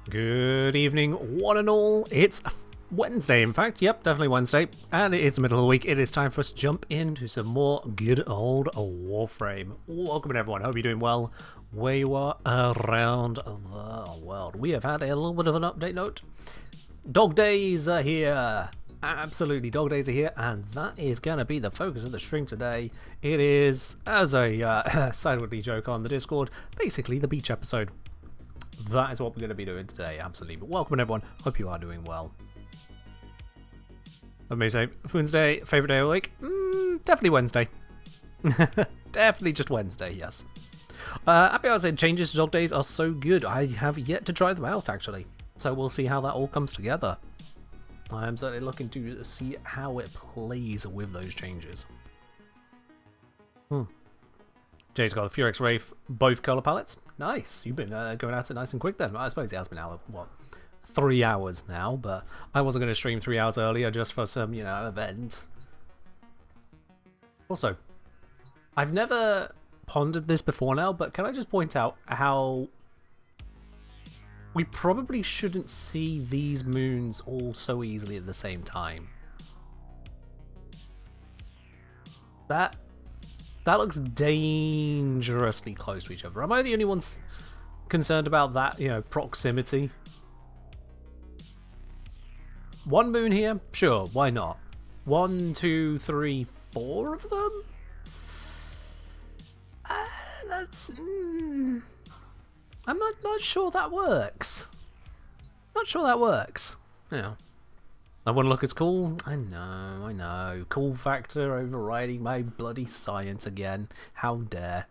Good evening, one and all. It's Wednesday, in fact. Yep, definitely Wednesday. And it is the middle of the week. It is time for us to jump into some more good old Warframe. Welcome, everyone. Hope you're doing well where you are around the world. We have had a little bit of an update note. Dog days are here. Absolutely, dog days are here, and that is going to be the focus of the stream today. It is, as a sidewardly joke on the Discord, basically the beach episode. That is what we're going to be doing today, absolutely. But welcome, everyone. Hope you are doing well. Let me say, Wednesday, favourite day of the week? Definitely Wednesday. Definitely just Wednesday, yes. Happy Hours and changes to dog days are so good. I have yet to try them out, actually. So we'll see how that all comes together. I am certainly looking to see how it plays with those changes. Jay's got the Furex Wraith, both colour palettes. Nice. You've been going at it nice and quick then. I suppose it has been out, what, 3 hours now, but I wasn't going to stream 3 hours earlier just for some, event. Also, I've never pondered this before now, but can I just point out how we probably shouldn't see these moons all so easily at the same time. That looks dangerously close to each other. Am I the only one concerned about that, proximity? One moon here? Sure, why not? 1, 2, 3, 4 of them? That's... I'm not sure that works. Not sure that works. Yeah. I want to look as cool. I know. Cool factor overriding my bloody science again. How dare.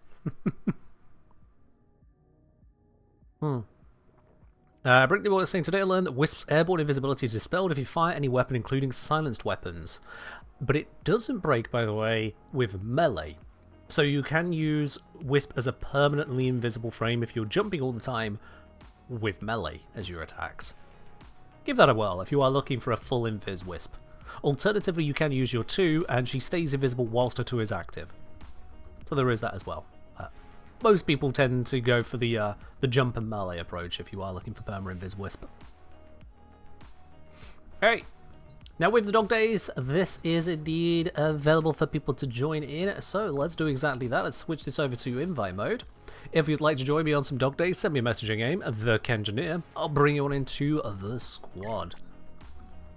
Brickley was saying today I learned that Wisp's airborne invisibility is dispelled if you fire any weapon, including silenced weapons. But it doesn't break, by the way, with melee. So you can use Wisp as a permanently invisible frame if you're jumping all the time with melee as your attacks. Give that a whirl if you are looking for a full invis Wisp. Alternatively, you can use your 2 and she stays invisible whilst her 2 is active. So there is that as well. Most people tend to go for the jump and melee approach if you are looking for perma invis Wisp. Alright. Now with the dog days, this is indeed available for people to join in, so let's do exactly that. Let's switch this over to invite mode. If you'd like to join me on some dog days, send me a message in game, the Kengineer. I'll bring you on into the squad.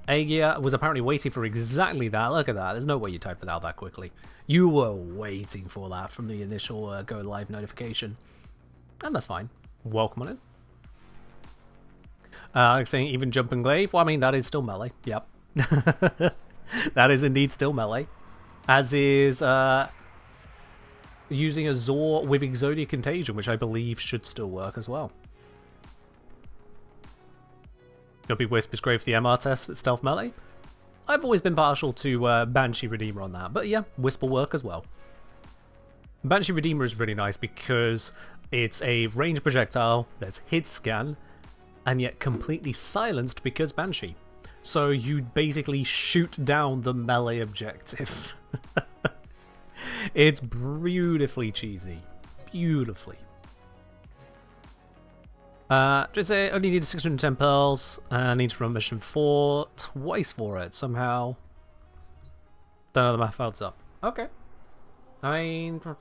Agia was apparently waiting for exactly that. Look at that. There's no way you typed it out that quickly. You were waiting for that from the initial go live notification. And that's fine. Welcome on in. Like saying even jump and glaive. Well, I mean, that is still melee. Yep. That is indeed still melee. As is using a Zor with Exodia Contagion, which I believe should still work as well. Could be Wisp is great for the MR test at stealth melee. I've always been partial to Banshee Redeemer on that, but yeah, Wisp will work as well. Banshee Redeemer is really nice because it's a ranged projectile that's hit scan and yet completely silenced because Banshee. So you basically shoot down the melee objective. It's beautifully cheesy. Beautifully. Just say only needed 610 pearls. Need to run mission 4 twice for it somehow. Don't know the math adds up. Okay. I mean, I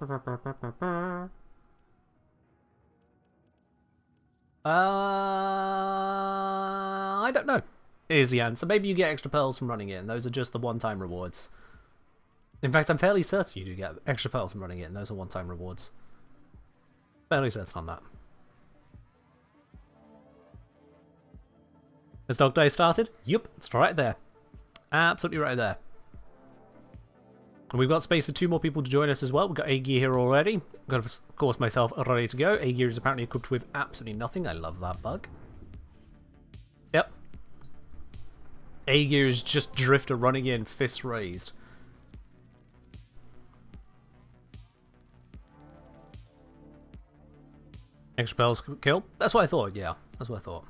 don't know. Is the answer. Maybe you get extra pearls from running in. Those are just the one-time rewards. In fact, I'm fairly certain you do get extra pearls from running in. Those are one-time rewards. Fairly certain on that. Has dog day started? Yup, it's right there. Absolutely right there. And we've got space for 2 more people to join us as well. We've got A-Gear here already. Got, of course, myself ready to go. A-Gear is apparently equipped with absolutely nothing. I love that bug. Yep. A-Gear is just Drifter running in, fists raised. Extra bells kill? That's what I thought, yeah. That's what I thought.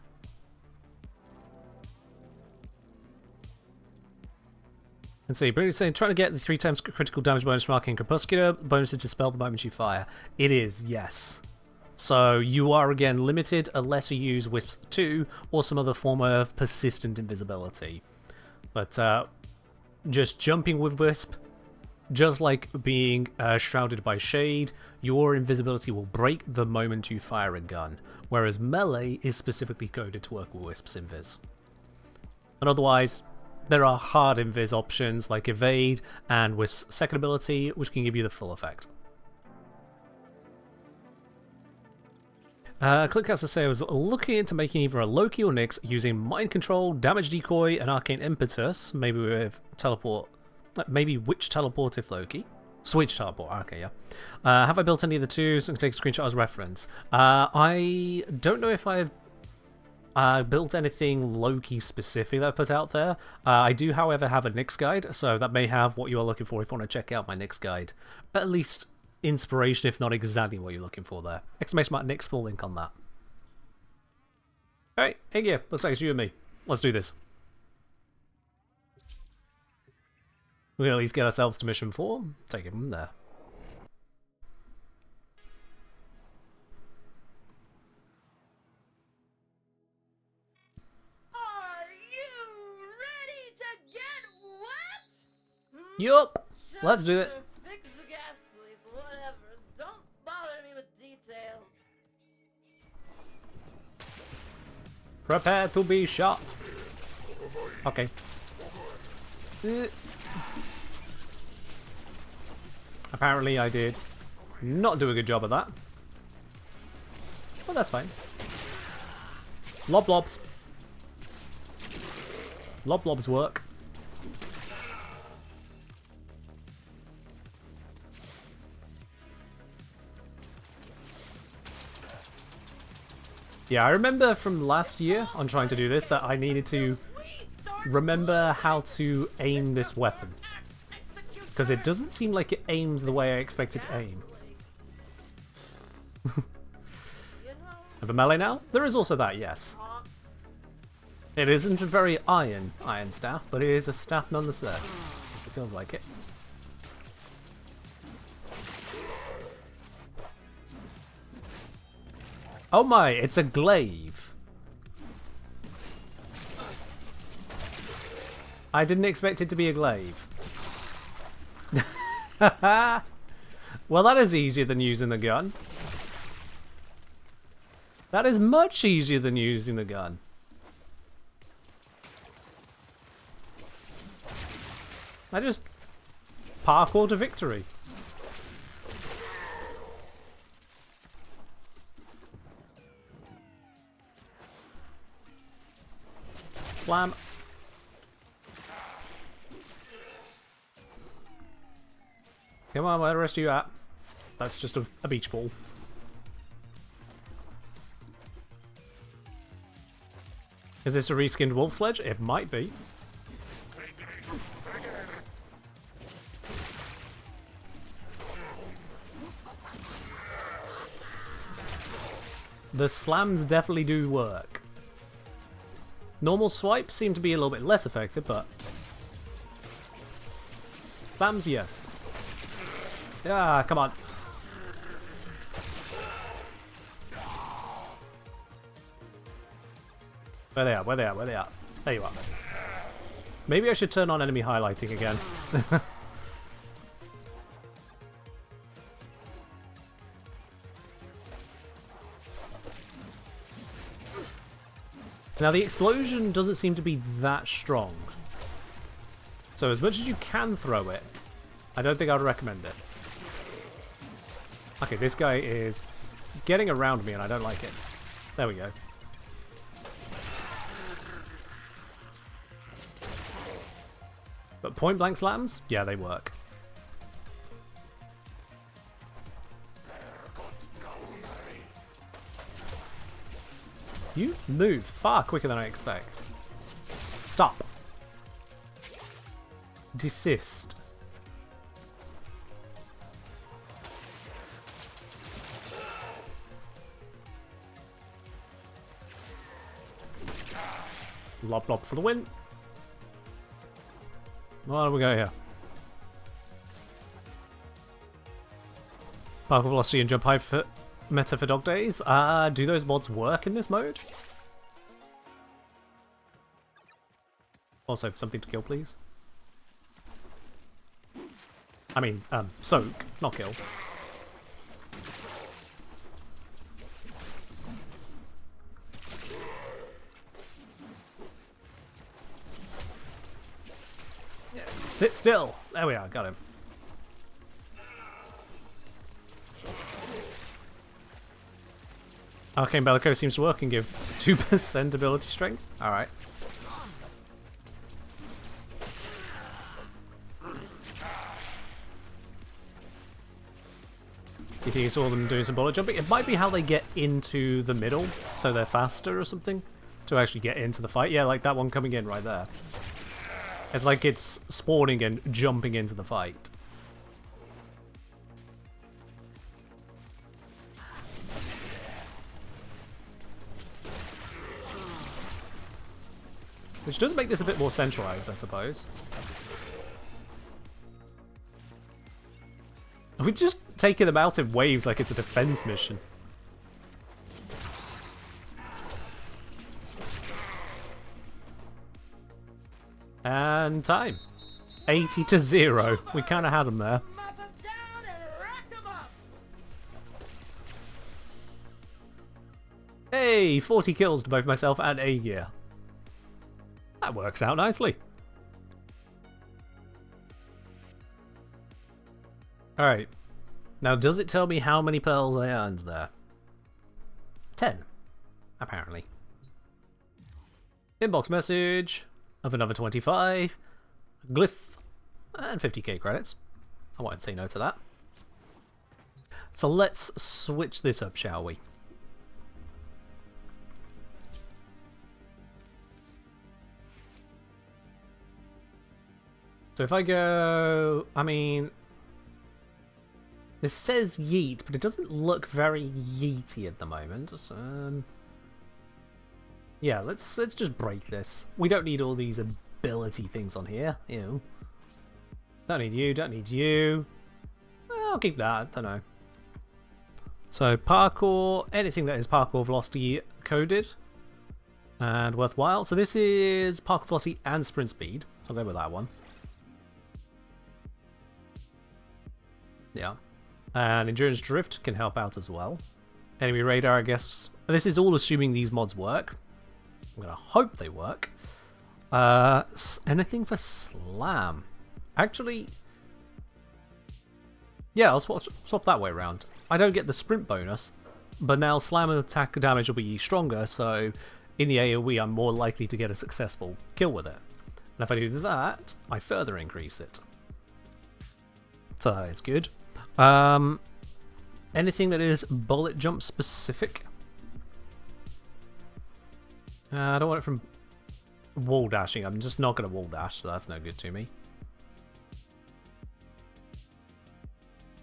Let's see, British saying, trying to get the 3 times critical damage bonus from Arcane Crepuscular. Bonus to dispel the moment you fire. It is, yes. So you are again limited unless you use Wisps 2 or some other form of persistent invisibility. But just jumping with Wisp, just like being shrouded by shade, your invisibility will break the moment you fire a gun, whereas melee is specifically coded to work with Wisp's invis. And otherwise, there are hard invis options like evade and Wisp's second ability, which can give you the full effect. Clickcaster say I was looking into making either a Loki or Nyx using mind control, damage decoy, and arcane impetus, maybe with teleport. Maybe which teleport if Loki? Switch teleport, okay, yeah. Have I built any of the two? So I can take a screenshot as reference. I don't know if I've built anything Loki specific that I put out there. I do, however, have a Nyx guide, so that may have what you are looking for if you want to check out my Nyx guide. At least inspiration, if not exactly what you're looking for there. Exclamation mark Nyx, full link on that. Alright, hey yeah, looks like it's you and me. Let's do this. We'll at least get ourselves to mission 4. Take it from there. Are you ready to get wet? Yup, let's do it. Fix the gas leak, whatever. Don't bother me with details. Prepare to be shot. Okay. Apparently I did not do a good job of that. But that's fine. Lob lobs. Lob lobs work. Yeah, I remember from last year on trying to do this that I needed to remember how to aim this weapon. Because it doesn't seem like it aims the way I expect it to aim. Have a melee now? There is also that, yes. It isn't a very iron staff, but it is a staff nonetheless. It feels like it. Oh my, it's a glaive. I didn't expect it to be a glaive. Well, that is easier than using the gun. That is much easier than using the gun. I just parkour to victory. Slam. Come on, where the rest of you at? That's just a beach ball. Is this a reskinned wolf sledge? It might be. The slams definitely do work. Normal swipes seem to be a little bit less effective, but slams, yes. Yeah, come on. Where they at? Where they at? Where they at? There you are. Maybe I should turn on enemy highlighting again. Now the explosion doesn't seem to be that strong. So as much as you can throw it, I don't think I'd recommend it. Okay, this guy is getting around me and I don't like it. There we go. But point blank slams? Yeah, they work. You move far quicker than I expect. Stop. Desist. Lob lob for the win. What do we go here? Parkour velocity and jump height for meta for dog days. Do those mods work in this mode? Also, something to kill, please. I mean, soak, not kill. Sit still. There we are, got him. Arcane Bellico seems to work and give 2% ability strength. Alright. You think you saw them doing some bullet jumping? It might be how they get into the middle, so they're faster or something, to actually get into the fight. Yeah, like that one coming in right there. It's like it's spawning and jumping into the fight. Which does make this a bit more centralized, I suppose. Are we just taking them out in waves like it's a defense mission? And time. 80-0. We kind of had them there. Mop 'em down and rack 'em up. Hey, 40 kills to both myself and A-Gear. That works out nicely. Alright. Now, does it tell me how many pearls I earned there? 10. Apparently. Inbox message of another 25. Glyph. And 50k credits. I won't say no to that. So let's switch this up, shall we? So if I go, I mean, this says yeet, but it doesn't look very yeety at the moment. So, yeah, let's just break this. We don't need all these ability things on here. Ew. Don't need you. Don't need you. I'll keep that. Don't know. So parkour, anything that is parkour velocity coded and worthwhile. So this is parkour velocity and sprint speed. So I'll go with that one. Yeah. And endurance drift can help out as well. Enemy radar, I guess. This is all assuming these mods work. I'm gonna hope they work. Anything for slam? Actually, yeah, I'll swap that way around. I don't get the sprint bonus, but now slam and attack damage will be stronger, so in the AoE I'm more likely to get a successful kill with it. And if I do that, I further increase it. So that is good. Anything that is bullet jump specific? I don't want it from wall dashing. I'm just not going to wall dash, so that's no good to me.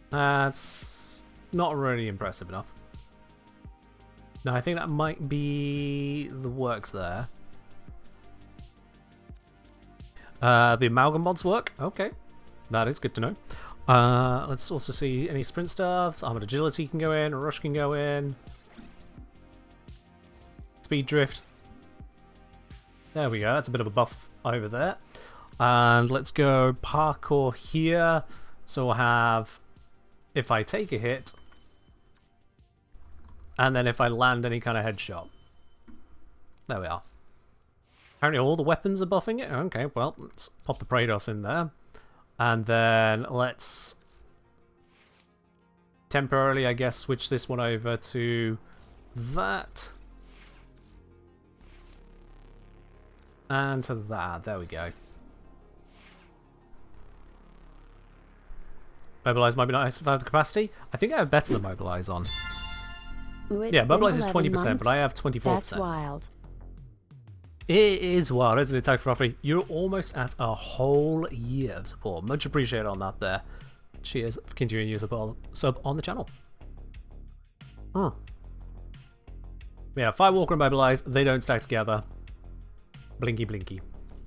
That's not really impressive enough. No, I think that might be the works there. The amalgam mods work. Okay, that is good to know. Let's also see any sprint stuffs. Armored agility can go in, rush can go in. Speed drift. There we go, that's a bit of a buff over there. And let's go parkour here. So we'll have, if I take a hit, and then if I land any kind of headshot. There we are. Apparently all the weapons are buffing it. Okay, well, let's pop the Praedos in there. And then let's temporarily, I guess, switch this one over to that. And to that. There we go. Mobilize might be nice if I have the capacity. I think I have better than Mobilize on. Ooh, Yeah, Mobilize is 20%, months. but I have 24%. That's wild. It is wild, isn't it, Tag Frothy? You're almost at a whole year of support. Much appreciated on that there. Cheers for continuing your sub on the channel. Yeah, Firewalker and Mobilize, they don't stack together. Blinky blinky.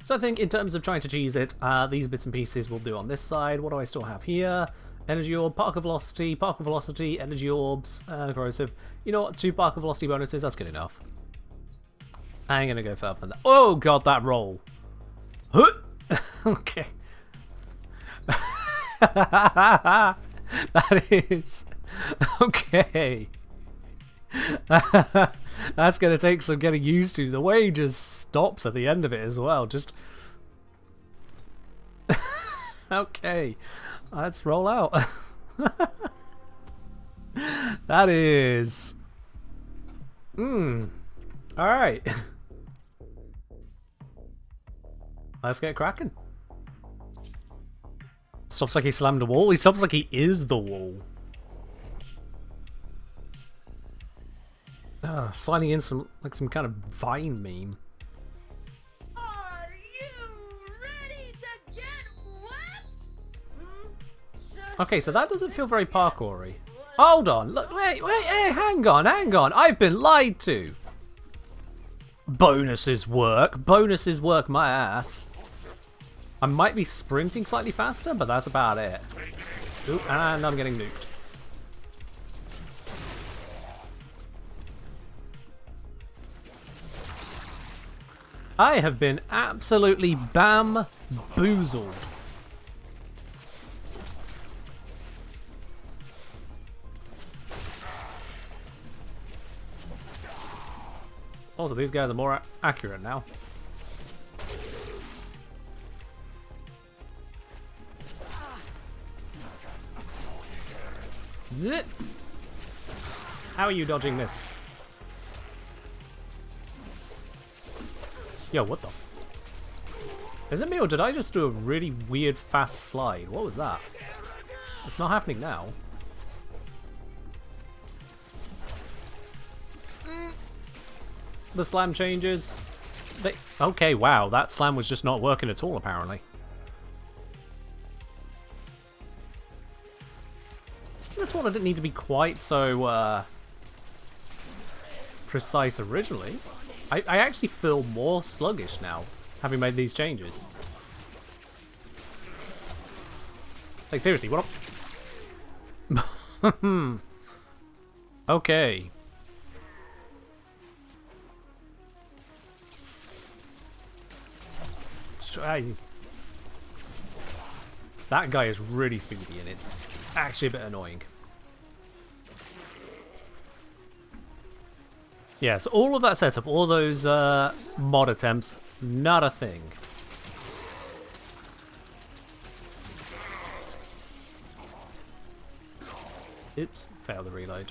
So I think in terms of trying to cheese it, these bits and pieces we'll do on this side. What do I still have here? Energy orb, particle velocity, energy orbs, and corrosive. You know what? 2 particle velocity bonuses, that's good enough. I ain't gonna go further than that. Oh god, that roll. Huh. Okay. That is... Okay. That's gonna take some getting used to. The way he just stops at the end of it as well. Just... Okay. Let's roll out. That is... Alright. Let's get cracking. Stops like he slammed a wall. He stops like he is the wall. Sliding in some kind of Vine meme. Are you ready to get wet? Okay, so that doesn't feel very parkour-y. Hold on, look, wait, hey, hang on. I've been lied to. Bonuses work my ass. I might be sprinting slightly faster, but that's about it. Oop, and I'm getting nuked. I have been absolutely bamboozled. Also, these guys are more accurate now. How are you dodging this? Yo, what the? Is it me or did I just do a really weird fast slide? What was that? It's not happening now. The slam changes. Okay, wow, that slam was just not working at all, apparently. This one I didn't need to be quite so precise originally. I actually feel more sluggish now, having made these changes. Like, seriously, what up? Okay. That guy is really speedy and it's actually a bit annoying. Yeah, so all of that setup, all those mod attempts, not a thing. Oops, failed the reload.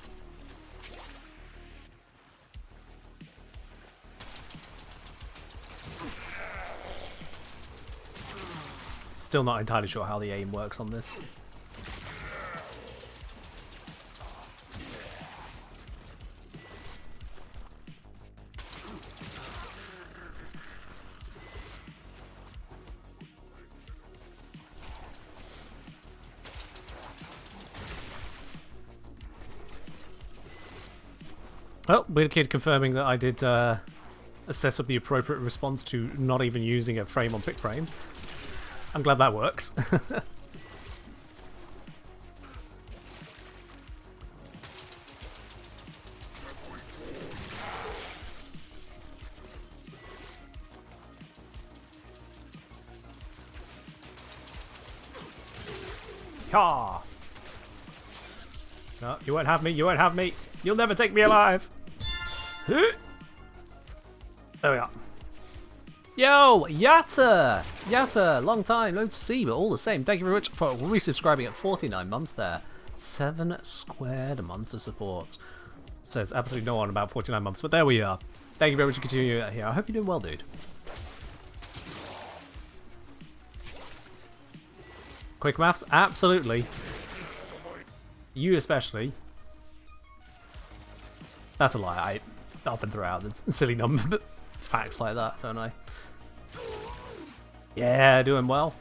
Still not entirely sure how the aim works on this. Well, weird kid confirming that I did set up the appropriate response to not even using a frame on pick frame. I'm glad that works. Ha! No, you won't have me, you won't have me. You'll never take me alive. There we are. Yo, Yatta! Yatta, long time, no to see, but all the same. Thank you very much for resubscribing at 49 months there. 7 squared months of support. Says absolutely no one about 49 months, but there we are. Thank you very much for continuing that here. I hope you're doing well, dude. Quick maths? Absolutely. You especially. That's a lie. I often throw out the silly number facts like that, don't I? Yeah, doing well.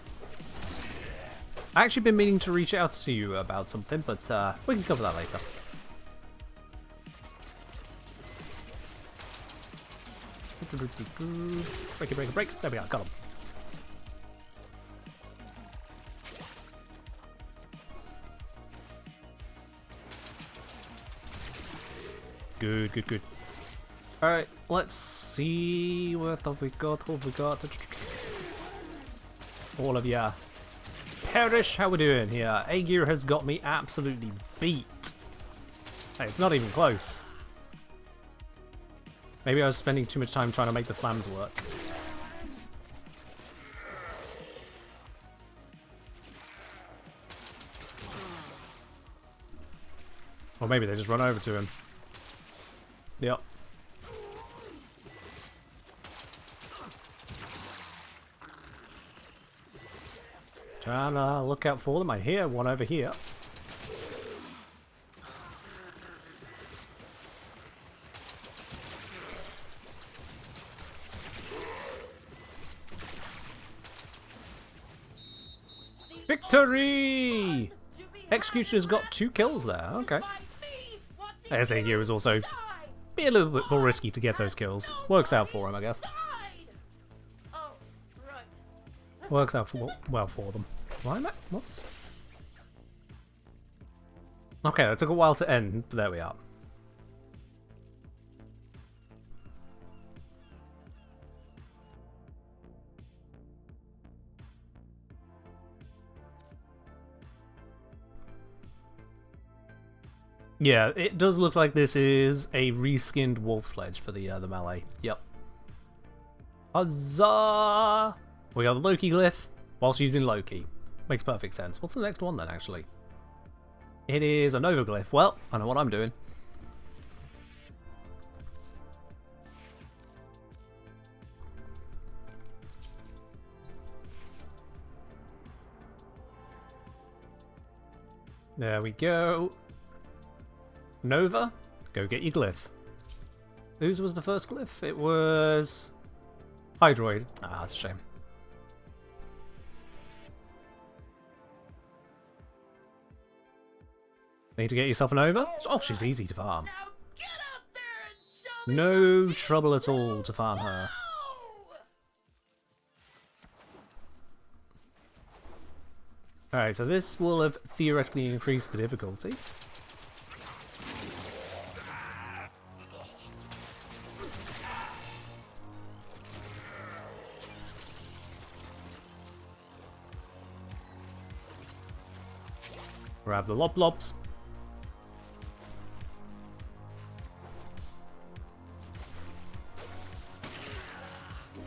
I actually been meaning to reach out to you about something, but we can cover that later. Break it, break it, break. There we are, got him. Good, good, good. Alright, let's see what have we got, what have we got. All of ya. Perish, how we doing here? A-Gear has got me absolutely beat. Hey, it's not even close. Maybe I was spending too much time trying to make the slams work. Or maybe they just run over to him. Yep. Trying to look out for them. I hear one over here. Victory! Executioner's got 2 kills there. Okay. A-Gear is also be a little bit more risky to get those kills. Works out for him, I guess. Works out for, well for them. Why am I? What's? Okay, that took a while to end, but there we are. Yeah, it does look like this is a reskinned wolf sledge for the melee. Yep. Huzzah! We got the Loki glyph whilst using Loki. Makes perfect sense. What's the next one then, actually? It is a Nova glyph. Well, I know what I'm doing. There we go. Nova, go get your glyph. Whose was the first glyph? It was Hydroid. Ah, that's a shame. Need to get yourself an Nova? Oh, she's easy to farm. No trouble at all to farm her. Alright, so this will have theoretically increased the difficulty. Grab the Loblobs.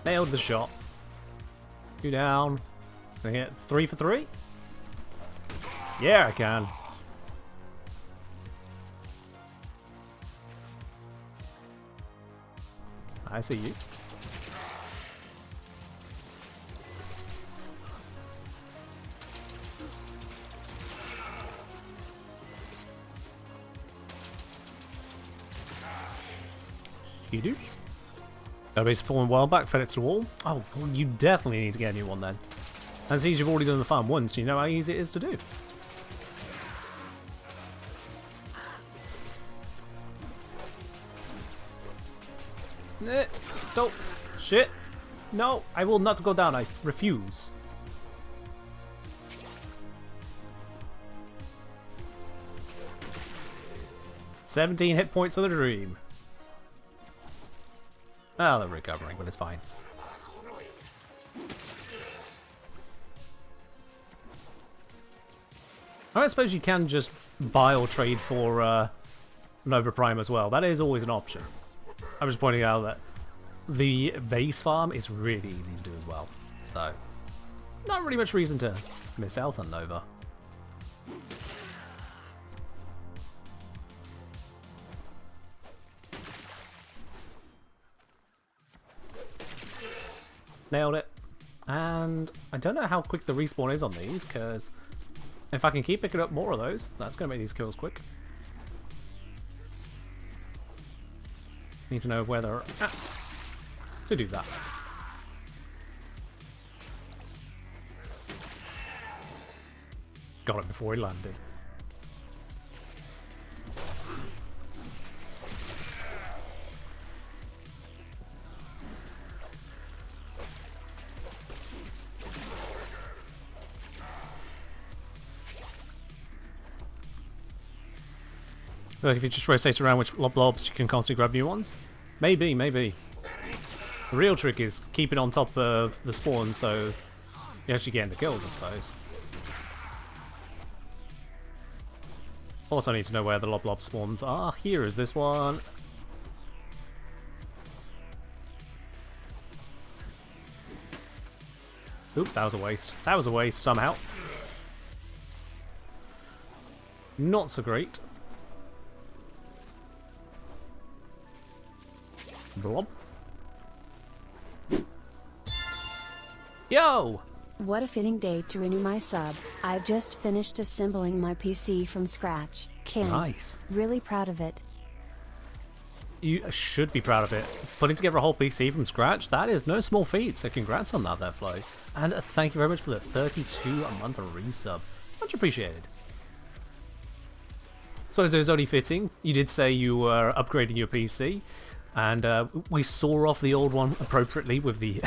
Nailed the shot. 2 down. Can I get 3 for 3? Yeah, I can. I see you. You do. Database fallen well back, fed it to the wall. Oh, well, you definitely need to get a new one then. And since you've already done the farm once, you know how easy it is to do. Don't. Shit. No, I will not go down. I refuse. "17 hit points of the dream." Oh, they're recovering, but it's fine. I suppose you can just buy or trade for Nova Prime as well. That is always an option. I'm just pointing out that the base farm is really easy to do as well. So, not really much reason to miss out on Nova. Nailed it. And I don't know how quick the respawn is on these, because if I can keep picking up more of those, that's going to make these kills quick. Need to know where they're at to do that. Got it before he landed. Like if you just rotate around which blobs, you can constantly grab new ones. Maybe, maybe. The real trick is keeping on top of the spawn so you're actually getting the kills, I suppose. Also need to know where the lob spawns are. Here is this one. Oop, that was a waste. That was a waste somehow. Not so great. Blob. Yo! What a fitting day to renew my sub. I've just finished assembling my PC from scratch. King. Nice. Really proud of it. You should be proud of it. Putting together a whole PC from scratch, that is no small feat, so congrats on that there, Flo. And thank you very much for the 32 a month resub. Much appreciated. So as it was only fitting, you did say you were upgrading your PC, and we saw off the old one appropriately with the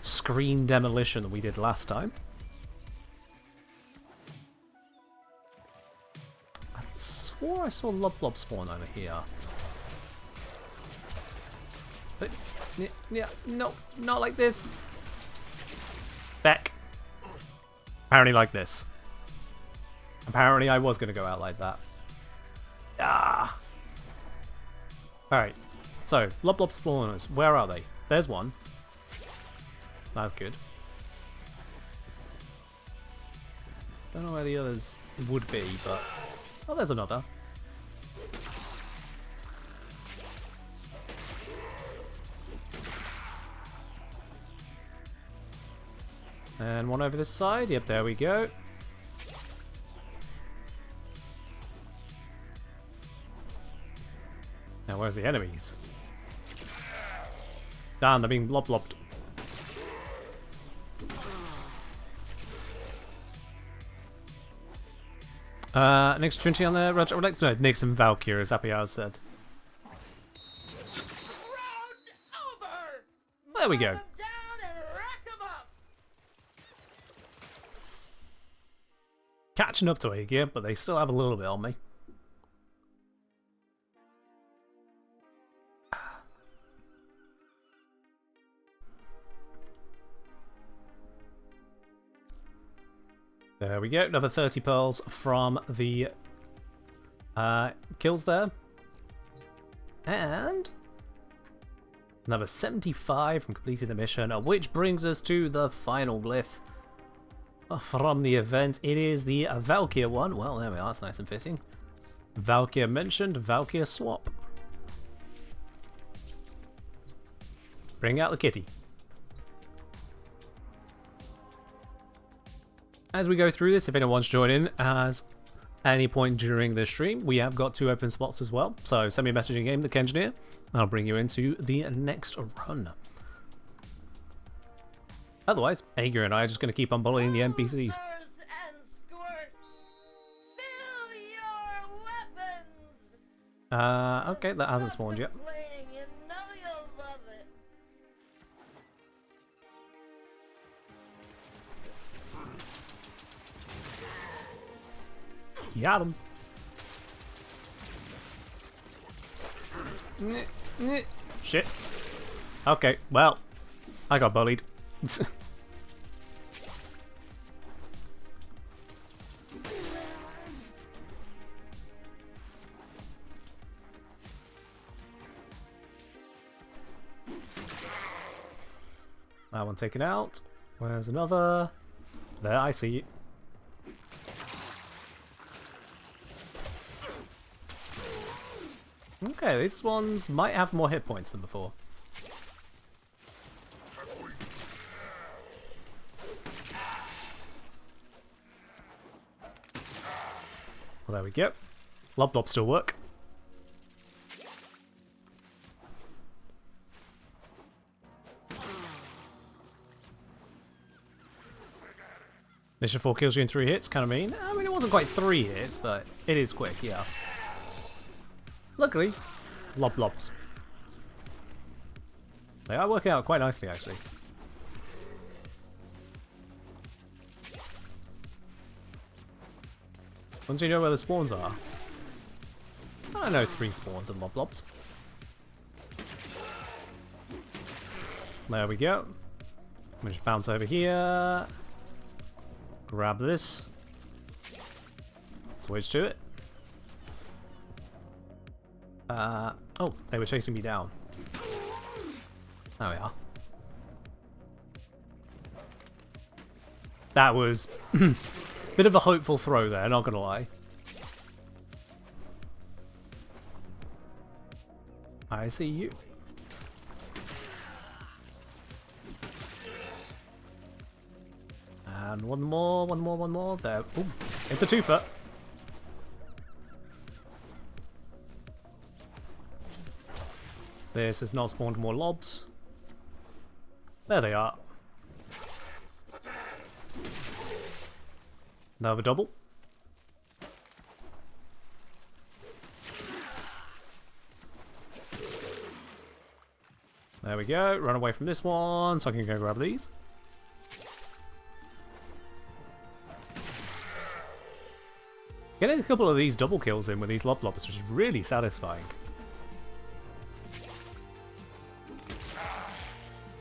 screen demolition that we did last time. I swore I saw Lob spawn over here. But, yeah, no, not like this. Back. Apparently like this. Apparently I was going to go out like that. Ah. Alright. So, Lob spawners, where are they? There's one. That's good. Don't know where the others would be, but... Oh, there's another. And one over this side. Yep, there we go. Now, where's the enemies? Damn, they're being blobbed. Next Trinity on there. Roger. No, Nyx and Valkyrie, as Happy Hours said. There we go. Catching up to it again, but they still have a little bit on me. There we go, another 30 pearls from the kills there. And another 75 from completing the mission, which brings us to the final glyph from the event. It is the Valkyrie one. Well, there we are, that's nice and fitting. Valkyrie mentioned, Valkyrie swap. Bring out the kitty. As we go through this, if anyone's joining at any point during the stream, we have got 2 open spots as well. So send me a message in game, the Kengineer, and I'll bring you into the next run. Otherwise, Ager and I are just going to keep on bullying the NPCs. Okay, that hasn't spawned yet. Got him. Shit. Okay, well, I got bullied. That one taken out. Where's another? There, I see you. Okay, these ones might have more hit points than before. Well, there we go. Lob still work. Mission 4 kills you in 3 hits, kind of mean. I mean, it wasn't quite 3 hits, but it is quick, yes. Luckily, lobs. They are working out quite nicely, actually. Once you know where the spawns are. I know 3 spawns of Loblobs. There we go. Let me just bounce over here. Grab this. Switch to it. Oh, they were chasing me down. There we are. That was a bit of a hopeful throw there, not gonna lie. I see you. And one more. There. Ooh, it's a twofer. This has not spawned more lobs. There they are. Another double. There we go. Run away from this one so I can go grab these. Getting a couple of these double kills in with these Loblobs, which is really satisfying.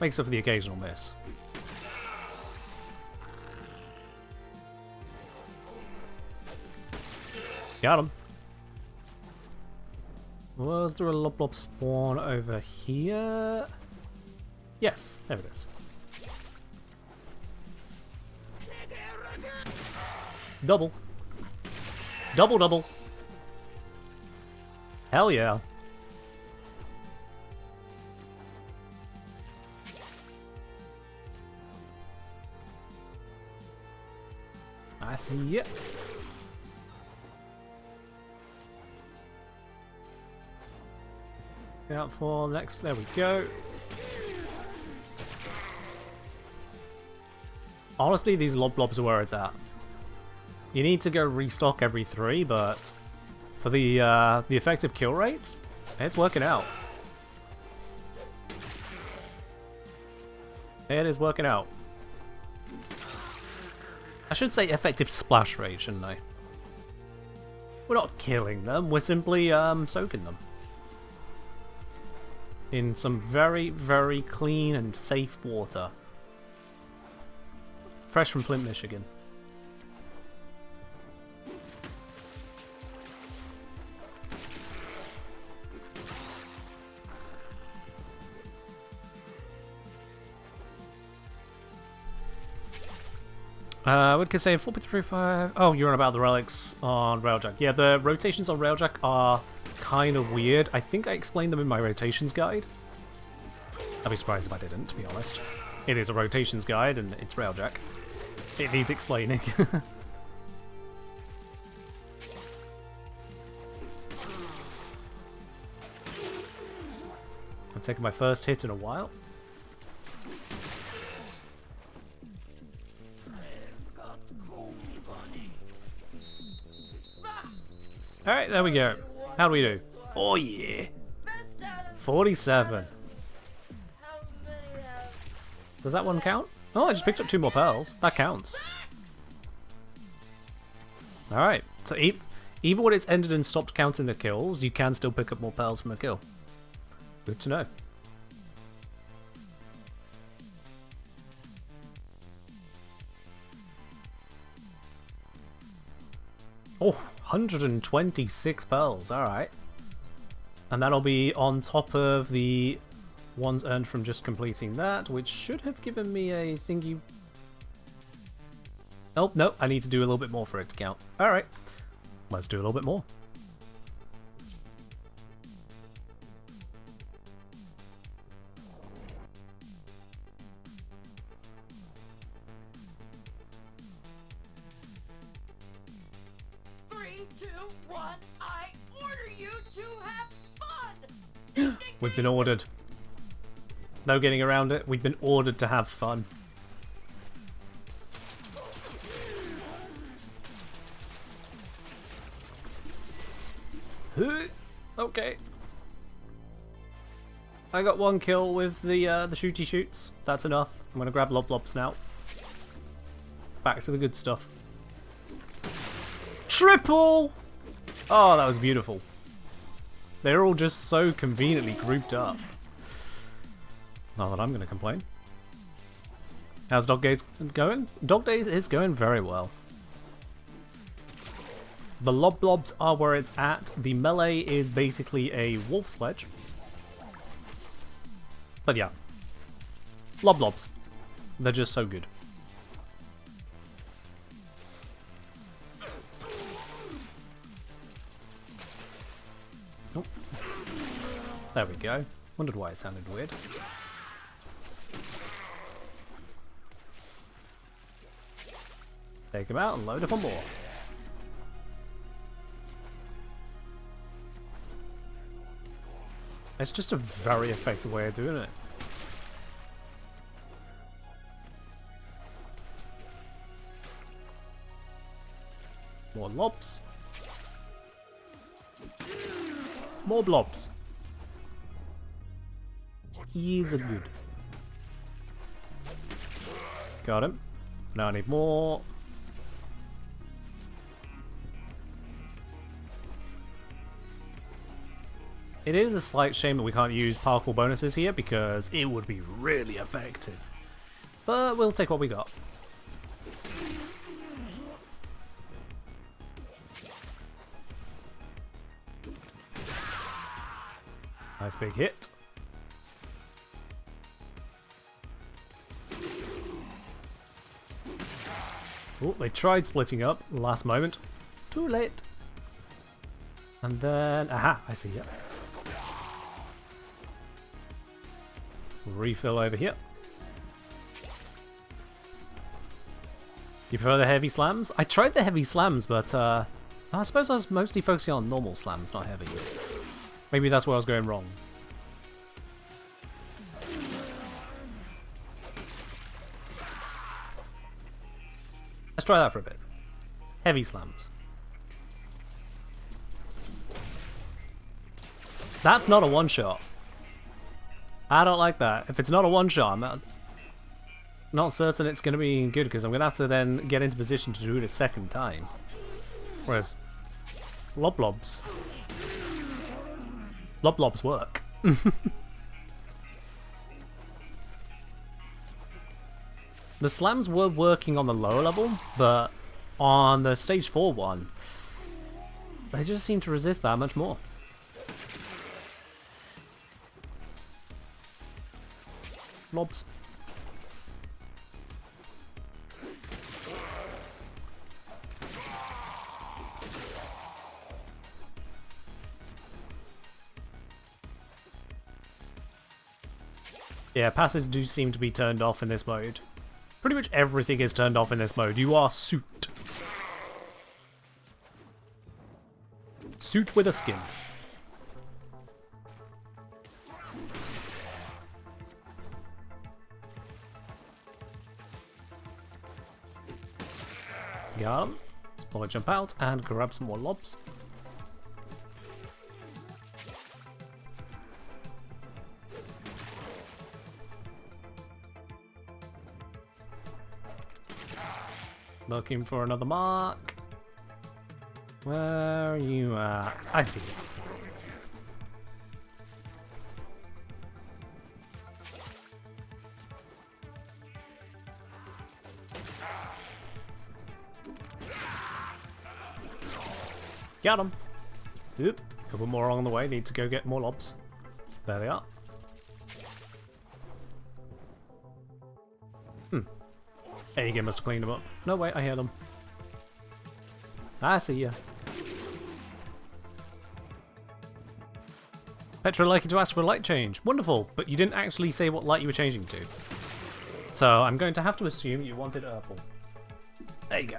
Makes up for the occasional miss. Got him. Was there a Loblob spawn over here? Yes, there it is. Double. Double. Hell yeah. I see it. Out for next. There we go. Honestly, these Loblobs are where it's at. You need to go restock every 3, but for the effective kill rate, it's working out. It is working out. I should say effective splash rate, shouldn't I? We're not killing them, we're simply soaking them in some very, very clean and safe water. Fresh from Flint, Michigan. What could say 4.35? Oh, you're on about the relics on Railjack. Yeah, the rotations on Railjack are kind of weird. I think I explained them in my rotations guide. I'd be surprised if I didn't, to be honest. It is a rotations guide and it's Railjack. It needs explaining. I'm taking my first hit in a while. Alright, there we go. How do we do? Oh yeah! 47. Does that one count? Oh, I just picked up 2 more pearls. That counts. Alright, so even when it's ended and stopped counting the kills, you can still pick up more pearls from a kill. Good to know. Oh, 126 pearls, alright. And that'll be on top of the ones earned from just completing that, which should have given me a thingy. Oh, no, I need to do a little bit more for it to count. Alright, let's do a little bit more. We've been ordered. No getting around it. We've been ordered to have fun. Okay. I got 1 kill with the shooty shoots. That's enough. I'm gonna grab Loblobs now. Back to the good stuff. Triple! Oh, that was beautiful. They're all just so conveniently grouped up. Not that I'm going to complain. How's Dog Days going? Dog Days is going very well. The Lob Blobs are where it's at. The melee is basically a wolf sledge. But yeah. Lob Blobs. They're just so good. Oh. There we go. Wondered why it sounded weird. Take him out and load up on more. It's just a very effective way of doing it. More lobs. More blobs. He's a good. Got him. Now I need more. It is a slight shame that we can't use parkour bonuses here because it would be really effective. But we'll take what we got. Nice big hit. Oh, they tried splitting up last moment. Too late. And then, aha, I see ya. Refill over here. You prefer the heavy slams? I tried the heavy slams, but I suppose I was mostly focusing on normal slams, not heavies. Maybe that's where I was going wrong. Let's try that for a bit. Heavy slams. That's not a one-shot. I don't like that. If it's not a one-shot, I'm not certain it's going to be good because I'm going to have to then get into position to do it a second time. Whereas Lob Blobs work. The slams were working on the lower level, but on the stage 4 one, they just seem to resist that much more. Blobs. Yeah, passives do seem to be turned off in this mode. Pretty much everything is turned off in this mode. You are suit. Suit with a skin. Got him. Let's pull a jump out and grab some more lobs. Looking for another mark. Where are you at? I see you. Got him. Oop. Couple more along the way. Need to go get more lobs. There they are. Aegir must have cleaned them up. No, wait, I hear them. I see ya. Petra would like you to ask for a light change. Wonderful, but you didn't actually say what light you were changing to. So I'm going to have to assume you wanted purple. There you go.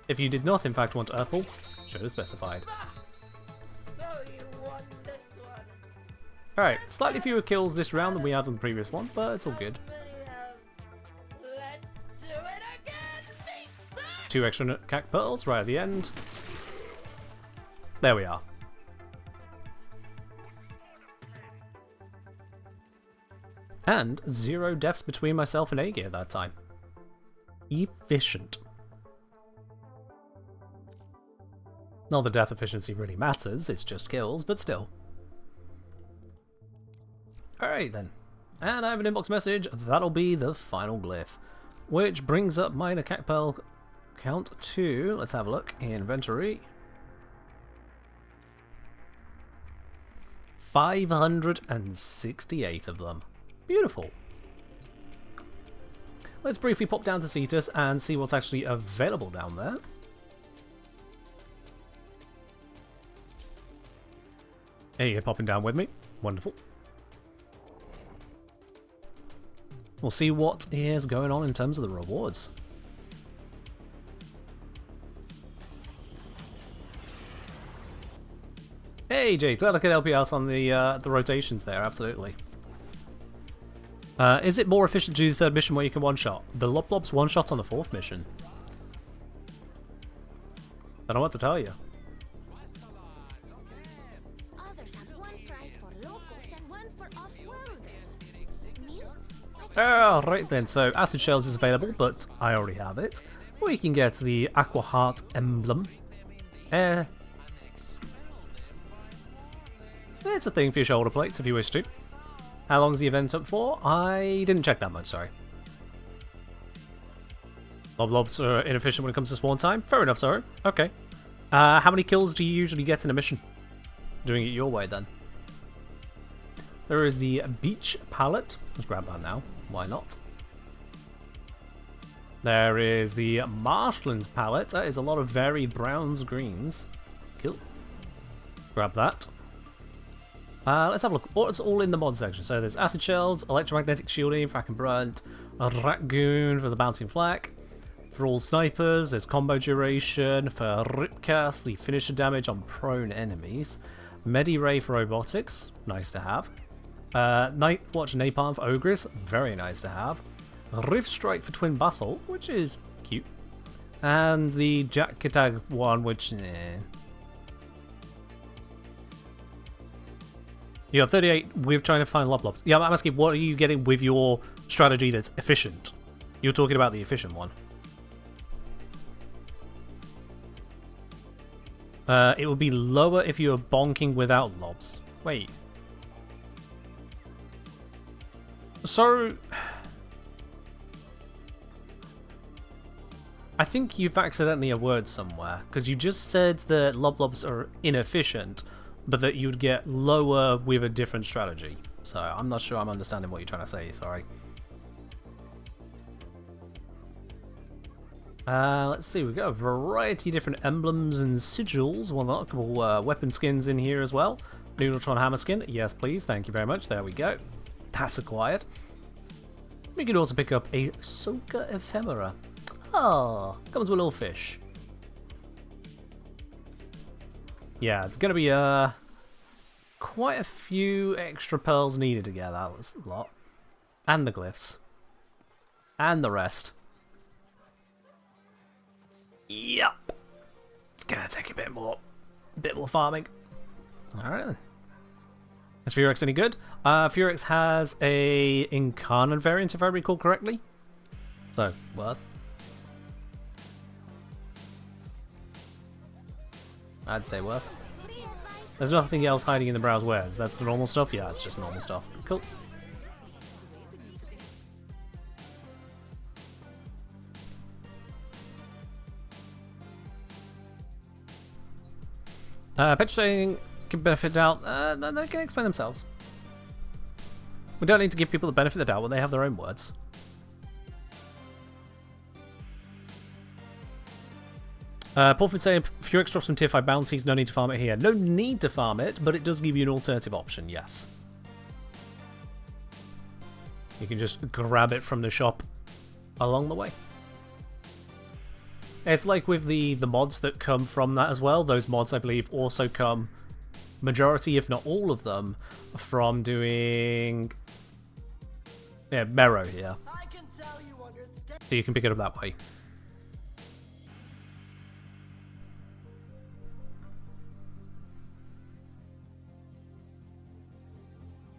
If you did not in fact want purple, should have specified. So you won this one. Alright, slightly fewer kills this round than we had on the previous one, but it's all good. Let's do it again, pizza! 2 extra cac pearls right at the end. There we are. And 0 deaths between myself and Aegir that time. Efficient. Not that death efficiency really matters, it's just kills, but still. Alright then. And I have an inbox message, that'll be the final glyph. Which brings up my attack pearl count to, let's have a look, inventory. 568 of them. Beautiful. Let's briefly pop down to Cetus and see what's actually available down there. Hey, you're popping down with me. Wonderful. We'll see what is going on in terms of the rewards. Hey, Jay, glad I could help you out on the rotations there, absolutely. Is it more efficient to do the third mission where you can one-shot? The Loblob's one-shot on the fourth mission. I don't know what to tell you. Others have one prize for locals and one for off-worlders. Me? Oh, right then, so Acid Shells is available, but I already have it. We can get the Aqua Heart emblem. It's a thing for your shoulder plates if you wish to. How long is the event up for? I didn't check that much, sorry. Loblobs are inefficient when it comes to spawn time? Fair enough, sorry. Okay. How many kills do you usually get in a mission? Doing it your way, then. There is the Beach Palette. Let's grab that now. Why not? There is the Marshlands Palette. That is a lot of varied browns, greens. Cool. Grab that. Let's have a look. What's all in the mod section? So there's Acid Shells, Electromagnetic Shielding, Frack and Brunt, a Raccoon for the Bouncing Flak. For all snipers, there's Combo Duration. For Ripcast, the finisher damage on prone enemies. Medi-Ray for robotics, nice to have. Night Watch Napalm for Ogres, very nice to have. Rift Strike for Twin Basalt, which is cute. And the Jack Kitag one, which... You got 38 with trying to find Loblobs. Yeah, I'm asking, what are you getting with your strategy that's efficient? You're talking about the efficient one. It would be lower if you were bonking without lobs. Wait. So... I think you've accidentally a word somewhere, because you just said that Loblobs are inefficient, but that you'd get lower with a different strategy. So I'm not sure I'm understanding what you're trying to say, sorry. Let's see, we've got a variety of different emblems and sigils. Well, a couple weapon skins in here as well. Noodletron hammer skin, yes please, thank you very much, there we go. That's acquired. We could also pick up a Soka Ephemera. Oh, comes with a little fish. Yeah, it's going to be quite a few extra pearls needed to get that lot. And the glyphs. And the rest. Yup. It's going to take a bit more farming. Alright then. Is Furex any good? Furex has a Incarnate variant if I recall correctly. So, worth. I'd say worth. There's nothing else hiding in the browse wares. That's the normal stuff? Yeah, it's just normal stuff. Cool. Petrifying can benefit out. They can explain themselves. We don't need to give people the benefit of the doubt when they have their own words. Porfin saying, Furex drops some tier 5 bounties, no need to farm it here. No need to farm it, but it does give you an alternative option, yes. You can just grab it from the shop along the way. It's like with the mods that come from that as well. Those mods, I believe, also come, majority, if not all of them, from doing... Yeah, Mero here. I can tell you understand. So you can pick it up that way.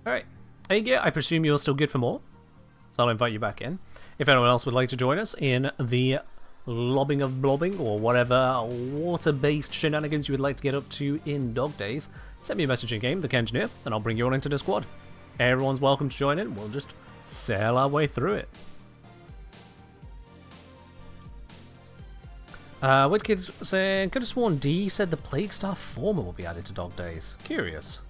Alright, Aegir, I presume you're still good for more, so I'll invite you back in. If anyone else would like to join us in the lobbing of blobbing, or whatever water-based shenanigans you would like to get up to in Dog Days, send me a message in game, the Kengineer, and I'll bring you all into the squad. Everyone's welcome to join in. We'll just sail our way through it. Widkid saying, could have sworn D said the Plague Star Former will be added to Dog Days. Curious.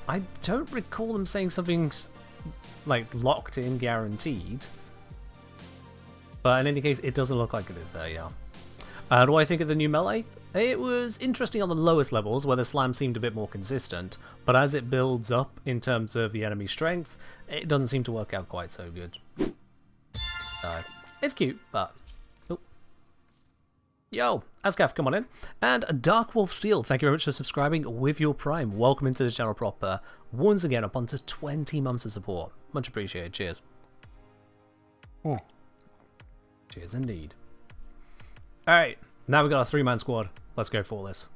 I don't recall them saying something like locked in, guaranteed. But in any case, it doesn't look like it is there, yeah. What do I think of the new melee? It was interesting on the lowest levels, where the slam seemed a bit more consistent, but as it builds up in terms of the enemy strength, it doesn't seem to work out quite so good. It's cute, but... Oh. Yo, Ascaf, come on in. And Dark Wolf Seal, thank you very much for subscribing with your Prime. Welcome into the channel proper. Once again, up onto 20 months of support. Much appreciated. Cheers. Cheers indeed. Alright, now we've got a 3-man squad. Let's go for this.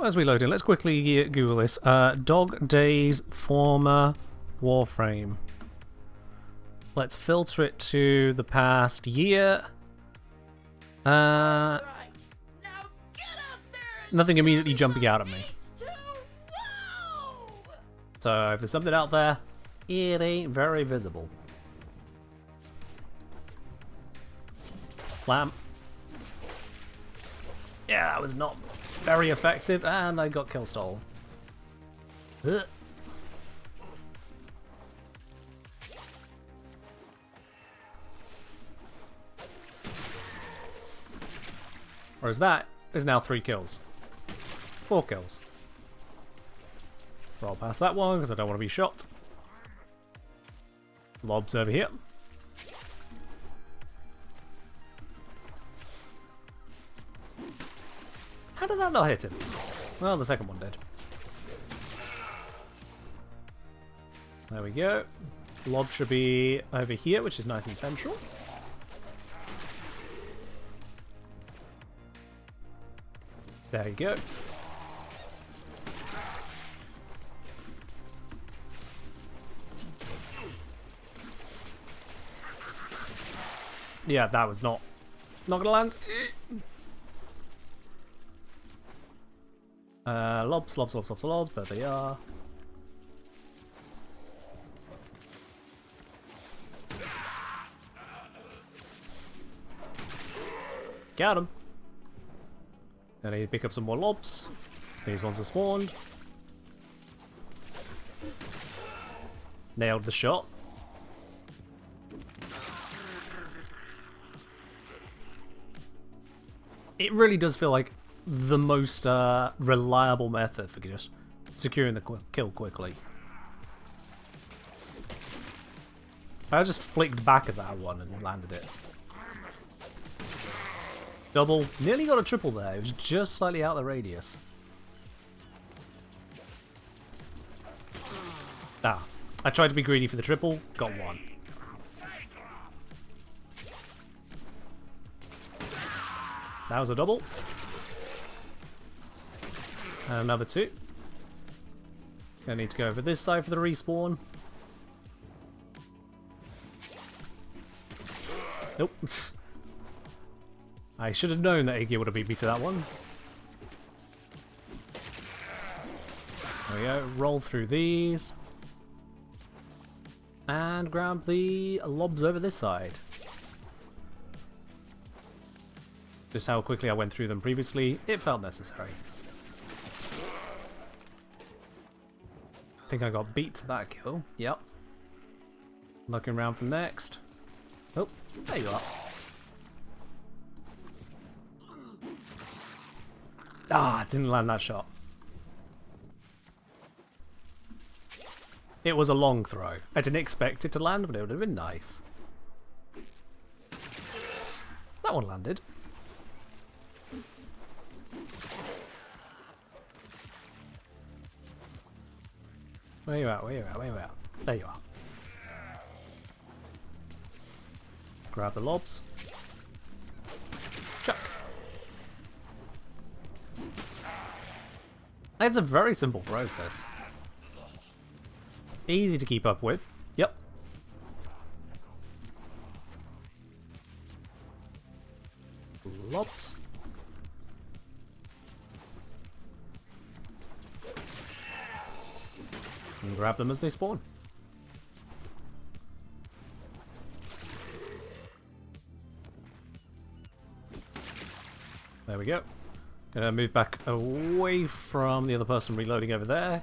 As we load in, let's quickly Google this. Dog Days Former Warframe. Let's filter it to the past year. Right. Now get up there and Nothing immediately jumping out at me. to wow! So if there's something out there, it ain't very visible. Slam. Yeah, that was not very effective, and I got kill stole. Ugh. Whereas that is now 3 kills. 4 kills. Roll past that one because I don't want to be shot. Lobs over here. How did that not hit him? Well, the second one did. There we go. Lob should be over here, which is nice and central. There you go. Yeah, that was not gonna land. Lobs, lobs, lobs, lobs, lobs. There they are. Got him. I need to pick up some more lobs. These ones are spawned. Nailed the shot. It really does feel like the most reliable method for just securing the kill quickly. I just flicked back at that one and landed it. Double. Nearly got a triple there. It was just slightly out of the radius. Ah. I tried to be greedy for the triple. Got one. That was a double. And another 2. Gonna need to go over this side for the respawn. Nope. I should have known that Iggy would have beat me to that one. There we go. Roll through these. And grab the lobs over this side. Just how quickly I went through them previously, it felt necessary. I think I got beat to that kill. Yep. Looking around for next. Oh, there you are. Ah, didn't land that shot. It was a long throw. I didn't expect it to land, but it would have been nice. That one landed. Where you at? Where you at? Where you at? There you are. Grab the lobs. Chuck. It's a very simple process. Easy to keep up with. Yep. Lots. And grab them as they spawn. There we go. Gonna move back away from the other person reloading over there.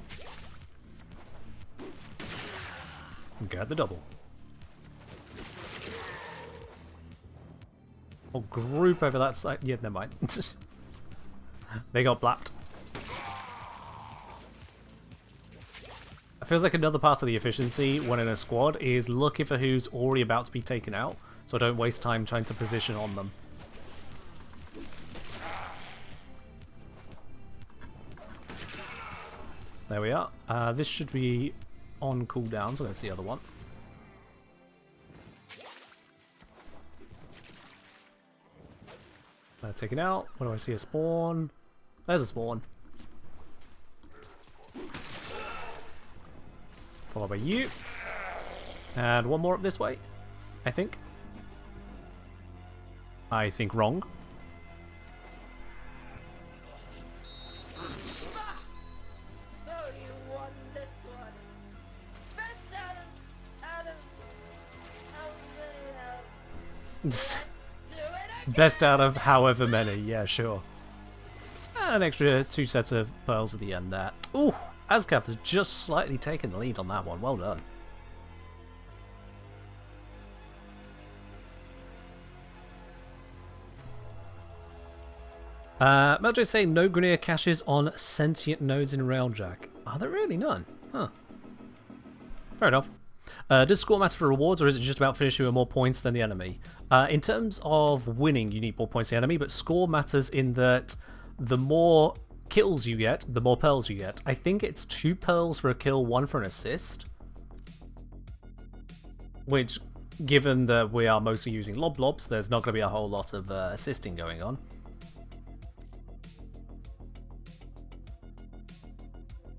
And get the double. Or group over that side. Yeah, never mind. They got blapped. It feels like another part of the efficiency when in a squad is looking for who's already about to be taken out, so I don't waste time trying to position on them. There we are. This should be on cooldown, so that's the other one. Take it out. What do I see? A spawn. There's a spawn. Followed by you. And one more up this way, I think. I think wrong. So you won this one. Best out of how many Let's do it again. Best out of however many. Yeah, sure. An extra 2 sets of pearls at the end there. Ooh, ASCAP has just slightly taken the lead on that one. Well done. Meljo's saying no Grenier caches on sentient nodes in Railjack. Are there really none? Huh. Fair enough. Does score matter for rewards, or is it just about finishing with more points than the enemy? In terms of winning, you need more points than the enemy, but score matters in that the more kills you get, the more pearls you get. I think it's 2 pearls for a kill, 1 for an assist. Which, given that we are mostly using lobs, there's not going to be a whole lot of assisting going on.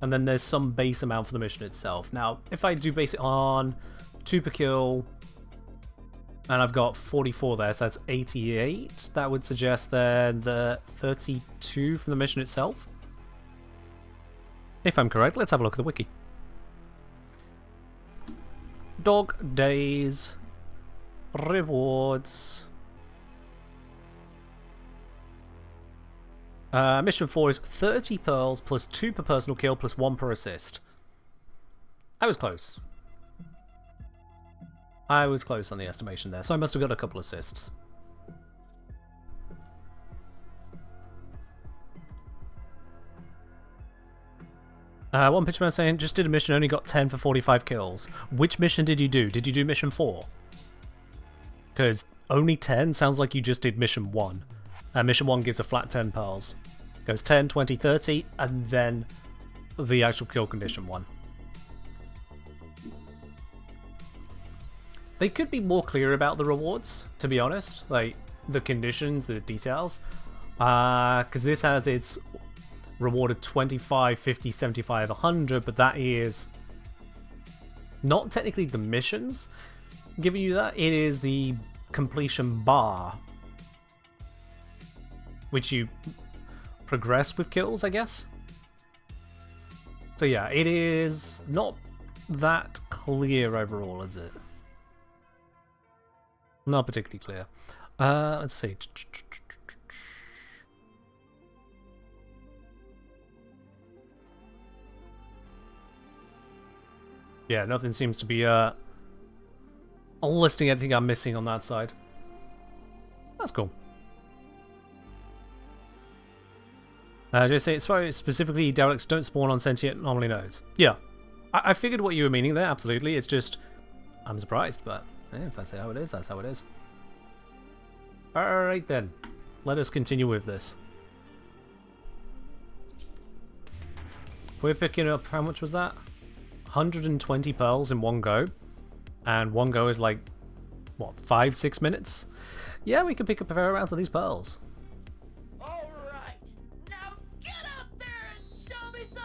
And then there's some base amount for the mission itself. Now, if I do base it on 2 per kill, and I've got 44 there, so that's 88. That would suggest then the 32 from the mission itself. If I'm correct, let's have a look at the wiki. Dog days, rewards. Mission 4 is 30 pearls plus 2 per personal kill plus 1 per assist. I was close. I was close on the estimation there, so I must have got a couple assists. One pitchman saying, just did a mission, only got 10 for 45 kills. Which mission did you do? Did you do mission 4? Because only 10 sounds like you just did mission 1. Mission 1 gives a flat 10 pearls. Goes 10, 20, 30, and then the actual kill condition one. They could be more clear about the rewards, to be honest. Like, the conditions, the details. Because this has its rewarded 25, 50, 75, 100, but that is not technically the missions giving you that. It is the completion bar, which you progress with kills, I guess. So yeah, it is not that clear overall, is it? Not particularly clear. Let's see. Yeah, nothing seems to be listing anything I'm missing on that side. That's cool. Just say, specifically, derelicts don't spawn on sentient anomaly nodes. Yeah, I figured what you were meaning there, absolutely. It's just, I'm surprised, but yeah, if that's how it is, that's how it is. Alright then, let us continue with this. We're picking up, how much was that? 120 pearls in one go. And one go is like, what, 5-6 minutes? Yeah, we can pick up a fair amount of these pearls. All right, now get up there and show me some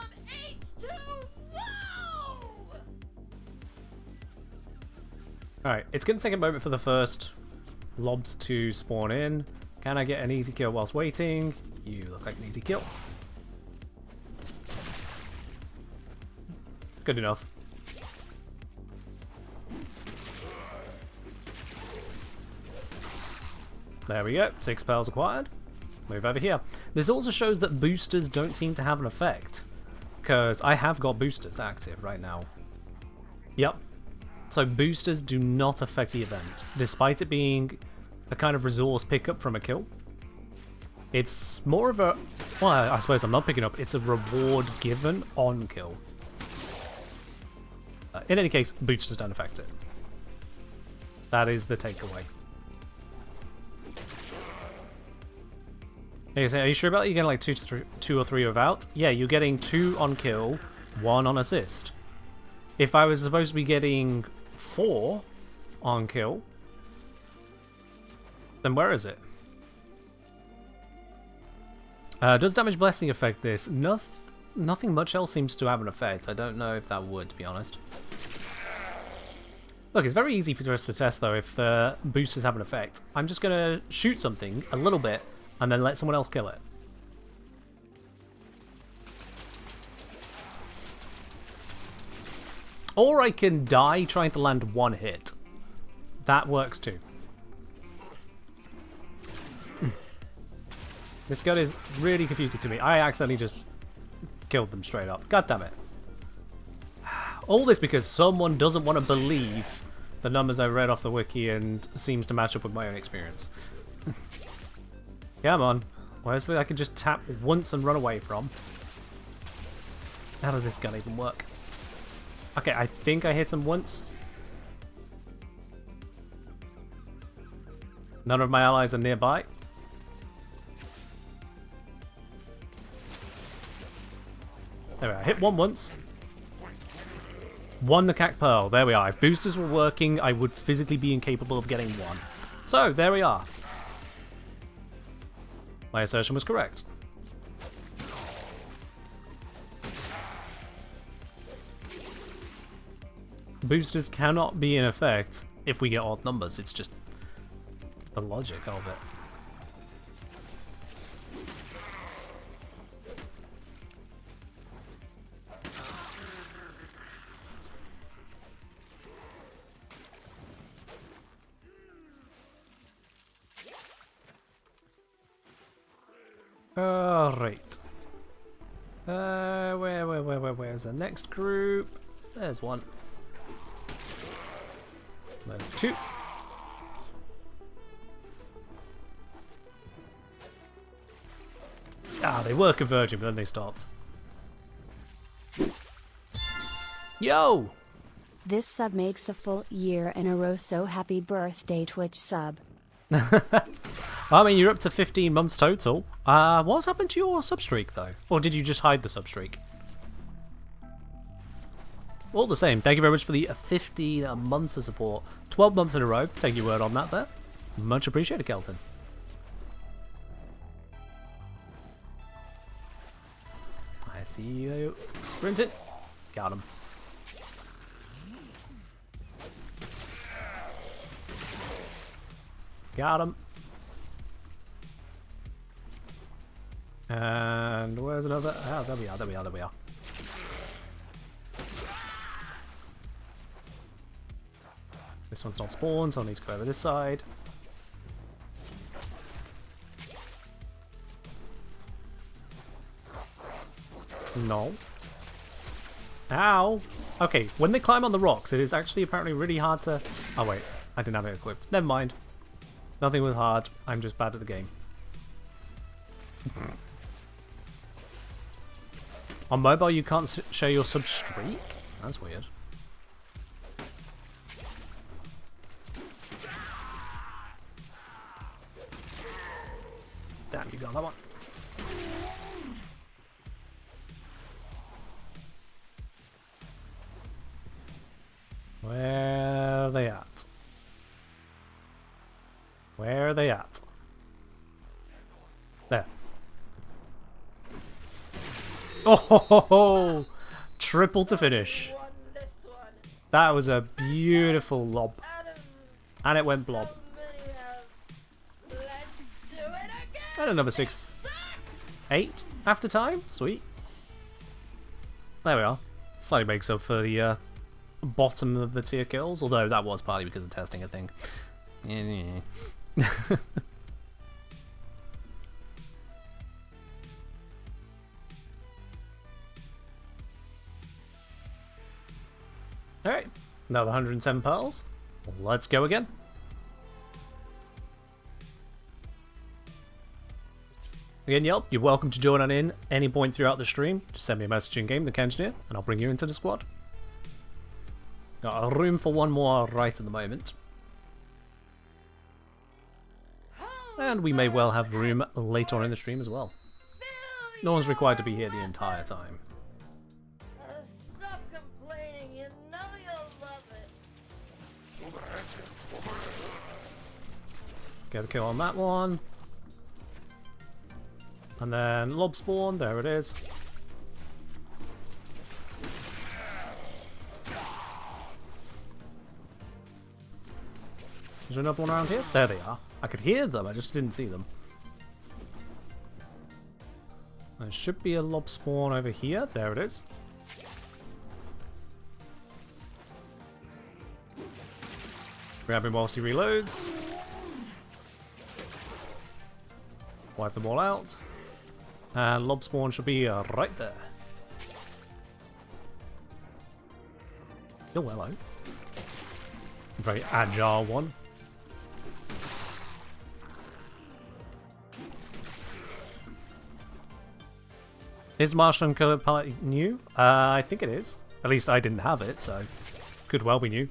Alright, it's going to take a moment for the first lobs to spawn in. Can I get an easy kill whilst waiting? You look like an easy kill. Good enough. There we go, 6 pearls acquired. Move over here. This also shows that boosters don't seem to have an effect, because I have got boosters active right now. Yep. So boosters do not affect the event, despite it being a kind of resource pickup from a kill. It's more of a... Well, I suppose I'm not picking up. It's a reward given on kill. In any case, boosters don't affect it. That is the takeaway. Are you sure about it? You're getting like 2 or 3 without? Yeah, you're getting 2 on kill, 1 on assist. If I was supposed to be getting 4 on kill, then where is it? Does damage blessing affect this? Nothing much else seems to have an effect. I don't know if that would, to be honest. Look, it's very easy for us to test though if boosters have an effect. I'm just going to shoot something a little bit and then let someone else kill it. Or I can die trying to land 1 hit. That works too. This gun is really confusing to me. I accidentally just killed them straight up. God damn it. All this because someone doesn't want to believe the numbers I read off the wiki and seems to match up with my own experience. Come on. Where's something I can just tap once and run away from? How does this gun even work? Okay, I think I hit him once. None of my allies are nearby. There we are. Hit one once. 1 Nakak Pearl. There we are. If boosters were working, I would physically be incapable of getting 1. So, there we are. My assertion was correct. Boosters cannot be in effect if we get odd numbers. It's just the logic of it. Alright. Where's the next group? There's one. There's 2. Ah, they were converging, but then they stopped. Yo! This sub makes a full year in a row, so happy birthday Twitch sub. I mean, you're up to 15 months total. What's happened to your sub streak, though? Or did you just hide the sub streak? All the same, thank you very much for the 15 months of support. 12 months in a row. Take your word on that there. Much appreciated, Kelton. I see you sprinting. Got him. Got him. And where's another? Oh, there we are, there we are, there we are. This one's not spawned, so I'll need to go over this side. No. Ow! Okay, when they climb on the rocks, it is actually apparently really hard to... Oh wait, I didn't have it equipped. Never mind. Nothing was hard, I'm just bad at the game. On mobile you can't show your sub streak? That's weird. Damn, you got that one. Where are they at? Where are they at? There. Oh ho ho ho! Triple to finish. Won this one. That was a beautiful lob. Out of And it went blob. Somebody have... Let's do it again! And another 6. 8 after time. Sweet. There we are. Slightly makes up for the bottom of the tier kills, although that was partly because of testing, I think. Alright, another 107 pearls. Let's go again. Again, Yelp, you're welcome to join on in any point throughout the stream. Just send me a message in game, the Kengineer, and I'll bring you into the squad. Got a room for one more right at the moment. And we may well have room later on in the stream as well. No one's required to be here the entire time. Stop complaining, you know you'll love it. Get a kill on that one. And then lob spawn, there it is. Is there another one around here? There they are. I could hear them, I just didn't see them. There should be a lob spawn over here. There it is. Grab him whilst he reloads. Wipe them all out. And lob spawn should be right there. Oh, hello. Very agile one. Is Martian Color Palette new? I think it is. At least I didn't have it, so could well be new.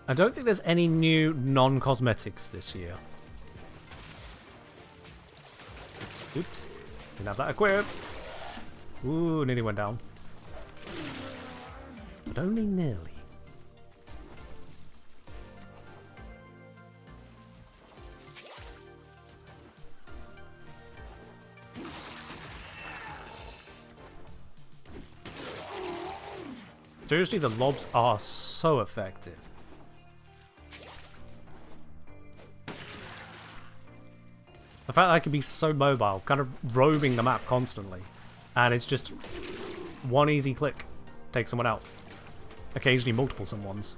I don't think there's any new non-cosmetics this year. Oops. Didn't have that equipped. Ooh, nearly went down. But only nearly. Seriously, the lobs are so effective. The fact that I can be so mobile, kind of roaming the map constantly, and it's just one easy click, take someone out. Occasionally multiple someones.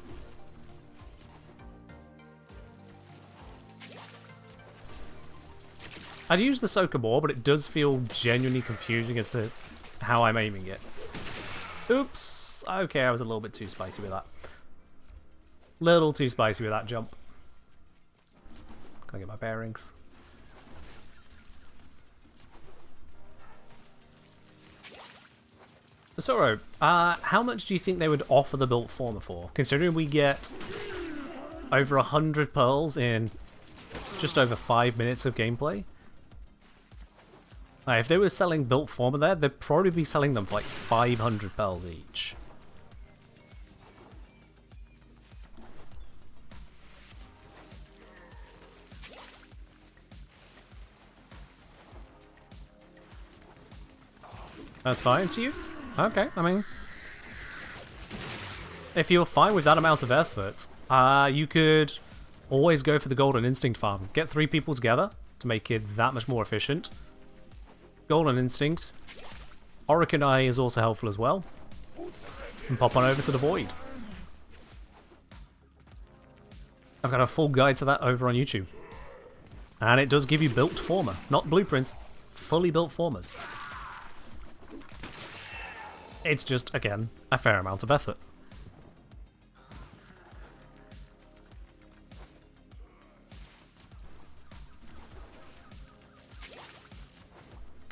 I'd use the Soaker more, but it does feel genuinely confusing as to how I'm aiming it. Oops! Okay, I was a little bit too spicy with that. Little too spicy with that jump. Gotta get my bearings. Sorrow, how much do you think they would offer the built former for? Considering we get over 100 pearls in just over 5 minutes of gameplay. If they were selling built former there, they'd probably be selling them for like 500 pearls each. That's fine to you? Okay, I mean, if you're fine with that amount of effort, you could always go for the Golden Instinct farm. Get 3 people together to make it that much more efficient. Golden Instinct. Oricon Eye is also helpful as well. And pop on over to the Void. I've got a full guide to that over on YouTube. And it does give you built former, not blueprints, fully built formers. It's just, again, a fair amount of effort.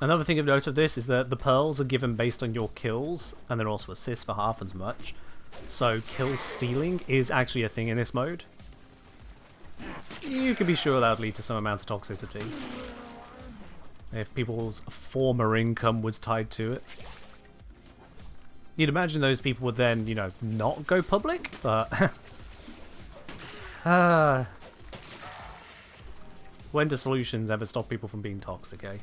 Another thing of note of this is that the pearls are given based on your kills, and they're also assists for half as much. So kill stealing is actually a thing in this mode. You can be sure that would lead to some amount of toxicity. If people's former income was tied to it. You'd imagine those people would then, you know, not go public, but... when do solutions ever stop people from being toxic, eh?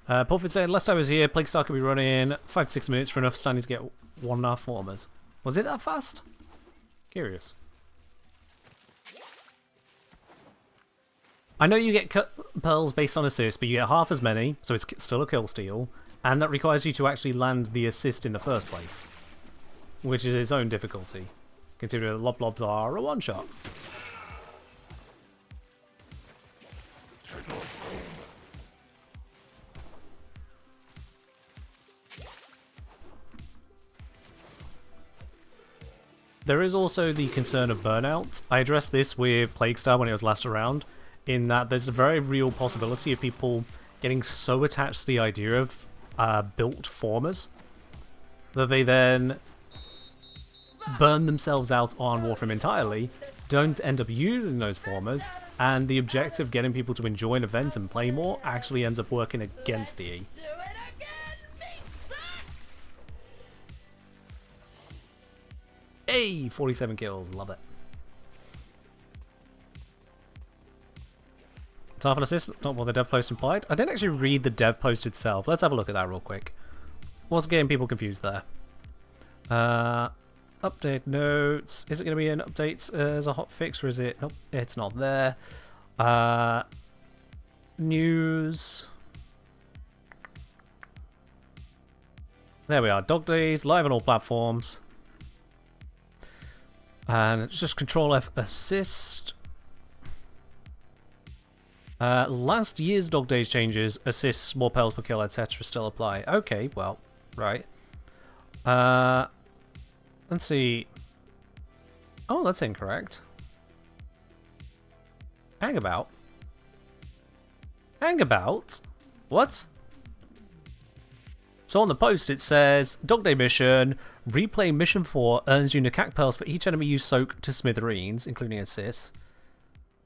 Porfit saying, last time I was here, Plague Star could be running 5 to 6 minutes for enough standing to get 1.5 formers. Was it that fast? Curious. I know you get pearls based on assist, but you get half as many, so it's still a kill steal, and that requires you to actually land the assist in the first place, which is its own difficulty, considering the lob blobs are a one-shot. There is also the concern of burnout. I addressed this with Plague Star when it was last around, in that there's a very real possibility of people getting so attached to the idea of built formers that they then burn themselves out on Warframe entirely, don't end up using those formers, and the objective of getting people to enjoy an event and play more actually ends up working against DE. Do it again, me sucks! Hey, 47 kills, love it. It's half an assist, not what the dev post implied. I didn't actually read the dev post itself. Let's have a look at that real quick. What's getting people confused there? Update notes. Is it going to be an update as a hotfix, or is it? Nope, it's not there. News. There we are. Dog Days, live on all platforms. And it's just Control F assist. Last year's Dog Days changes, assists, more pearls per kill, etc. still apply. Okay, well, right. Let's see. Oh, that's incorrect. Hang about. Hang about? What? So on the post it says, Dog Day mission, replay mission 4 earns you Nakak pearls for each enemy you soak to smithereens, including assists.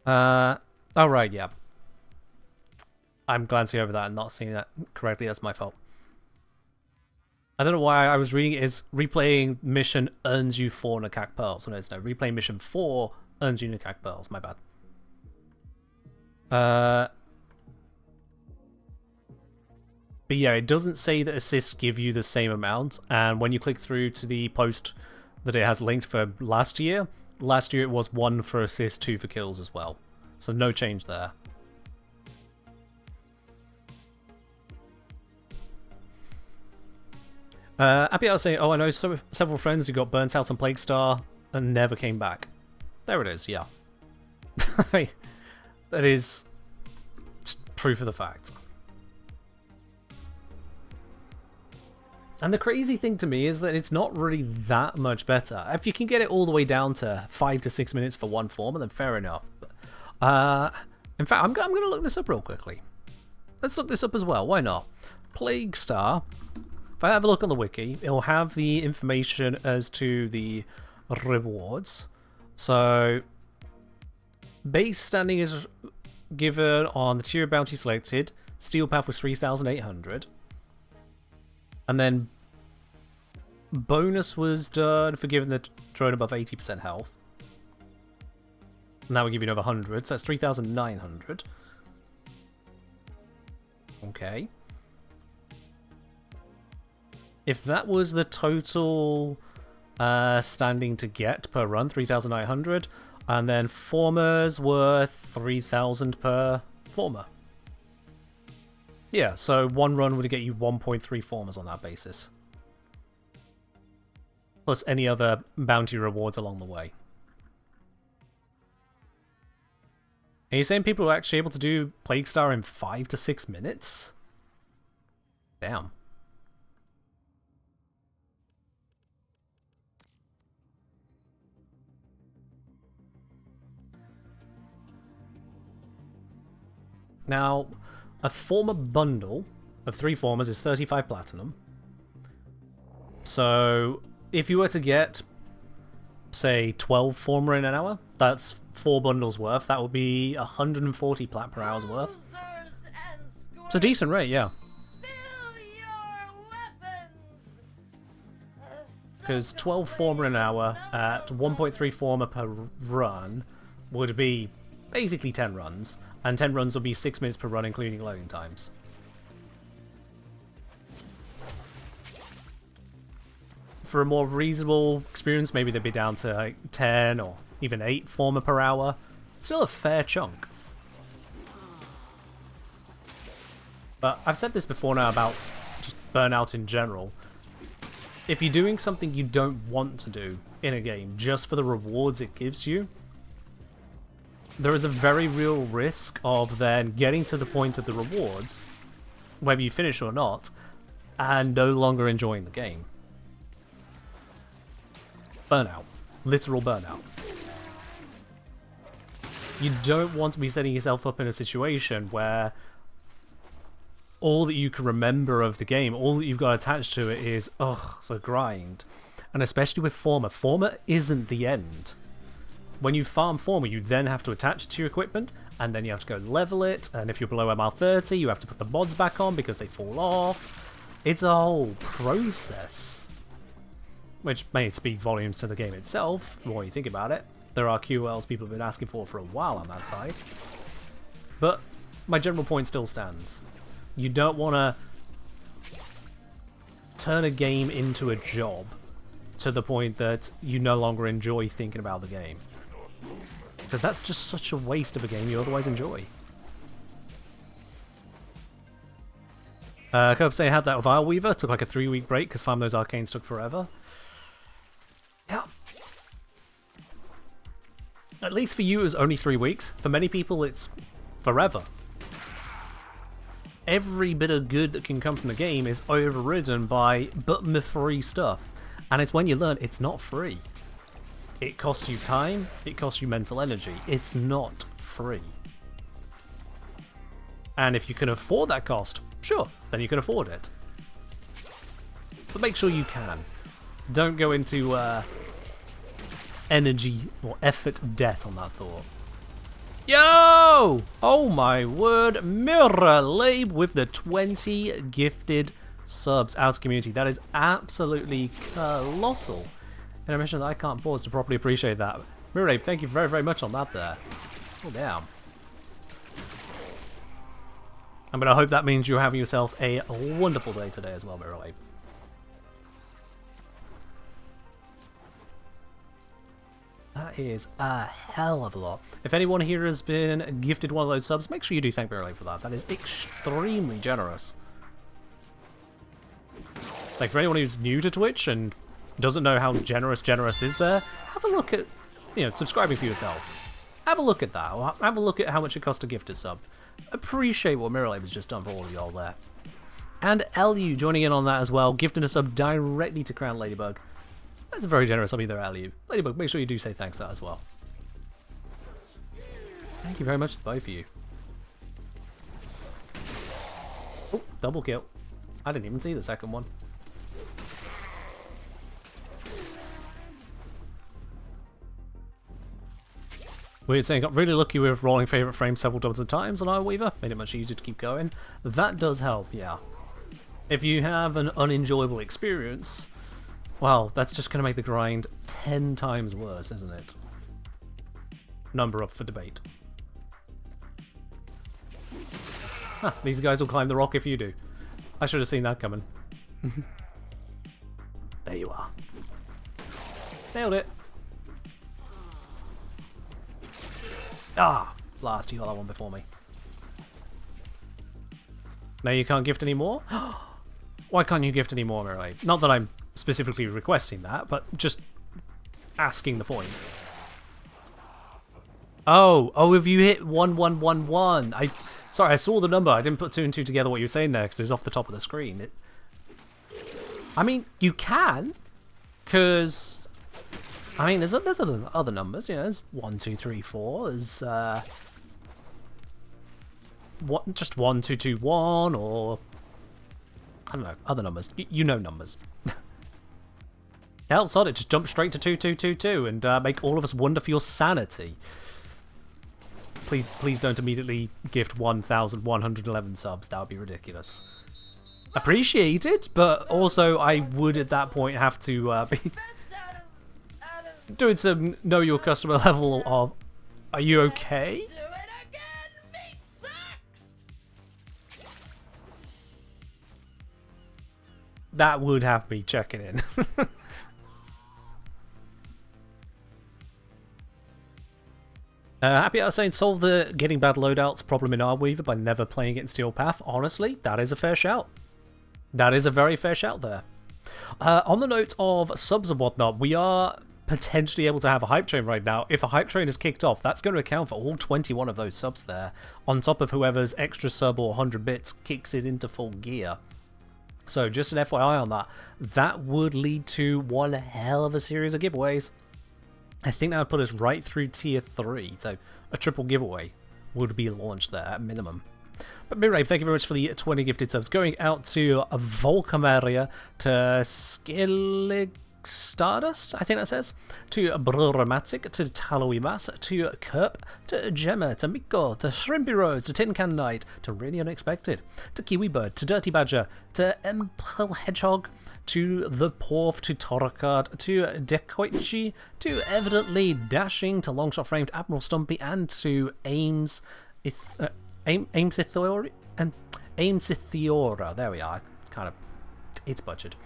Oh right, yeah. I'm glancing over that and not seeing that correctly. That's my fault. I don't know why I was reading it as replaying mission earns you 4 Nakak pearls. So no, it's no. Replaying mission 4 earns you Nakak pearls. My bad. But yeah, it doesn't say that assists give you the same amount. And when you click through to the post that it has linked for last year it was 1 for assists, 2 for kills as well. So no change there. Abby, I was saying, oh, I know several friends who got burnt out on Plague Star and never came back. There it is, yeah. That is proof of the fact. And the crazy thing to me is that it's not really that much better. If you can get it all the way down to 5 to 6 minutes for one former, then fair enough. In fact, I'm going to look this up real quickly. Let's look this up as well. Why not? Plague Star. If I have a look on the wiki, it'll have the information as to the rewards. So, base standing is given on the tier bounty selected. Steel Path was 3,800. And then bonus was done for giving the drone above 80% health. Now we give you another 100, so that's 3,900. Okay. If that was the total standing to get per run, 3,900, and then formers worth 3,000 per former. Yeah, so one run would get you 1.3 formers on that basis. Plus any other bounty rewards along the way. Are you saying people are actually able to do Plague Star in 5 to 6 minutes? Damn. Now, a former bundle of 3 formers is 35 platinum. So, if you were to get, say, 12 former in an hour, that's 4 bundles worth. That would be 140 plat per hour's worth. It's a decent rate, yeah. Because 12 former an hour at 1.3 former per run would be basically 10 runs. And 10 runs will be 6 minutes per run, including loading times. for a more reasonable experience, maybe they'd be down to like 10 or even 8 former per hour. Still a fair chunk. But I've said this before now about just burnout in general. If you're doing something you don't want to do in a game just for the rewards it gives you, there is a very real risk of then getting to the point of the rewards, whether you finish or not, and no longer enjoying the game. Burnout. Literal burnout. You don't want to be setting yourself up in a situation where all that you can remember of the game, all that you've got attached to it is, ugh, the grind. And especially with Former. Former isn't the end. When you farm Former, you then have to attach it to your equipment, and then you have to go level it, and if you're below MR30, you have to put the mods back on because they fall off. It's a whole process. Which may speak volumes to the game itself, the more you think about it. There are QLs people have been asking for a while on that side. But my general point still stands. You don't want to turn a game into a job to the point that you no longer enjoy thinking about the game. Because that's just such a waste of a game you otherwise enjoy. Cope say I had that with Weaver. Took like a 3-week break because farming those arcanes took forever. Yeah. At least for you it was only 3 weeks. For many people it's forever. Every bit of good that can come from the game is overridden by but free stuff. And it's when you learn it's not free. It costs you time, it costs you mental energy. It's not free. And if you can afford that cost, sure, then you can afford it. But make sure you can. Don't go into energy or effort debt on that thought. Yo! Oh my word, Mirror Labe with the 20 gifted subs out of community. That is absolutely colossal. And I mentioned that I can't pause to properly appreciate that. Mirror Labe, thank you very, very much on that there. Oh, damn. I mean, I hope that means you're having yourself a wonderful day today as well, Mirror Labe. That is a hell of a lot. If anyone here has been gifted one of those subs, make sure you do thank Mirror Labe for that. That is extremely generous. Like, for anyone who's new to Twitch and doesn't know how generous is there, have a look at, you know, subscribing for yourself. Have a look at that, or have a look at how much it costs to gift a sub. Appreciate what Mirror Labe has just done for all of y'all there. And LU joining in on that as well, gifting a sub directly to Crown Ladybug. That's a very generous sub there, LU. Ladybug, make sure you do say thanks to that as well. Thank you very much to both of you. Oh, double kill. I didn't even see the second one. Weird saying, got really lucky with rolling favourite frames several dozens of times on Ironweaver. Made it much easier to keep going. That does help, yeah. If you have an unenjoyable experience, well, that's just going to make the grind 10 times worse, isn't it? Number up for debate. Huh, these guys will climb the rock if you do. I should have seen that coming. There you are. Nailed it. Ah, blast, you got that one before me. Now you can't gift anymore? Why can't you gift anymore, Mirror Labe? Not that I'm specifically requesting that, but just asking the point. Oh, have you hit 1111? Sorry, I saw the number. I didn't put 2 and 2 together what you were saying there because it was off the top of the screen. I mean, you can, because I mean, there's other numbers. You know, there's 1, 2, 3, 4. There's just 1, 2, 2, 1, or I don't know, other numbers. You know numbers. Hell, sod it, just jump straight to 2, 2, 2, 2 and make all of us wonder for your sanity. Please don't immediately gift 1,111 subs. That would be ridiculous. Appreciate it, but also I would at that point have to be doing some know your customer level of, are you okay? Do it again! Meat sucks! that would have me checking in. Happy Hour saying, solve the getting bad loadouts problem in Arweaver by never playing it in Steel Path. Honestly, that is a fair shout. That is a very fair shout there. On the note of subs and whatnot, we are potentially able to have a hype train right now. If a hype train is kicked off, that's going to account for all 21 of those subs there, on top of whoever's extra sub or 100 bits kicks it into full gear. So just an FYI on that. That would lead to one hell of a series of giveaways. I think that would put us right through tier 3, so a triple giveaway would be launched there at minimum. But Mirave, thank you very much for the 20 gifted subs. Going out to Volcamaria, to Skillig Stardust, I think that says, to Bruramatic, to Taloimas, to Kerp, to Gemma, to Miko, to Shrimpy Rose, to Tin Can Knight, to Really Unexpected, to Kiwi Bird, to Dirty Badger, to Empel Hedgehog, to The Porf, to Toracard, to Dekoichi, to Evidently Dashing, to Longshot Frame, to Admiral Stumpy, and to Aimsithiora, and Aimsithiora. There we are. Kind of, it's butchered.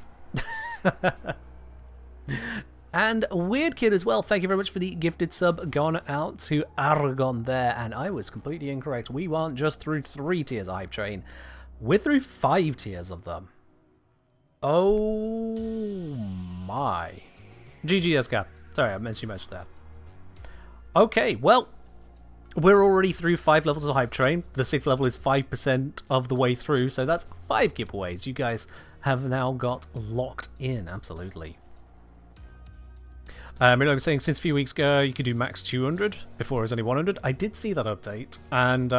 And Weird Kid as well, thank you very much for the gifted sub. Gone out to Aragon there, and I was completely incorrect. We weren't just through 3 tiers of Hype Train, we're through 5 tiers of them. Oh my. GG SK. Sorry, I mentioned that. Okay, well, we're already through 5 levels of Hype Train. The 6th level is 5% of the way through, so that's 5 giveaways. You guys have now got locked in, absolutely. I was saying, since a few weeks ago, you could do max 200, before it was only 100. I did see that update, and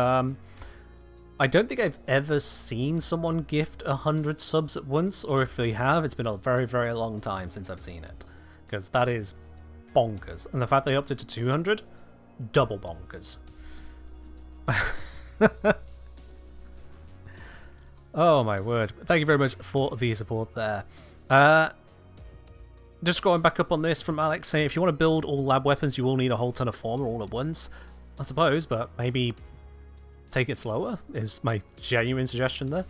I don't think I've ever seen someone gift 100 subs at once, or if they have, it's been a very, very long time since I've seen it. Because that is bonkers. And the fact they upped it to 200, double bonkers. Oh my word. Thank you very much for the support there. Just going back up on this from Alex saying, if you want to build all lab weapons, you will need a whole ton of former all at once. I suppose, but maybe take it slower is my genuine suggestion there.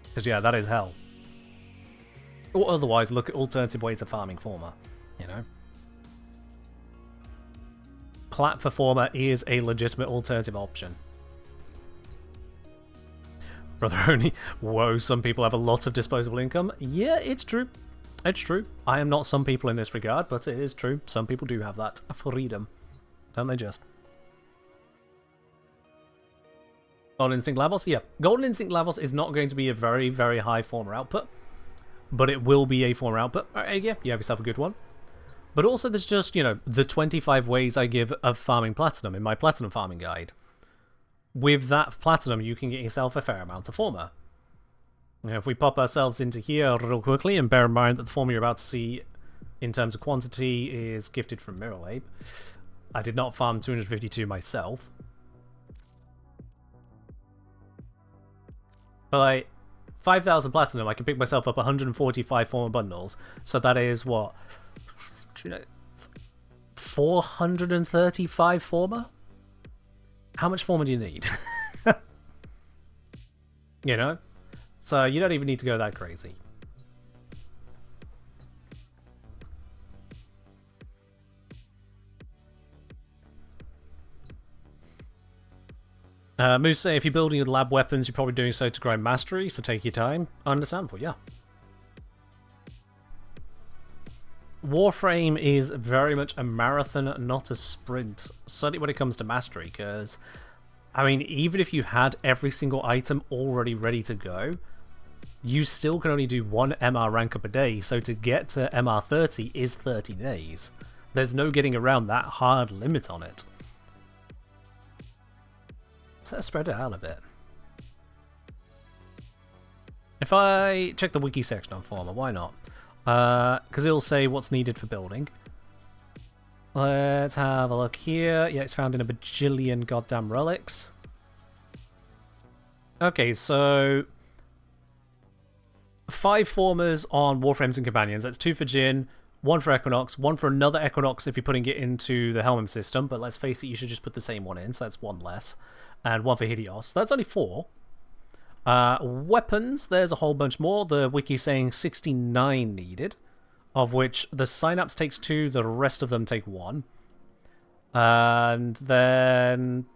Because yeah, that is hell. Or otherwise, look at alternative ways of farming former, you know. Plat for former is a legitimate alternative option. Brother only, whoa, some people have a lot of disposable income. Yeah, it's true. It's true. I am not some people in this regard, but it is true. Some people do have that freedom. Don't they just? Golden Instinct Lavos? Yeah. Golden Instinct Lavos is not going to be a very, very high former output, but it will be a former output. Alright, yeah, you have yourself a good one. But also there's just, you know, the 25 ways I give of farming platinum in my platinum farming guide. With that platinum, you can get yourself a fair amount of former. Now, if we pop ourselves into here real quickly, and bear in mind that the former you're about to see in terms of quantity is gifted from Miralabe. I did not farm 252 myself. But like 5,000 platinum, I can pick myself up 145 former bundles. So that is what? 435 former? How much former do you need? You know? So you don't even need to go that crazy. Moose say, if you're building your lab weapons, you're probably doing so to grind mastery, so take your time. Understandable, yeah. Warframe is very much a marathon, not a sprint. Certainly when it comes to mastery, because, I mean, even if you had every single item already ready to go, you still can only do 1 MR rank up a day, so to get to MR 30 is 30 days. There's no getting around that hard limit on it. So let's spread it out a bit. If I check the wiki section on Former, why not? Because it'll say what's needed for building. Let's have a look here. Yeah, it's found in a bajillion goddamn relics. Okay, so 5 formers on Warframes and Companions. That's 2 for Jin, 1 for Equinox, 1 for another Equinox if you're putting it into the Helm system, but let's face it, you should just put the same one in, so that's 1 less. And 1 for Hideos. That's only 4. Weapons, there's a whole bunch more. The wiki saying 69 needed, of which the Synapse takes 2, the rest of them take 1. And then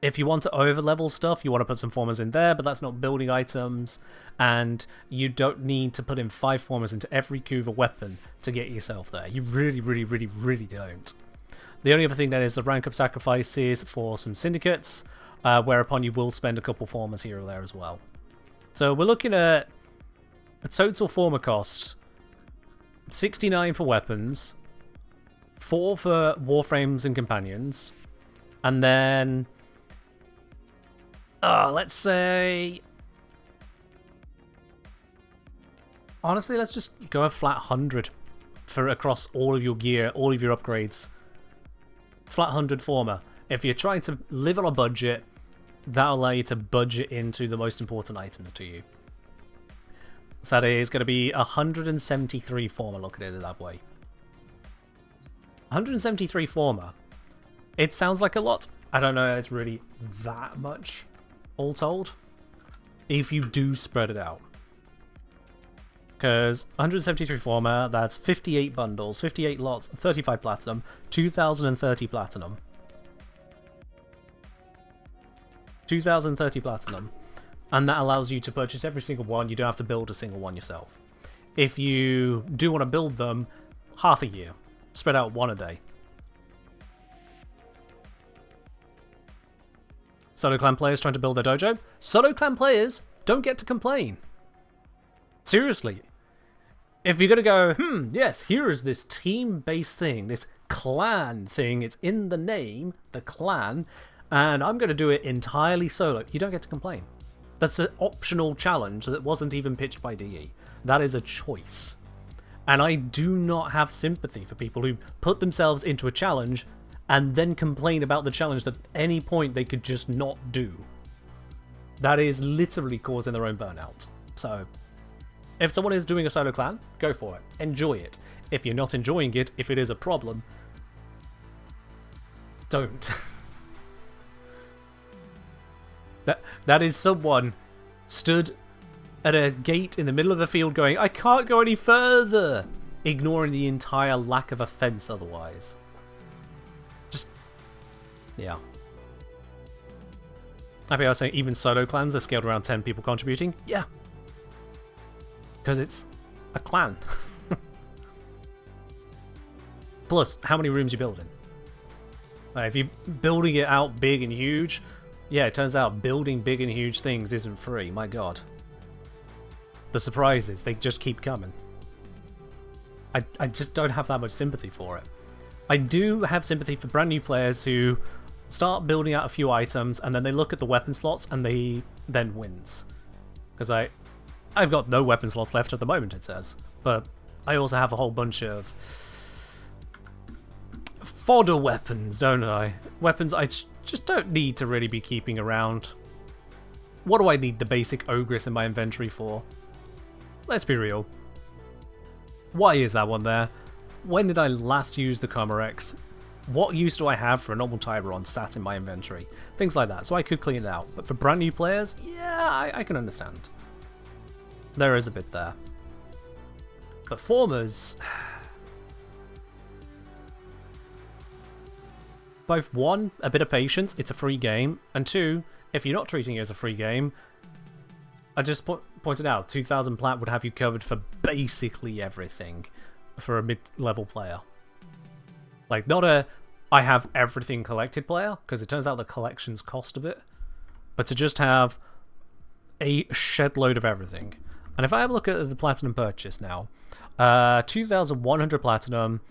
if you want to over-level stuff, you want to put some formers in there, but that's not building items, and you don't need to put in 5 formers into every Kuva weapon to get yourself there. You really, really, really, really don't. The only other thing then is the rank up sacrifices for some syndicates, whereupon you will spend a couple formers here or there as well. So we're looking at a total former cost, 69 for weapons, 4 for Warframes and Companions, and then, let's say, honestly, let's just go a flat 100 for across all of your gear, all of your upgrades. Flat 100 former. If you're trying to live on a budget, that'll allow you to budget into the most important items to you. So that is going to be 173 former, looking at it that way. 173 former. It sounds like a lot. I don't know if it's really that much, all told, if you do spread it out. Because 173 former, that's 58 bundles, 58 lots, 35 platinum, 2030 platinum. 2030 platinum, and that allows you to purchase every single one. You don't have to build a single one yourself. If you do want to build them, half a year, spread out 1 a day. Solo clan players trying to build their dojo. Solo clan players don't get to complain. Seriously. If you're going to go, yes, here is this team-based thing, this clan thing, it's in the name, the clan, and I'm going to do it entirely solo, you don't get to complain. That's an optional challenge that wasn't even pitched by DE. That is a choice. And I do not have sympathy for people who put themselves into a challenge and then complain about the challenge that at any point they could just not do. That is literally causing their own burnout. So, if someone is doing a solo clan, go for it. Enjoy it. If you're not enjoying it, if it is a problem, don't. That is someone stood at a gate in the middle of the field going, I can't go any further, ignoring the entire lack of offense otherwise. Just, yeah. Happy I was saying even solo clans are scaled around 10 people contributing. Yeah. Because it's a clan. Plus, how many rooms you building? If you're building it out big and huge, yeah, it turns out building big and huge things isn't free. My god. The surprises, they just keep coming. I just don't have that much sympathy for it. I do have sympathy for brand new players who start building out a few items and then they look at the weapon slots and they then wins. Because I've got no weapon slots left at the moment, it says. But I also have a whole bunch of fodder weapons, don't I? Weapons I just don't need to really be keeping around. What do I need the basic Ogress in my inventory for? Let's be real. Why is that one there? When did I last use the Comorex? What use do I have for a normal Tyberon sat in my inventory? Things like that, so I could clean it out. But for brand new players, yeah, I can understand. There is a bit there. But formers... both, one, a bit of patience, it's a free game, and two, if you're not treating it as a free game, I just pointed out, 2000 plat would have you covered for basically everything for a mid-level player. Like, not a, I have everything collected player, because it turns out the collections cost a bit, but to just have a shed load of everything. And if I have a look at the platinum purchase now, 2,100 platinum,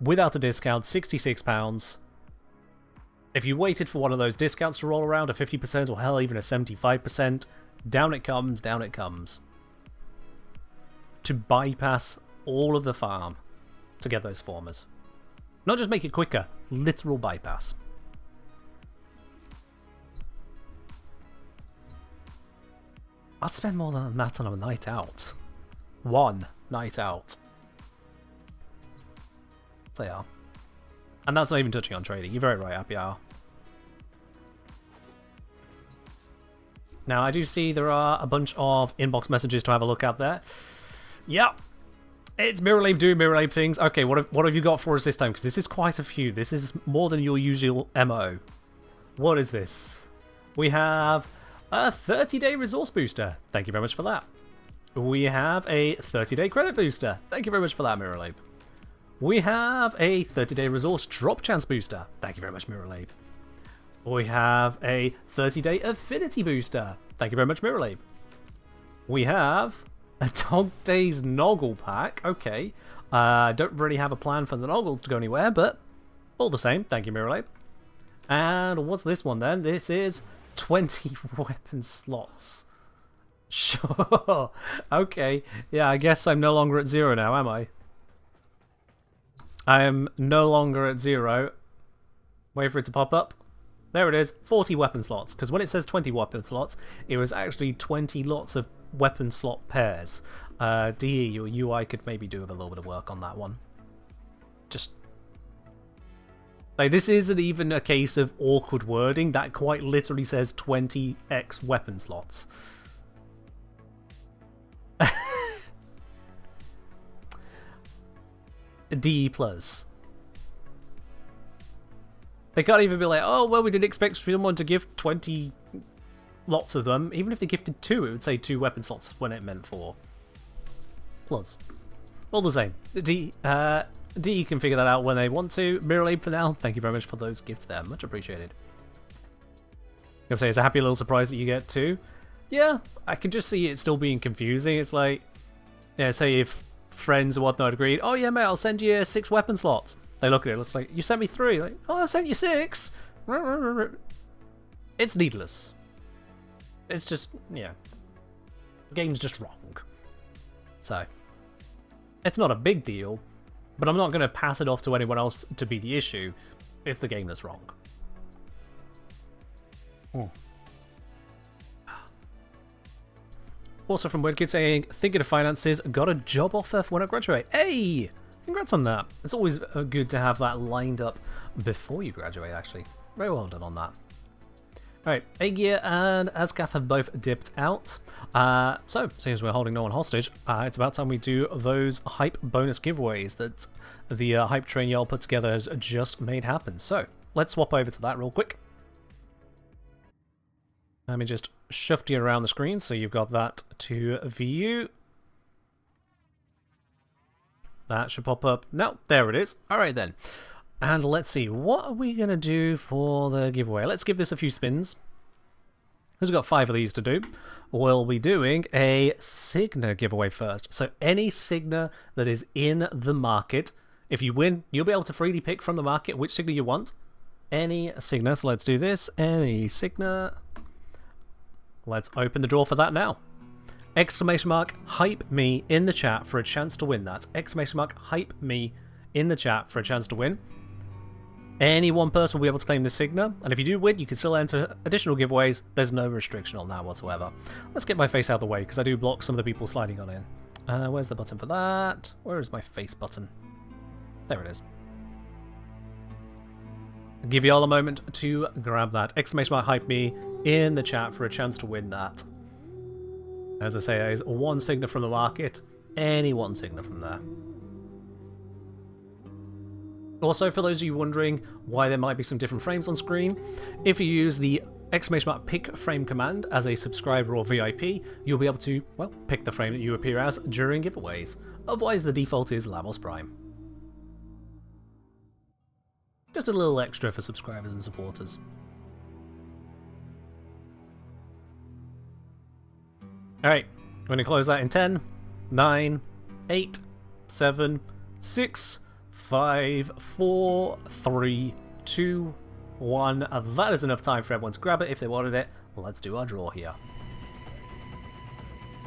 without a discount, £66. If you waited for one of those discounts to roll around, a 50% or hell, even a 75%, down it comes, down it comes. To bypass all of the farm to get those formers. Not just make it quicker, literal bypass. I'd spend more than that on a night out. One night out. They are. And that's not even touching on trading. You're very right, Happy Hour. Now, I do see there are a bunch of inbox messages to have a look at there. Yep. It's Mirrorlabe doing Mirrorlabe things. Okay, what have you got for us this time? Because this is quite a few. This is more than your usual MO. What is this? We have a 30-day resource booster. Thank you very much for that. We have a 30-day credit booster. Thank you very much for that, Mirrorlabe. We have a 30-day resource drop chance booster. Thank you very much, Mirrorlabe. We have a 30-day affinity booster. Thank you very much, Mirrorlabe. We have a Dog Days Noggle pack. Okay. Don't really have a plan for the Noggles to go anywhere, but all the same, thank you, Mirrorlabe. And what's this one then? This is 20 weapon slots. Sure. Okay. Yeah, I guess I'm no longer at 0 now, am I? I am no longer at 0. Wait for it to pop up. There it is, 40 weapon slots. Because when it says 20 weapon slots, it was actually 20 lots of weapon slot pairs. DE, your UI could maybe do a little bit of work on that one. Just... like, this isn't even a case of awkward wording. That quite literally says 20x weapon slots. DE plus. They can't even be like, oh, well, we didn't expect someone to give 20 lots of them. Even if they gifted 2, it would say 2 weapon slots when it meant 4. Plus. All the same. DE can figure that out when they want to. Mirrorlabe for now, thank you very much for those gifts there. Much appreciated. I'm saying it's a happy little surprise that you get too. Yeah, I can just see it still being confusing. It's like, yeah, say if friends or whatnot agreed, oh yeah, mate, I'll send you 6 weapon slots. They look at it, it's like, you sent me 3. Like, oh, I sent you 6. It's needless. It's just, yeah. The game's just wrong. So, it's not a big deal, but I'm not going to pass it off to anyone else to be the issue. It's the game that's wrong. Also from WordKid saying, thinking of finances, got a job offer for when I graduate. Hey! Congrats on that. It's always good to have that lined up before you graduate, actually. Very well done on that. Alright, Aegir and Asgaf have both dipped out. So, seeing as we're holding no one hostage, it's about time we do those hype bonus giveaways that the hype train y'all put together has just made happen. So, let's swap over to that real quick. Let me just shift you around the screen so you've got that to view. That should pop up. No, there it is. Alright then. And let's see, what are we going to do for the giveaway? Let's give this a few spins. Because we've got 5 of these to do. We'll be doing a Signa giveaway first. So any Signa that is in the market, if you win, you'll be able to freely pick from the market which Signa you want. Any Signa, so let's do this. Any Signa. Let's open the draw for that now. Exclamation mark, hype me in the chat for a chance to win that. Exclamation mark, hype me in the chat for a chance to win. Any one person will be able to claim the Signa, and if you do win, you can still enter additional giveaways. There's no restriction on that whatsoever. Let's get my face out of the way, because I do block some of the people sliding on in. Where's the button for that? Where is my face button? There it is. I'll give you all a moment to grab that. Exclamation mark, hype me in the chat for a chance to win that. As I say, there is one Signa from the market. Any one Signa from there. Also, for those of you wondering why there might be some different frames on screen, if you use the exclamation mark pick frame command as a subscriber or VIP, you'll be able to, well, pick the frame that you appear as during giveaways. Otherwise, the default is Lamos Prime. Just a little extra for subscribers and supporters. Alright, I'm going to close that in 10, 9, 8, 7, 6, 5, 4, 3, 2, 1. That is enough time for everyone to grab it if they wanted it. Let's do our draw here.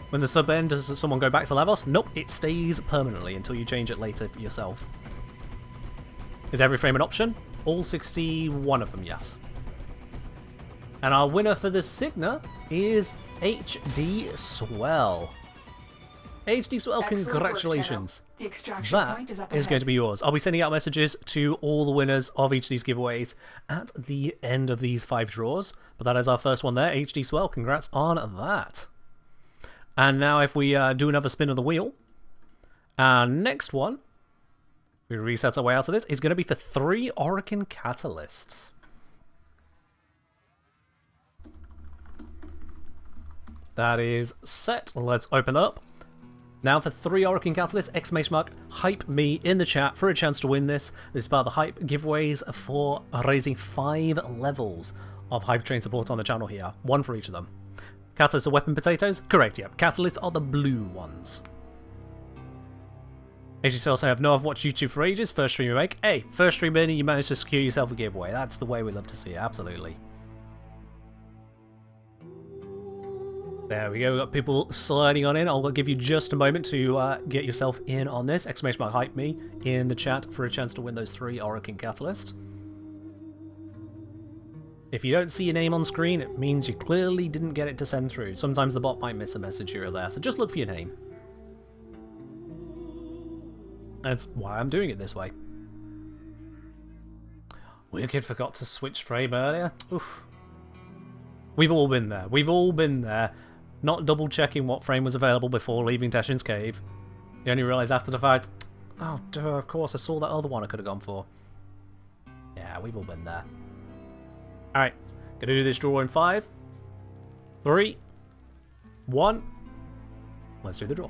When the sub ends, does someone go back to Lavos? Nope, it stays permanently until you change it later for yourself. Is every frame an option? All 61 of them, yes. And our winner for the Signa is HD Swell. HD Swell, Excellent work, congratulations. Tenno. The extraction point is That up is ahead. going to be yours. I'll be sending out messages to all the winners of each of these giveaways at the end of these 5 draws. But that is our first one there, HD Swell. Congrats on that. And now if we do another spin of the wheel, our next one, we reset our way out of this, is going to be for 3 Orokin Catalysts. That is set. Let's open up. Now for 3 Orokin Catalysts, exclamation mark, hype me in the chat for a chance to win this. This is part of the hype giveaways for raising 5 levels of hype train support on the channel here. 1 for each of them. Catalysts are weapon potatoes? Correct, yep. Catalysts are the blue ones. As you also have no, I've watched YouTube for ages. First stream you make. Hey, first stream in and you managed to secure yourself a giveaway. That's the way we love to see it, absolutely. There we go, we've got people sliding on in. I'll give you just a moment to get yourself in on this. Exclamation mark hype me in the chat for a chance to win those 3 Orokin Catalyst. If you don't see your name on screen, it means you clearly didn't get it to send through. Sometimes the bot might miss a message here or there, so just look for your name. That's why I'm doing it this way. Weird Kid forgot to switch frame earlier. Oof. We've all been there. We've all been there. Not double checking what frame was available before leaving Teshin's cave. You only realise after the fact, oh duh, of course I saw that other one I could have gone for. Yeah, we've all been there. Alright, gonna do this draw in 5, 3, 1. Let's do the draw.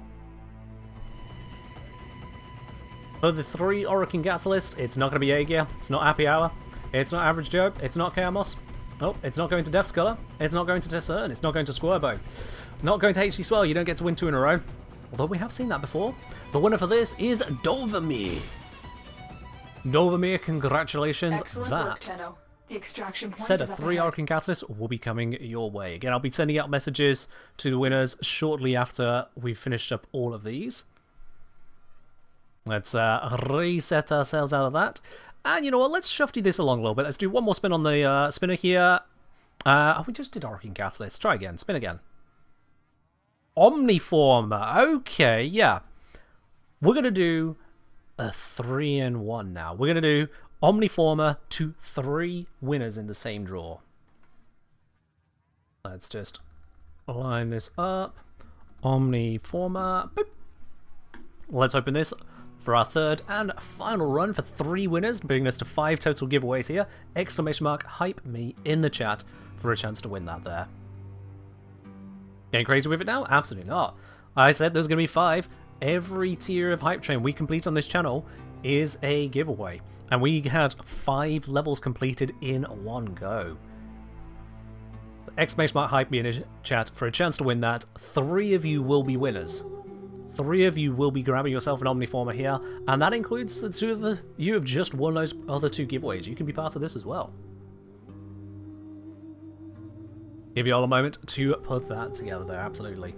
For the 3 Orokin Catalysts, it's not gonna be Aegir, it's not Happy Hour, it's not Average Joe, it's not Chaos. Nope, it's not going to Death Scholar, it's not going to Tessern, it's not going to Squirbo. Not going to HD Swell, you don't get to win 2 in a row. Although we have seen that before. The winner for this is Dovamir. Dovamir, congratulations. Excellent work, Tenno. The extraction point Set is of up 3 ahead. Orokin Catalysts will be coming your way. Again, I'll be sending out messages to the winners shortly after we've finished up all of these. Let's reset ourselves out of that. And you know what, let's shufty this along a little bit. Let's do one more spin on the spinner here. We just did Orokin Catalyst. Try again, spin again. Omniformer, okay, yeah. We're going to do a 3-in-1 now. We're going to do Omniformer to 3 winners in the same draw. Let's just line this up. Omniformer, boop. Let's open this for our 3rd and final run for 3 winners, bringing us to 5 total giveaways here. Exclamation mark hype me in the chat for a chance to win that there. Getting crazy with it now? Absolutely not. I said there's going to be 5. Every tier of hype train we complete on this channel is a giveaway. And we had 5 levels completed in one go. So exclamation mark hype me in the chat for a chance to win that. 3 of you will be winners. 3 of you will be grabbing yourself an Omniformer here, and that includes the 2 of you have just won those other 2 giveaways. You can be part of this as well. Give you all a moment to put that together there, absolutely.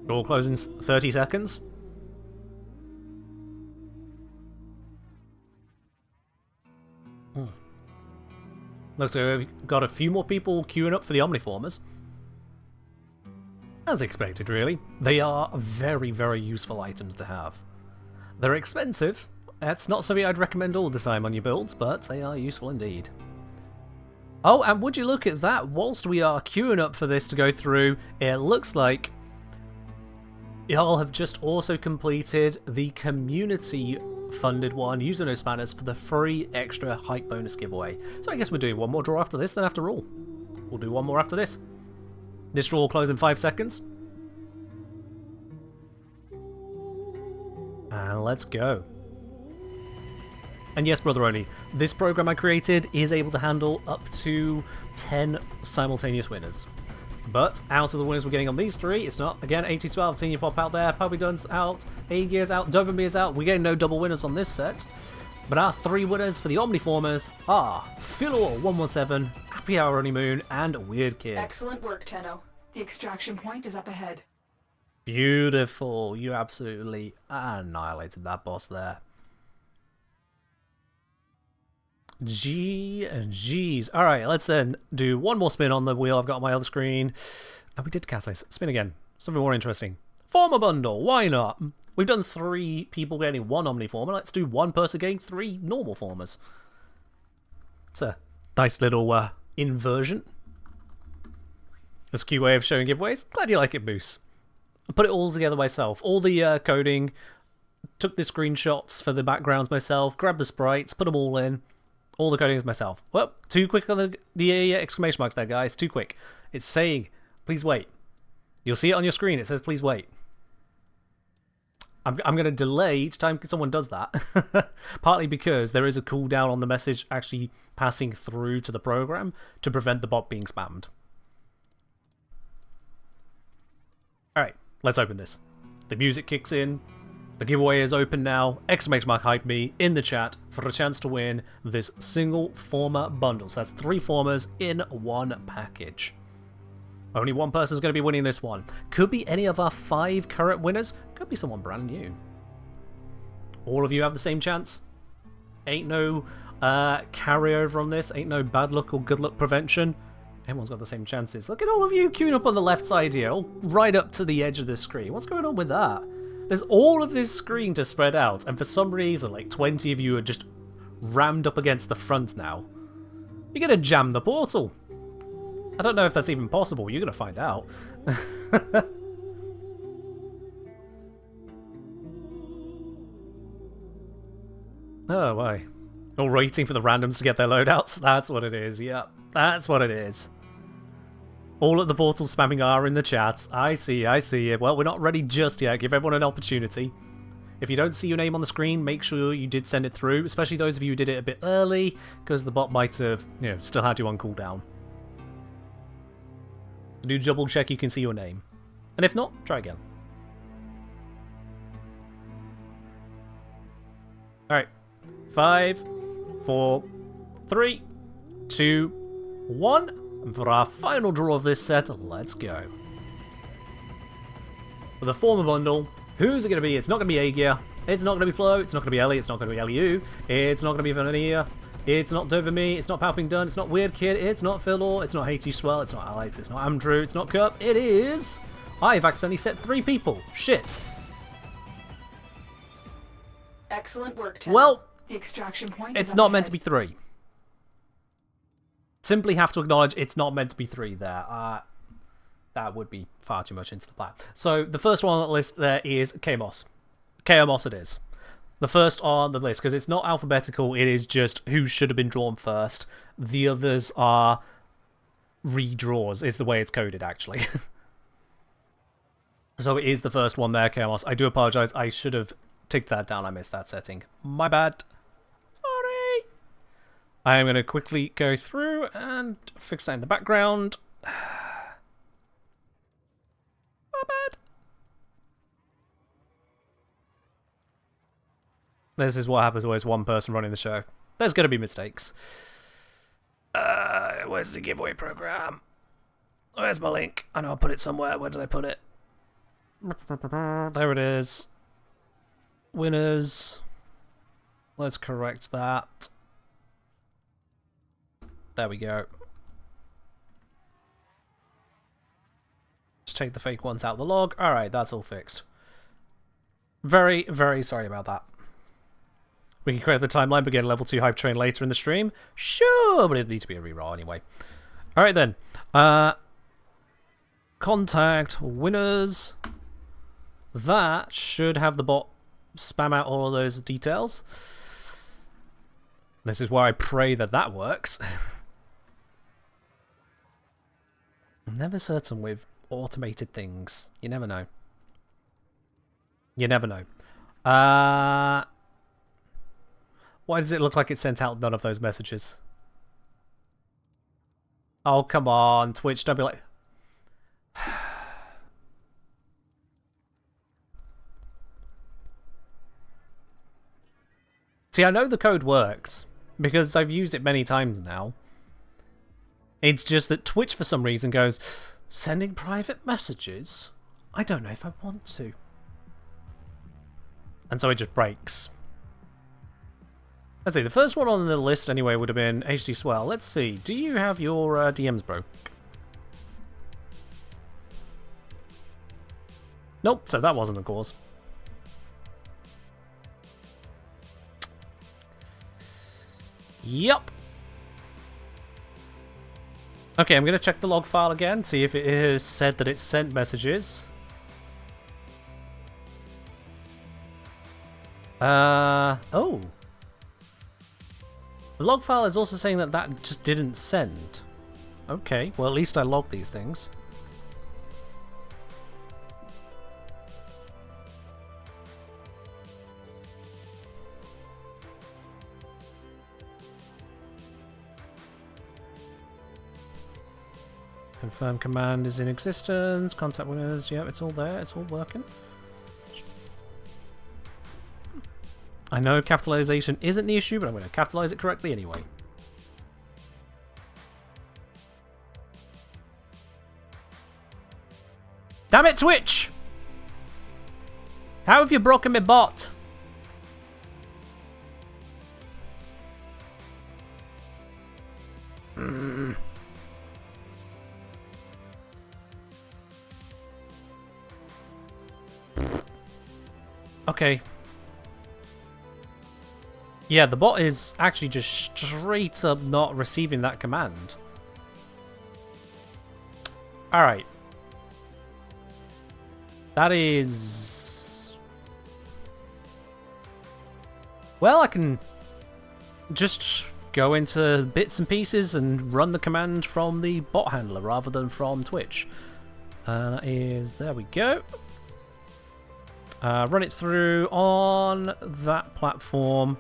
Draw closing 30 seconds. Looks like we've got a few more people queuing up for the Omniformers. As expected, really. They are very, very useful items to have. They're expensive. That's not something I'd recommend all the time on your builds, but they are useful indeed. Oh, and would you look at that, whilst we are queuing up for this to go through, it looks like y'all have just also completed the community funded one using those spanners for the free extra hype bonus giveaway. So I guess we're doing one more draw after this then after all. We'll do one more after this. This draw will close in 5 seconds. And let's go. And yes, Brother Only, this program I created is able to handle up to 10 simultaneous winners. But out of the winners we're getting on these 3, it's not, again, 8012, seeing you pop out there, Pubidun's out, Aegir's out, Dovermeer's out. We're getting no double winners on this set. But our 3 winners for the Omniformers are Philor117, Happy Hour Honeymoon, and Weird Kid. Excellent work, Tenno. The extraction point is up ahead. Beautiful. You absolutely annihilated that boss there. GG's. Alright, let's then do one more spin on the wheel I've got on my other screen. And we did catalyst. Spin again. Something more interesting. Former bundle. Why not? We've done 3 people getting 1 Omniformer. Let's do 1 person getting 3 normal formers. It's a nice little inversion. That's a cute way of showing giveaways. Glad you like it, Moose. I put it all together myself. All the coding. Took the screenshots for the backgrounds myself. Grabbed the sprites. Put them all in. All the coding is myself. Well, too quick on the exclamation marks there, guys. Too quick. It's saying, please wait. You'll see it on your screen. It says, please wait. I'm going to delay each time someone does that. Partly because there is a cooldown on the message actually passing through to the program to prevent the bot being spammed. Alright, let's open this. The music kicks in. The giveaway is open now. Exclamation mark hype me in the chat for a chance to win this single former bundle. So that's 3 formers in 1 package. Only 1 person is going to be winning this one. Could be any of our 5 current winners. Could be someone brand new. All of you have the same chance. Ain't no carryover on this. Ain't no bad luck or good luck prevention. Everyone's got the same chances. Look at all of you queuing up on the left side here. All right up to the edge of the screen. What's going on with that? There's all of this screen to spread out. And for some reason, like 20 of you are just rammed up against the front now. You're going to jam the portal. I don't know if that's even possible. You're going to find out. Oh, why? All waiting for the randoms to get their loadouts? That's what it is. Yep, that's what it is. All at the portal spamming R in the chat. I see it. Well, we're not ready just yet. Give everyone an opportunity. If you don't see your name on the screen, make sure you did send it through, especially those of you who did it a bit early, because the bot might have, still had you on cooldown. Do double check you can see your name. And if not, try again. Alright. 5, 4, 3, 2, 1. And for our final draw of this set, let's go. For the former bundle, who's it going to be? It's not going to be Aegir. It's not going to be Flo. It's not going to be Ellie. It's not going to be Eliu. It's not going to be Vanilla. It's not Dovami, it's not Palping Dun, it's not Weird Kid, it's not Philor, it's not HG Swell, it's not Alex, it's not Andrew, it's not Cup, it is... I've accidentally set 3 people. Shit. Excellent work, Tim. Well, the extraction point it's is not up meant to ahead. be 3. Simply have to acknowledge it's not meant to be 3 there. That would be far too much into the plan. So, the first one on the list there is Chaos. Chaos it is. The first on the list, because it's not alphabetical, it is just who should have been drawn first. The others are redraws, is the way it's coded, actually. So it is the first one there, Chaos. I do apologise, I should have ticked that down, I missed that setting. My bad. Sorry! I am going to quickly go through and fix that in the background. My bad. This is what happens when there's one person running the show. There's going to be mistakes. Where's the giveaway program? Where's my link? I know I put it somewhere. Where did I put it? There it is. Winners. Let's correct that. There we go. Just take the fake ones out of the log. Alright, that's all fixed. Very, very sorry about that. We can create the timeline, but get a level 2 hype train later in the stream. Sure, but it'd need to be a reroll anyway. Alright then. Contact winners. That should have the bot spam out all of those details. This is where I pray that that works. I'm never certain with automated things. You never know. You never know. Why does it look like it sent out none of those messages? Oh, come on, Twitch, don't be like... See, I know the code works, because I've used it many times now. It's just that Twitch, for some reason, goes, sending private messages? I don't know if I want to. And so it just breaks. Let's see, the first one on the list anyway would have been HD Swell. Let's see, do you have your DMs broke? Nope, so that wasn't a cause. Yup. Okay, I'm going to check the log file again, see if it has said that it's sent messages. Oh. The log file is also saying that that just didn't send. Okay, well at least I logged these things. Confirm command is in existence. Contact winners. Yeah, it's all there. It's all working. I know capitalization isn't the issue, but I'm going to capitalize it correctly anyway. Damn it, Twitch! How have you broken my bot? Okay. Yeah, the bot is actually just straight up not receiving that command. Alright. That is... Well, I can just go into bits and pieces and run the command from the bot handler rather than from Twitch. That is... There we go. Run it through on that platform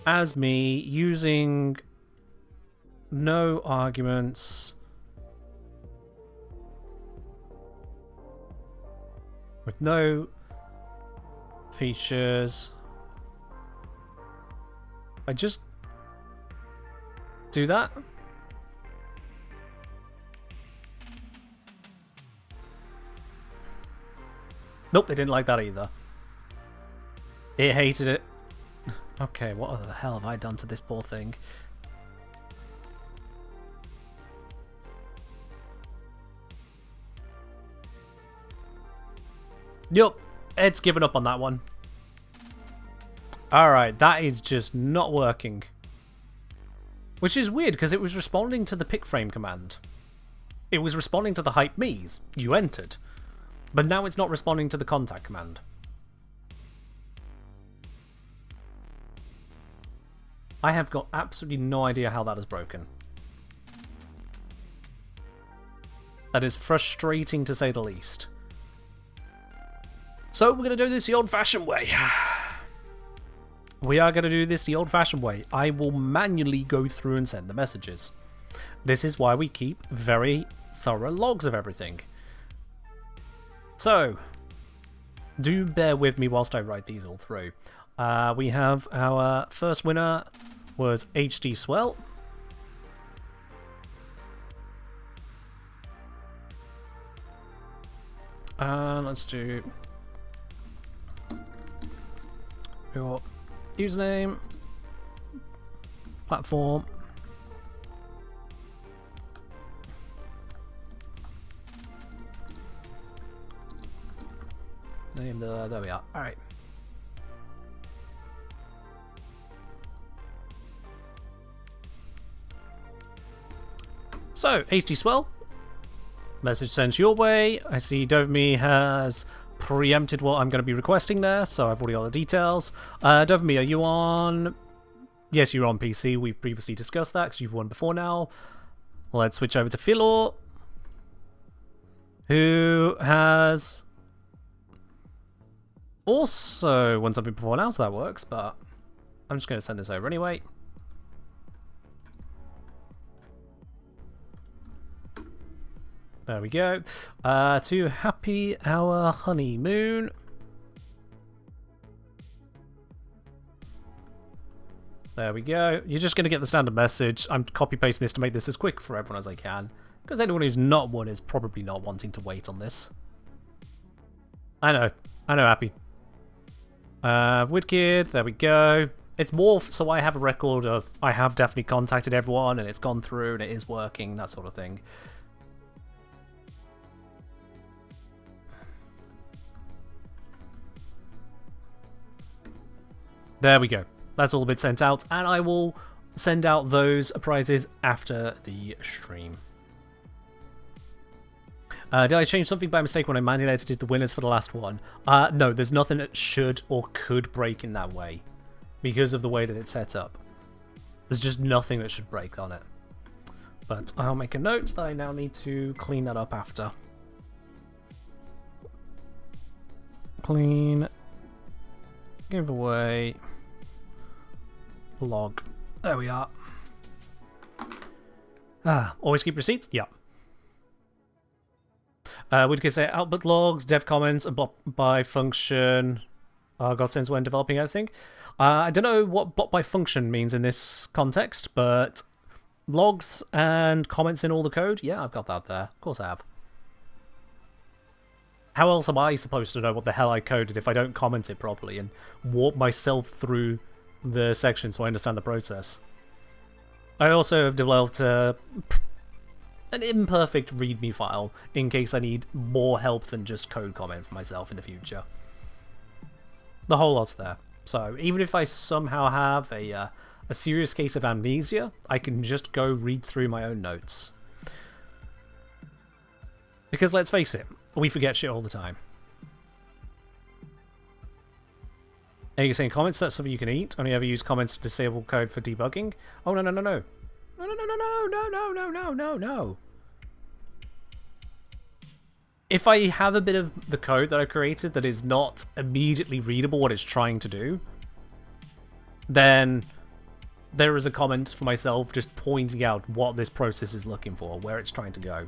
as me using no arguments with no features. I just do that. Nope, they didn't like that either. It hated it. Okay, what the hell have I done to this poor thing? Yup, it's given up on that one. Alright, that is just not working. Which is weird, because it was responding to the pick frame command. It was responding to the hype me's you entered. But now it's not responding to the contact command. I have got absolutely no idea how that is broken. That is frustrating to say the least. So we're going to do this the old-fashioned way. We are going to do this the old-fashioned way. I will manually go through and send the messages. This is why we keep very thorough logs of everything. So, do bear with me whilst I write these all through. We have our first winner was HD Swell. Let's do your username, platform, name. There we are. All right. So, HD Swell, message sent your way. I see Doveme has preempted what I'm going to be requesting there, so I've already got the details. Doveme, are you on... Yes, you're on PC. We've previously discussed that because you've won before now. Let's switch over to Philor, who has also won something before now, so that works, but I'm just going to send this over anyway. There we go. To Happy Our Honeymoon. There we go. You're just going to get the standard message. I'm copy-pasting this to make this as quick for everyone as I can, because anyone who's not won is probably not wanting to wait on this. I know, Happy. Woodkid, there we go. It's more so I have a record of I have definitely contacted everyone and it's gone through and it is working, that sort of thing. There we go. That's all been sent out, and I will send out those prizes after the stream. Did I change something by mistake when I manually edited the winners for the last one? No, there's nothing that should or could break in that way because of the way that it's set up. There's just nothing that should break on it. But I'll make a note that I now need to clean that up after. Clean. Giveaway. Log. There we are. Always keep receipts? Yeah. We could say output logs, dev comments, and block by function. God sends when developing, I think. I don't know what block by function means in this context, but logs and comments in all the code? Yeah, I've got that there. Of course I have. How else am I supposed to know what the hell I coded if I don't comment it properly and walk myself through the section so I understand the process? I also have developed an imperfect README file in case I need more help than just code comment for myself in the future. The whole lot's there. So even if I somehow have a serious case of amnesia, I can just go read through my own notes. Because let's face it, we forget shit all the time. And you're saying comments, that's something you can eat? Only ever use comments to disable code for debugging? Oh, no, no, no, no. No, no, no, no, no, no, no, no, no, no, no. If I have a bit of the code that I created that is not immediately readable what it's trying to do, then there is a comment for myself just pointing out what this process is looking for, where it's trying to go.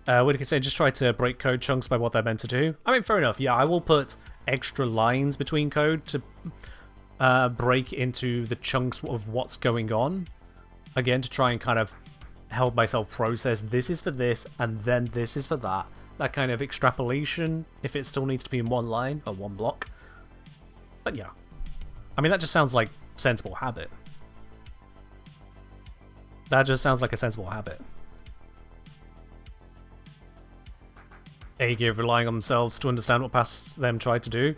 What you can say, just try to break code chunks by what they're meant to do. I mean, fair enough. Yeah, I will put extra lines between code to break into the chunks of what's going on. Again, to try and kind of help myself process this is for this and then this is for that. That kind of extrapolation, if it still needs to be in one line or one block. But yeah. I mean, that just sounds like sensible habit. That just sounds like a sensible habit. A-Gear relying on themselves to understand what past them tried to do.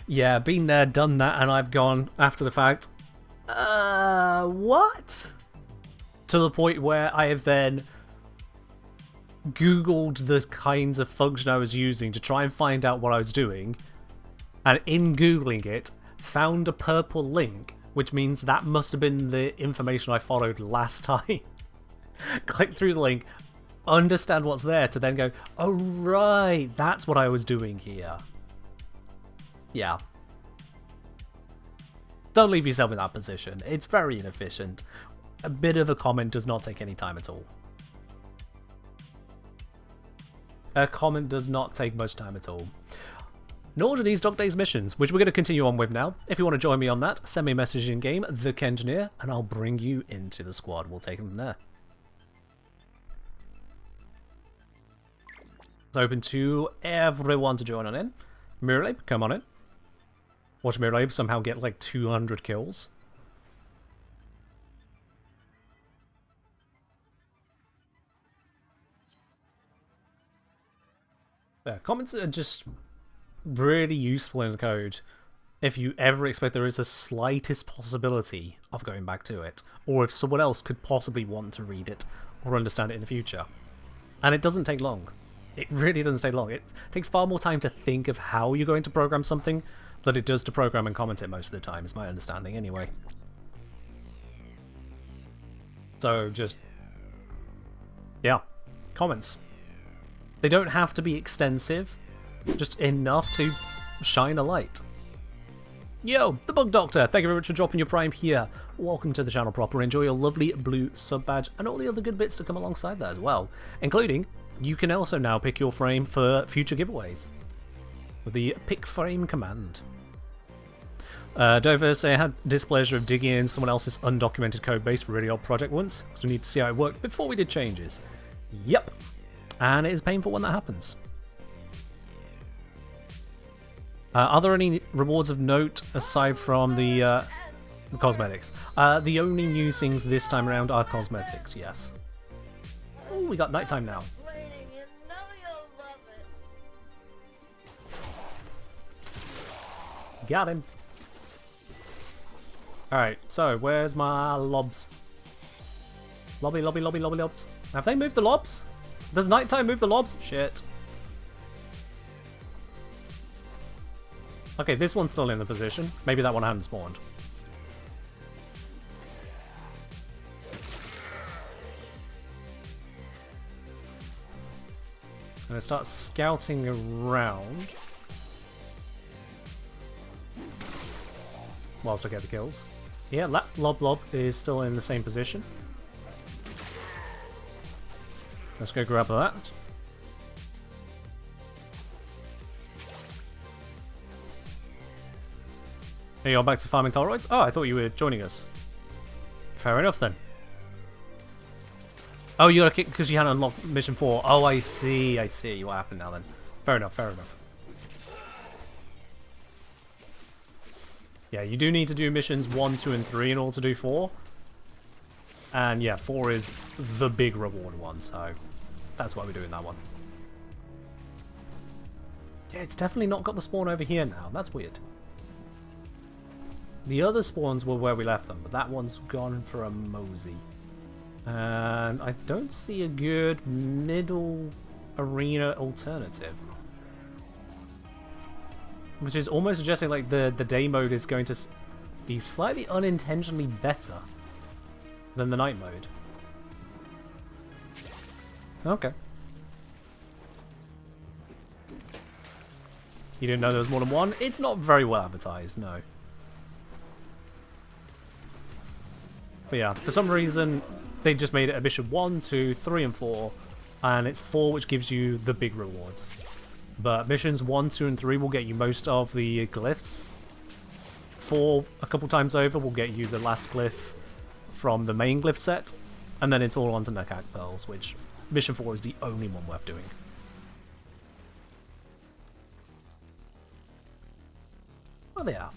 Yeah, been there, done that, and I've gone after the fact. What? To the point where I have then Googled the kinds of function I was using to try and find out what I was doing, and in Googling it, found a purple link, which means that must have been the information I followed last time. Click through the link, understand what's there, to then go, oh right, that's what I was doing here. Yeah. Don't leave yourself in that position. It's very inefficient. A bit of a comment does not take any time at all. A comment does not take much time at all. Nor do these Dog Days missions, which we're going to continue on with now. If you want to join me on that, send me a message in game, The Kengineer, and I'll bring you into the squad. We'll take them from there. It's open to everyone to join on in. Mirrorlabe, come on in. Watch Mirrorlabe somehow get like 200 kills. Yeah, comments are just really useful in the code if you ever expect there is the slightest possibility of going back to it, or if someone else could possibly want to read it or understand it in the future. And it doesn't take long. It really doesn't take long. It takes far more time to think of how you're going to program something than it does to program and comment it most of the time, is my understanding anyway. So just, yeah, comments. They don't have to be extensive, just enough to shine a light. Yo, the Bug Doctor, thank you very much for dropping your prime here. Welcome to the channel proper. Enjoy your lovely blue sub badge and all the other good bits that come alongside that as well, including you can also now pick your frame for future giveaways with the pick frame command. Dover say I had displeasure of digging in someone else's undocumented code base for a really old project once, because we need to see how it worked before we did changes. Yep. And it is painful when that happens. Are there any rewards of note aside from the cosmetics? The only new things this time around are cosmetics, yes. Oh, we got nighttime now. Complaining, you know you'll love it. Got him. Alright, so where's my lobs? Lobby, lobby, lobby, lobby, lobs. Have they moved the lobs? Does nighttime move the lobs? Shit. Okay, this one's still in the position. Maybe that one hadn't spawned. I'm gonna start scouting around whilst I get the kills. Yeah, that lob is still in the same position. Let's go grab that. Hey, you're back to farming toroids? Oh, I thought you were joining us. Fair enough then. Oh, you got to kick because you hadn't unlocked mission 4. Oh, I see. I see what happened now then. Fair enough, fair enough. Yeah, you do need to do missions 1, 2, and 3 in order to do 4. And yeah, 4 is the big reward one, so that's why we're doing that one. Yeah, it's definitely not got the spawn over here now. That's weird. The other spawns were where we left them, but that one's gone for a mosey. And I don't see a good middle arena alternative. Which is almost suggesting like the day mode is going to be slightly unintentionally better than the night mode. Okay. You didn't know there was more than one? It's not very well advertised, no. But yeah, for some reason, they just made it a mission 1, 2, 3, and 4, and it's 4 which gives you the big rewards. But missions 1, 2, and 3 will get you most of the glyphs. 4, a couple times over, will get you the last glyph from the main glyph set, and then it's all onto Nakak Pearls, which mission 4 is the only one worth doing. Well, they are.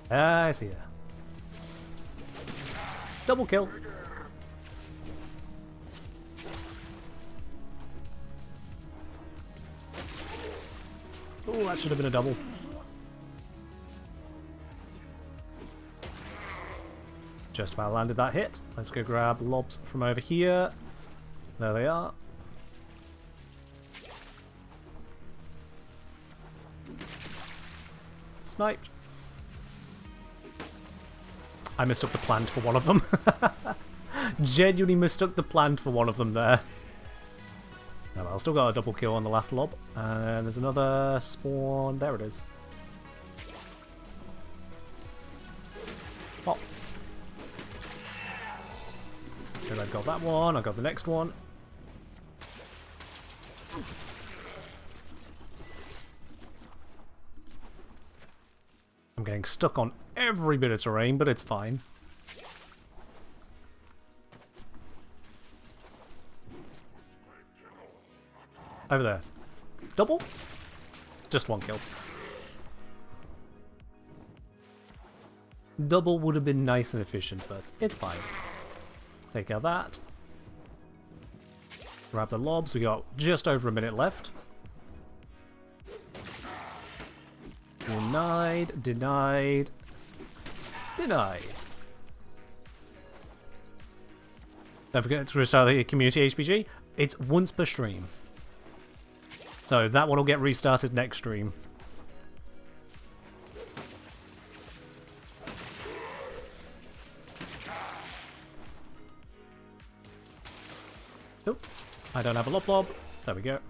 I see ya. Double kill. Oh, that should have been a double. Just about landed that hit. Let's go grab lobs from over here. There they are. Sniped. I mistook the plant for one of them. Genuinely mistook the plant for one of them there. Oh well, still got a double kill on the last lob. And there's another spawn. There it is. Pop. So I've got that one. I got the next one. I'm getting stuck on every bit of terrain, but it's fine. Over there. Double? Just one kill. Double would have been nice and efficient, but it's fine. Take out that. Grab the lobs. We got just over a minute left. Denied, denied, denied. Don't forget to restart the community HPG. It's once per stream. So that one will get restarted next stream. Nope. I don't have a lob. There we go.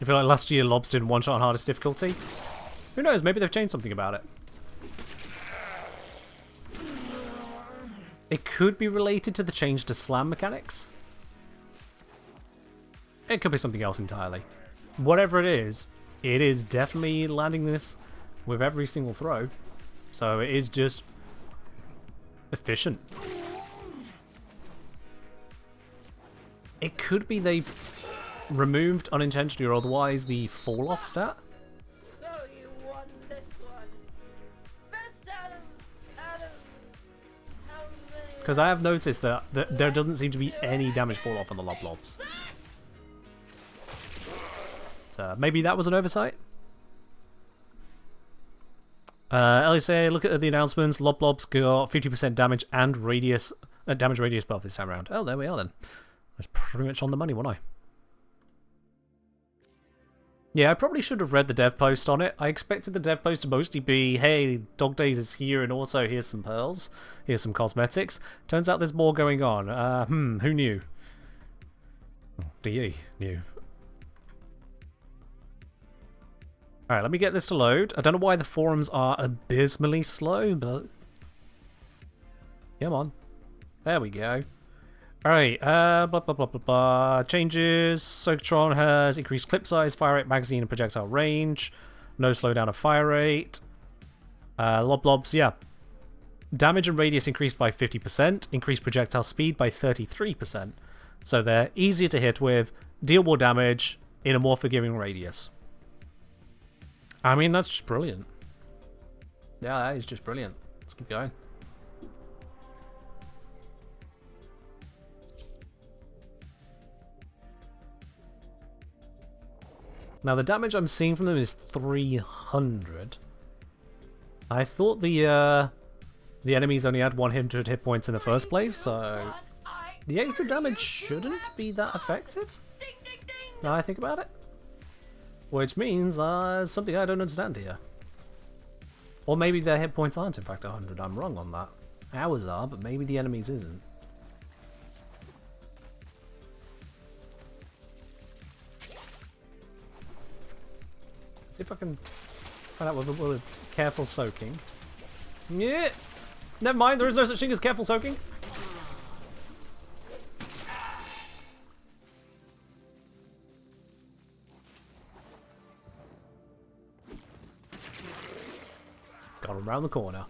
I feel like last year lobs did one-shot on hardest difficulty. Who knows, maybe they've changed something about it. It could be related to the change to slam mechanics. It could be something else entirely. Whatever it is definitely landing this with every single throw. So it is just efficient. It could be they've removed unintentionally or otherwise the fall-off stat. So you won this one. Best out of how many? Because I have noticed that there doesn't seem to be any damage fall-off on the Loblobs. So maybe that was an oversight? LSA, look at the announcements. Loblobs got 50% damage and radius, damage radius buff this time around. Oh, there we are then. That's pretty much on the money, wasn't I? Yeah, I probably should have read the dev post on it. I expected the dev post to mostly be, hey, Dog Days is here and also here's some pearls, here's some cosmetics. Turns out there's more going on. Who knew? DE knew. Alright, let me get this to load. I don't know why the forums are abysmally slow, but... Come on. There we go. Alright, blah blah blah blah blah. Changes. Socatron has increased clip size, fire rate, magazine, and projectile range. No slowdown of fire rate. Loblobs, yeah. Damage and radius increased by 50%. Increased projectile speed by 33%. So they're easier to hit with, deal more damage in a more forgiving radius. I mean, that's just brilliant. Yeah, that is just brilliant. Let's keep going. Now, the damage I'm seeing from them is 300. I thought the enemies only had 100 hit points in the first place, so the extra damage shouldn't be that effective. Now I think about it. Which means something I don't understand here. Or maybe their hit points aren't in fact 100. I'm wrong on that. Ours are, but maybe the enemies isn't. See if I can find out with a careful soaking. Yeah. Never mind, there is no such thing as careful soaking. Got him around the corner.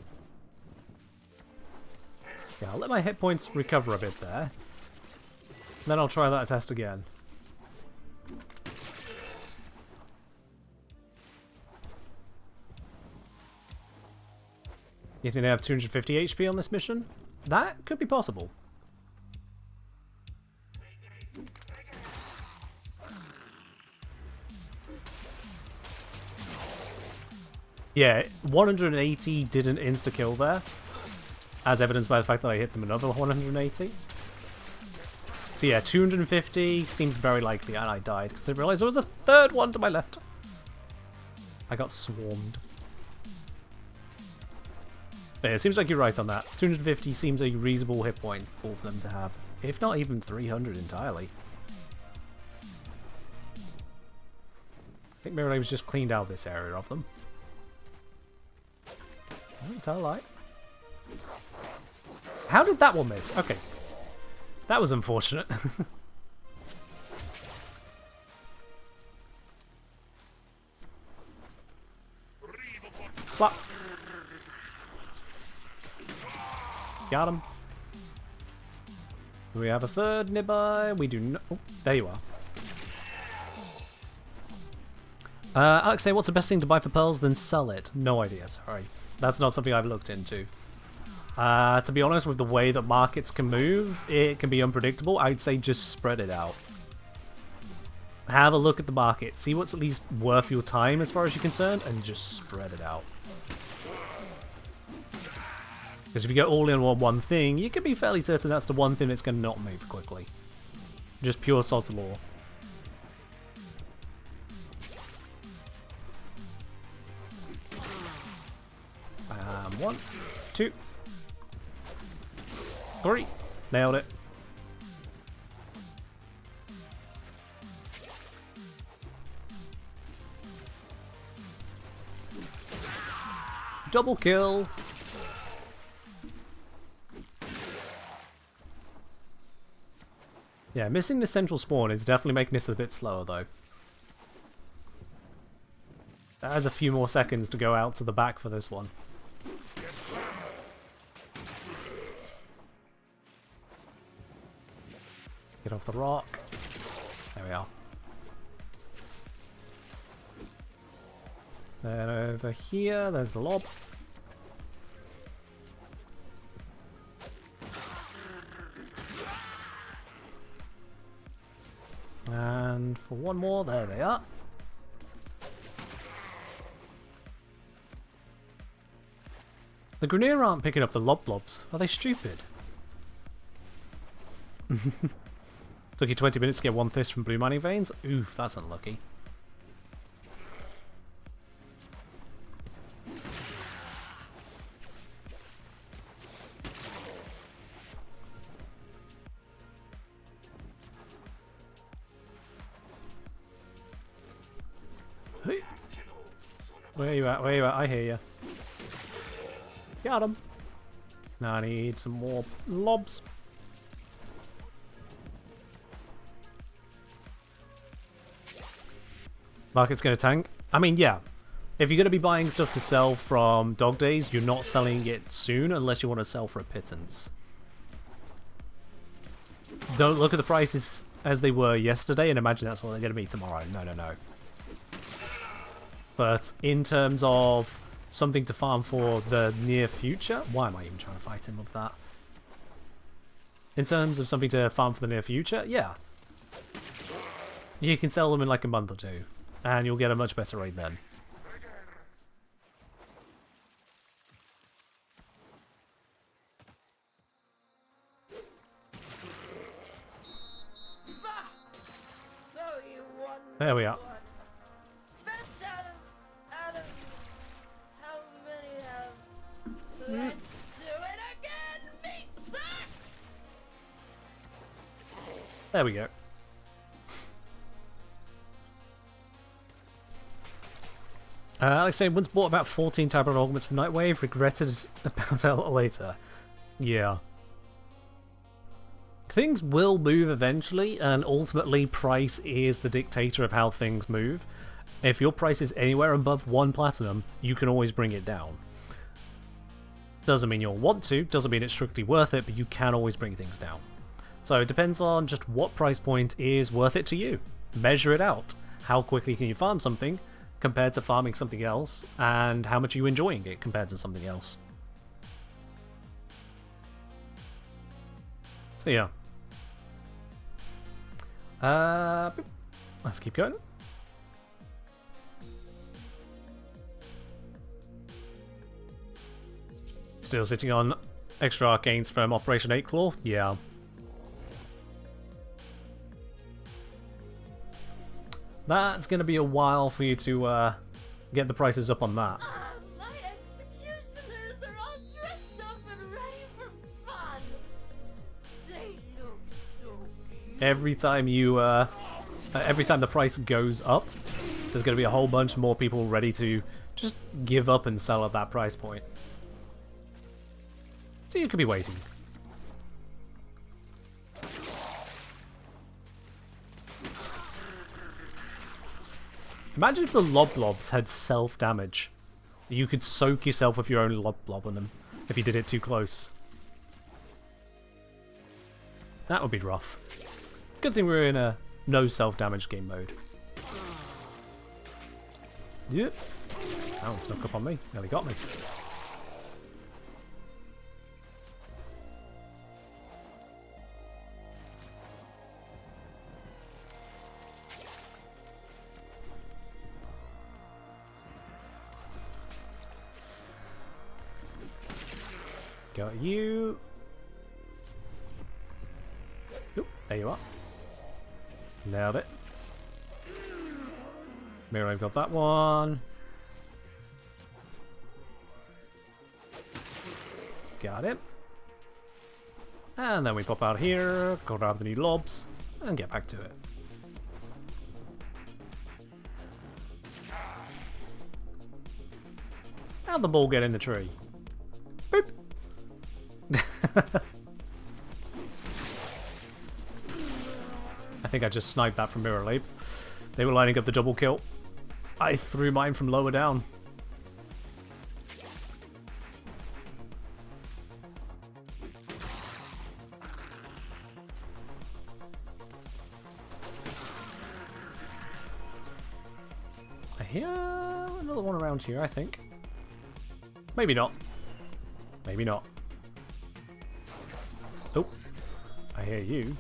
Yeah, I'll let my hit points recover a bit there. Then I'll try that test again. You think they have 250 HP on this mission? That could be possible. Yeah, 180 didn't insta-kill there, as evidenced by the fact that I hit them another 180. So yeah, 250 seems very likely, and I died because I realised there was a third one to my left. I got swarmed. Yeah, it seems like you're right on that. 250 seems a reasonable hit point for them to have, if not even 300 entirely. I think Mirror was just cleaned out this area of them. Don't tell a lie. How did that one miss? Okay. That was unfortunate. What? Got him. Do we have a third nearby? We do not. Oh, there you are. Alex, what's the best thing to buy for pearls? Then sell it. No idea, sorry. That's not something I've looked into. To be honest, with the way that markets can move, it can be unpredictable. I'd say just spread it out. Have a look at the market. See what's at least worth your time as far as you're concerned, and just spread it out. Because if you go all in on one thing, you can be fairly certain that's the one thing that's going to not move quickly. Just pure sod's law. 1, 2, 3. Nailed it. Double kill. Yeah, missing the central spawn is definitely making this a bit slower though. That has a few more seconds to go out to the back for this one. Get off the rock. There we are. Then over here, there's the lob. And for one more, there they are. The Grenier aren't picking up the lob blobs. Are they stupid? Took you 20 minutes to get one fist from blue mining veins? Oof, that's unlucky. Hey. Where you at? Where you at? I hear you. Got him. Now I need some more lobs. Market's going to tank. I mean, yeah. If you're going to be buying stuff to sell from Dog Days, you're not selling it soon unless you want to sell for a pittance. Don't look at the prices as they were yesterday and imagine that's what they're going to be tomorrow. No, no, no. But in terms of something to farm for the near future, why am I even trying to fight him with that? In terms of something to farm for the near future, yeah. You can sell them in like a month or two, and you'll get a much better rate then. So you won. There we are. this one. Best out of how many have? Let's do it again. Meat sucks. There we go. Alex saying, once bought about 14 tablet augments from Nightwave, regretted about it later. Yeah. Things will move eventually, and ultimately price is the dictator of how things move. If your price is anywhere above 1 platinum, you can always bring it down. Doesn't mean you'll want to, doesn't mean it's strictly worth it, but you can always bring things down. So it depends on just what price point is worth it to you. Measure it out. How quickly can you farm something compared to farming something else, and how much are you enjoying it compared to something else. So yeah. Let's keep going. Still sitting on extra arcanes from Operation 8 Claw? Yeah. That's going to be a while for you to get the prices up on that. My executioners are all dressed up and ready for fun. They look so cute. Every time you, every time the price goes up, there's going to be a whole bunch more people ready to just give up and sell at that price point. So you could be waiting. Imagine if the lob blobs had self-damage. You could soak yourself with your own lob blob on them if you did it too close. That would be rough. Good thing we're in a no self-damage game mode. Yep. That one snuck up on me. Nearly got me. Got you. Oop, there you are. Nailed it. Miro got that one. Got it. And then we pop out here, grab the new lobs, and get back to it. How'd the ball get in the tree? Boop! I think I just sniped that from Mirror Leap. They were lining up the double kill. I threw mine from lower down. here? Another one around here, I think. Maybe not. Maybe not. Oh, I hear you.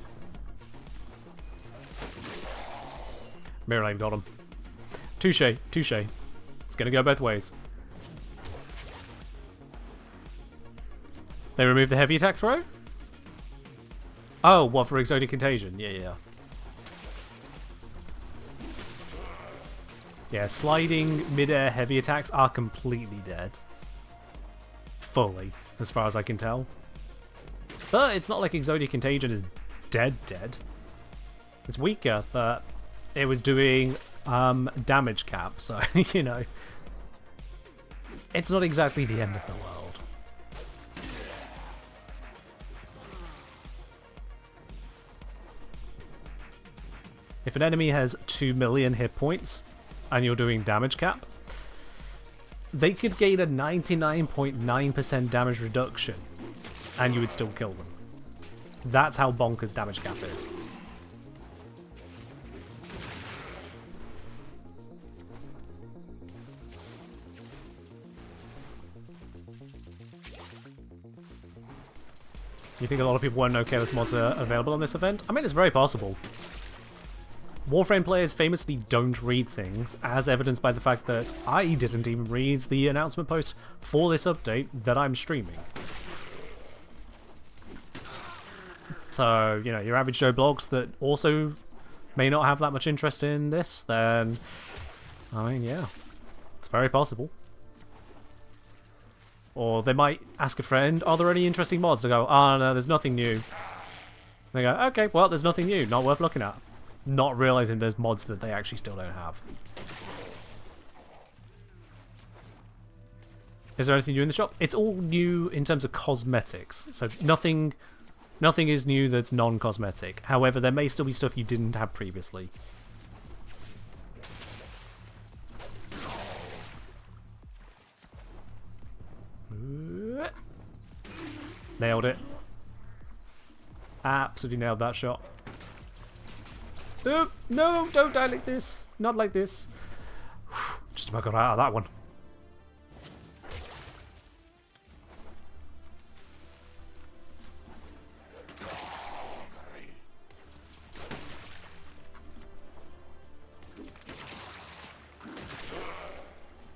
Mirror Lane got him. Touche, touche. It's gonna go both ways. They removed the heavy attack throw? Oh, what, for Exotic Contagion? Yeah, yeah. Yeah, sliding mid-air heavy attacks are completely dead. Fully, as far as I can tell. But it's not like Exotic Contagion is dead. It's weaker, but it was doing damage cap, so, you know. It's not exactly the end of the world. If an enemy has 2 million hit points, and you're doing damage cap, they could gain a 99.9% damage reduction, and you would still kill them. That's how bonkers damage cap is. You think a lot of people won't know careless mods are available on this event? I mean, it's very possible. Warframe players famously don't read things, as evidenced by the fact that I didn't even read the announcement post for this update that I'm streaming. So, you know, your average Joe blogs that also may not have that much interest in this, then, I mean, yeah, it's very possible. Or they might ask a friend, are there any interesting mods? They go, oh no, there's nothing new. They go, okay, well, there's nothing new, not worth looking at. Not realizing there's mods that they actually still don't have. Is there anything new in the shop? It's all new in terms of cosmetics, so nothing is new that's non-cosmetic. However, there may still be stuff you didn't have previously. Nailed it. Absolutely nailed that shot. Oh, no, don't die like this. Not like this. Just about got out of that one.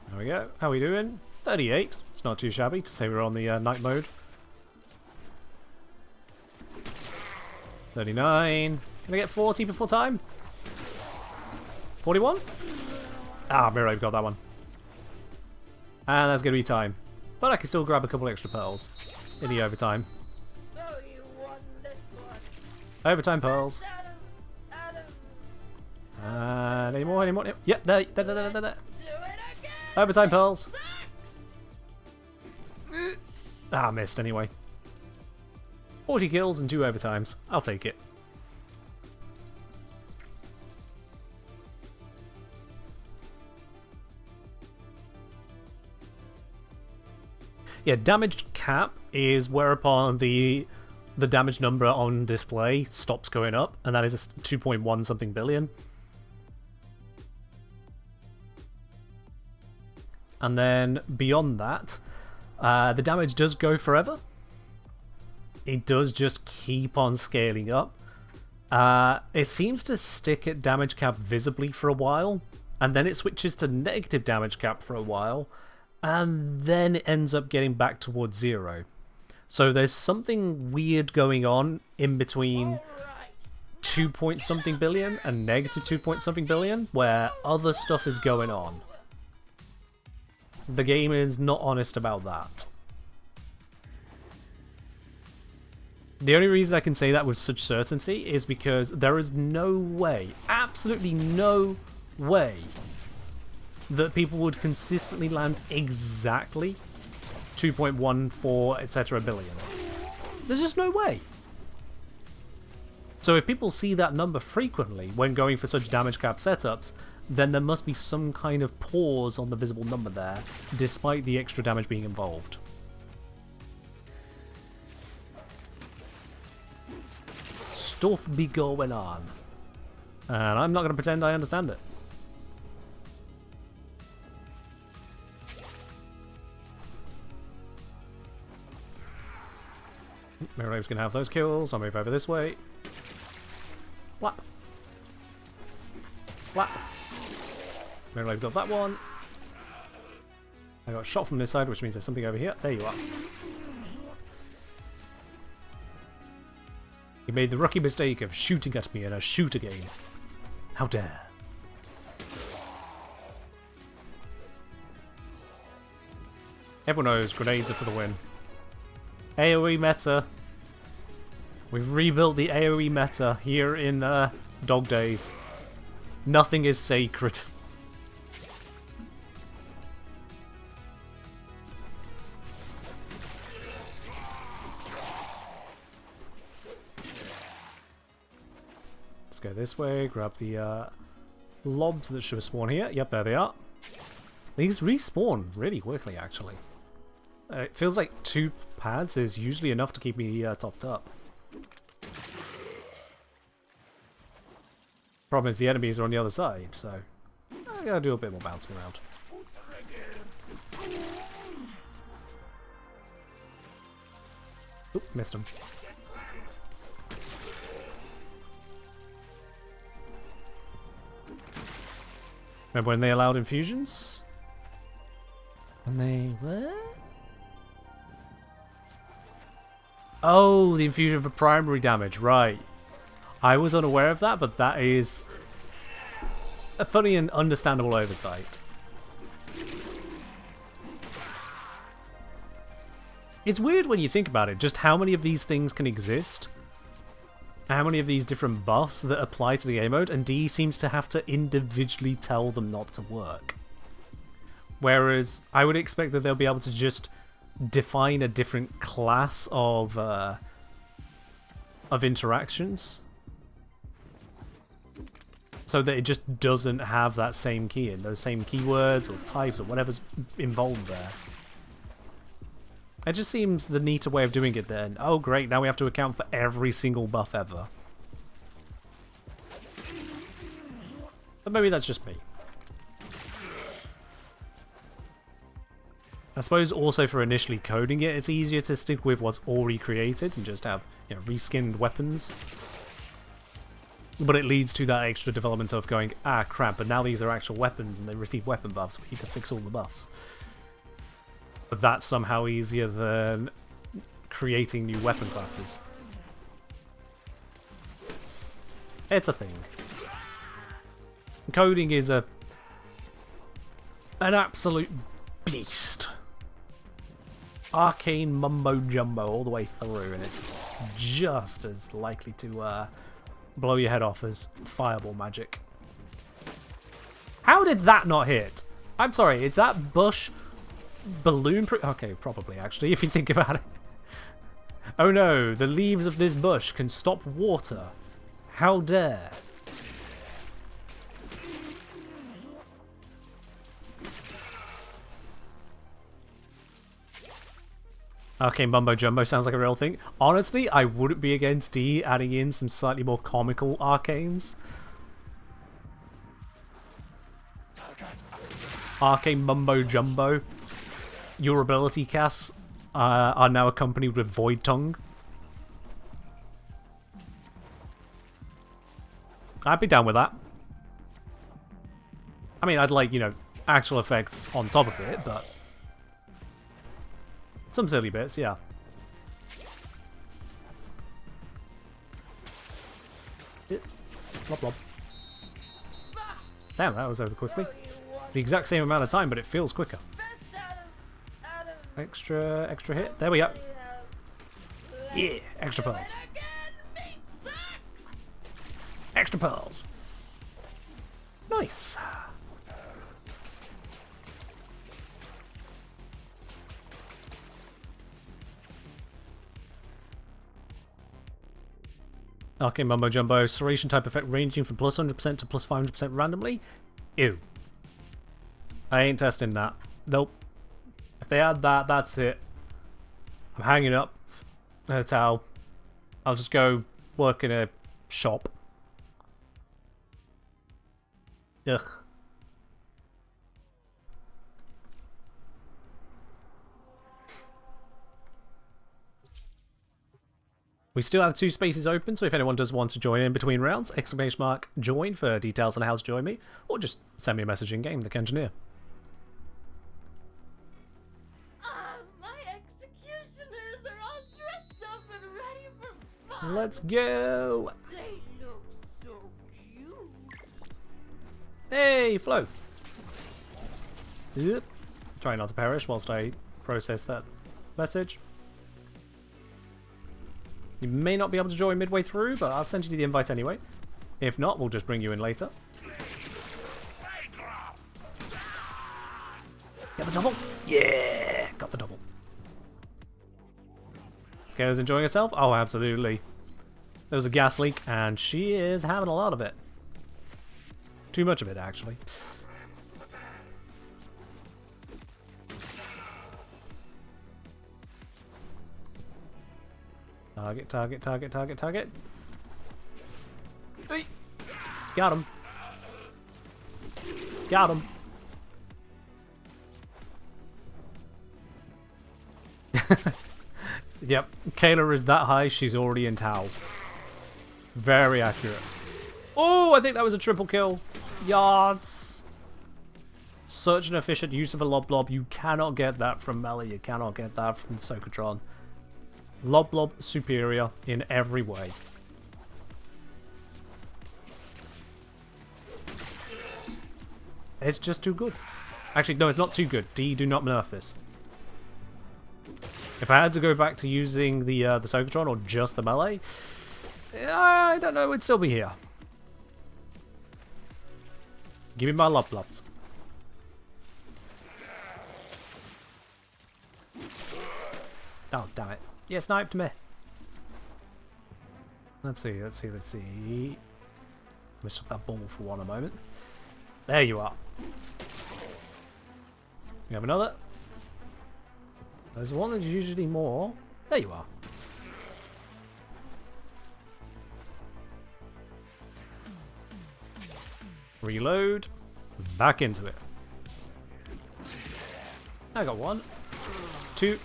There we go. How are we doing? 38. It's not too shabby to say we're on the night mode. 39. Can I get 40 before time? 41? Ah, Miro got that one. And that's going to be time. But I can still grab a couple extra pearls in the overtime. So you won this one. Overtime pearls. Adam. Any more? Yep, there. Do it again. Overtime pearls. Ah, missed anyway. 40 kills and 2 overtimes. I'll take it. Yeah, damage cap is whereupon the damage number on display stops going up, and that is 2.1 something billion. And then beyond that, the damage does go forever. It does just keep on scaling up. It seems to stick at damage cap visibly for a while, and then it switches to negative damage cap for a while, and then it ends up getting back towards 0. So there's something weird going on in between 2 point something billion and negative 2 point something billion, where other stuff is going on. The game is not honest about that. The only reason I can say that with such certainty is because there is no way, absolutely no way, that people would consistently land exactly 2.14 etc. billion. There's just no way. So if people see that number frequently when going for such damage cap setups, then there must be some kind of pause on the visible number there, despite the extra damage being involved. Stuff be going on. And I'm not going to pretend I understand it. Mirrorwave's gonna have those kills. I'll move over this way. Whap. Whap. Mirrorwave got that one. I got shot from this side, which means there's something over here. There you are. You made the rookie mistake of shooting at me and I shoot again. How dare. Everyone knows grenades are for the win. AoE meta. We've rebuilt the AoE meta here in Dog Days. Nothing is sacred. Let's go this way, grab the lobs that should spawn here. Yep, there they are. These respawn really quickly, actually. It feels like 2 pads is usually enough to keep me topped up. Problem is the enemies are on the other side, so I gotta do a bit more bouncing around. Oop, missed him. Remember when they allowed infusions? And they... what? Oh, the infusion for primary damage, right. I was unaware of that, but that is a funny and understandable oversight. It's weird when you think about it, just how many of these things can exist. How many of these different buffs that apply to the game mode, and D seems to have to individually tell them not to work. Whereas I would expect that they'll be able to just define a different class of interactions, so that it just doesn't have that same key in, those same keywords or types or whatever's involved there. It just seems the neater way of doing it then. Oh great, now we have to account for every single buff ever. But maybe that's just me. I suppose also for initially coding it, it's easier to stick with what's already created and just have, you know, reskinned weapons. But it leads to that extra development of going, ah crap, but now these are actual weapons and they receive weapon buffs, we need to fix all the buffs. But that's somehow easier than creating new weapon classes. It's a thing. Coding is an absolute beast. Arcane mumbo jumbo all the way through, and it's just as likely to blow your head off as fireball magic. How did that not hit? I'm sorry, is that bush balloon proof? Okay, probably actually, if you think about it. Oh no, the leaves of this bush can stop water. How dare. Okay, Mumbo Jumbo sounds like a real thing. Honestly, I wouldn't be against D adding in some slightly more comical arcanes. Arcane Mumbo Jumbo. Your ability casts are now accompanied with Void Tongue. I'd be down with that. I mean, I'd like, you know, actual effects on top of it, but some silly bits, yeah. Blop blop. Damn, that was over quickly. It's the exact same amount of time, but it feels quicker. Extra hit. There we go. Yeah, extra pearls. Extra pearls. Nice. Arcane Mumbo Jumbo, Serration type effect ranging from plus 100% to plus 500% randomly. Ew. I ain't testing that. Nope. If they add that, that's it. I'm hanging up a towel. I'll just go work in a shop. Ugh. We still have 2 spaces open, so if anyone does want to join in between rounds, !join for details on how to join me, or just send me a message in game, the Engineer. My executioners are all dressed up and ready for fun. Let's go! They look so cute. Hey, Flo! Yep. Try not to perish whilst I process that message. You may not be able to join midway through, but I'll send you the invite anyway. If not, we'll just bring you in later. Get the double! Yeah! Got the double. Kayla's enjoying herself? Oh, absolutely. There was a gas leak, and she is having a lot of it. Too much of it, actually. Target, target, target, target, target. Hey. Got him. Got him. Yep, Kayla is that high, she's already in Tau. Very accurate. Oh, I think that was a triple kill. Yes. Such an efficient use of a Lob Blob. You cannot get that from melee. You cannot get that from Socatron. Lob Blob superior in every way. It's just too good. Actually, no, it's not too good. D, do not nerf this. If I had to go back to using the Socatron or just the melee, I don't know, it'd still be here. Give me my Lob Blobs. Oh, damn it. Yeah, sniped me. Let's see, let's see, let's see. Missed that ball for one a moment. There you are. We have another. There's one that's usually more. There you are. Reload. Back into it. I got 1, 2.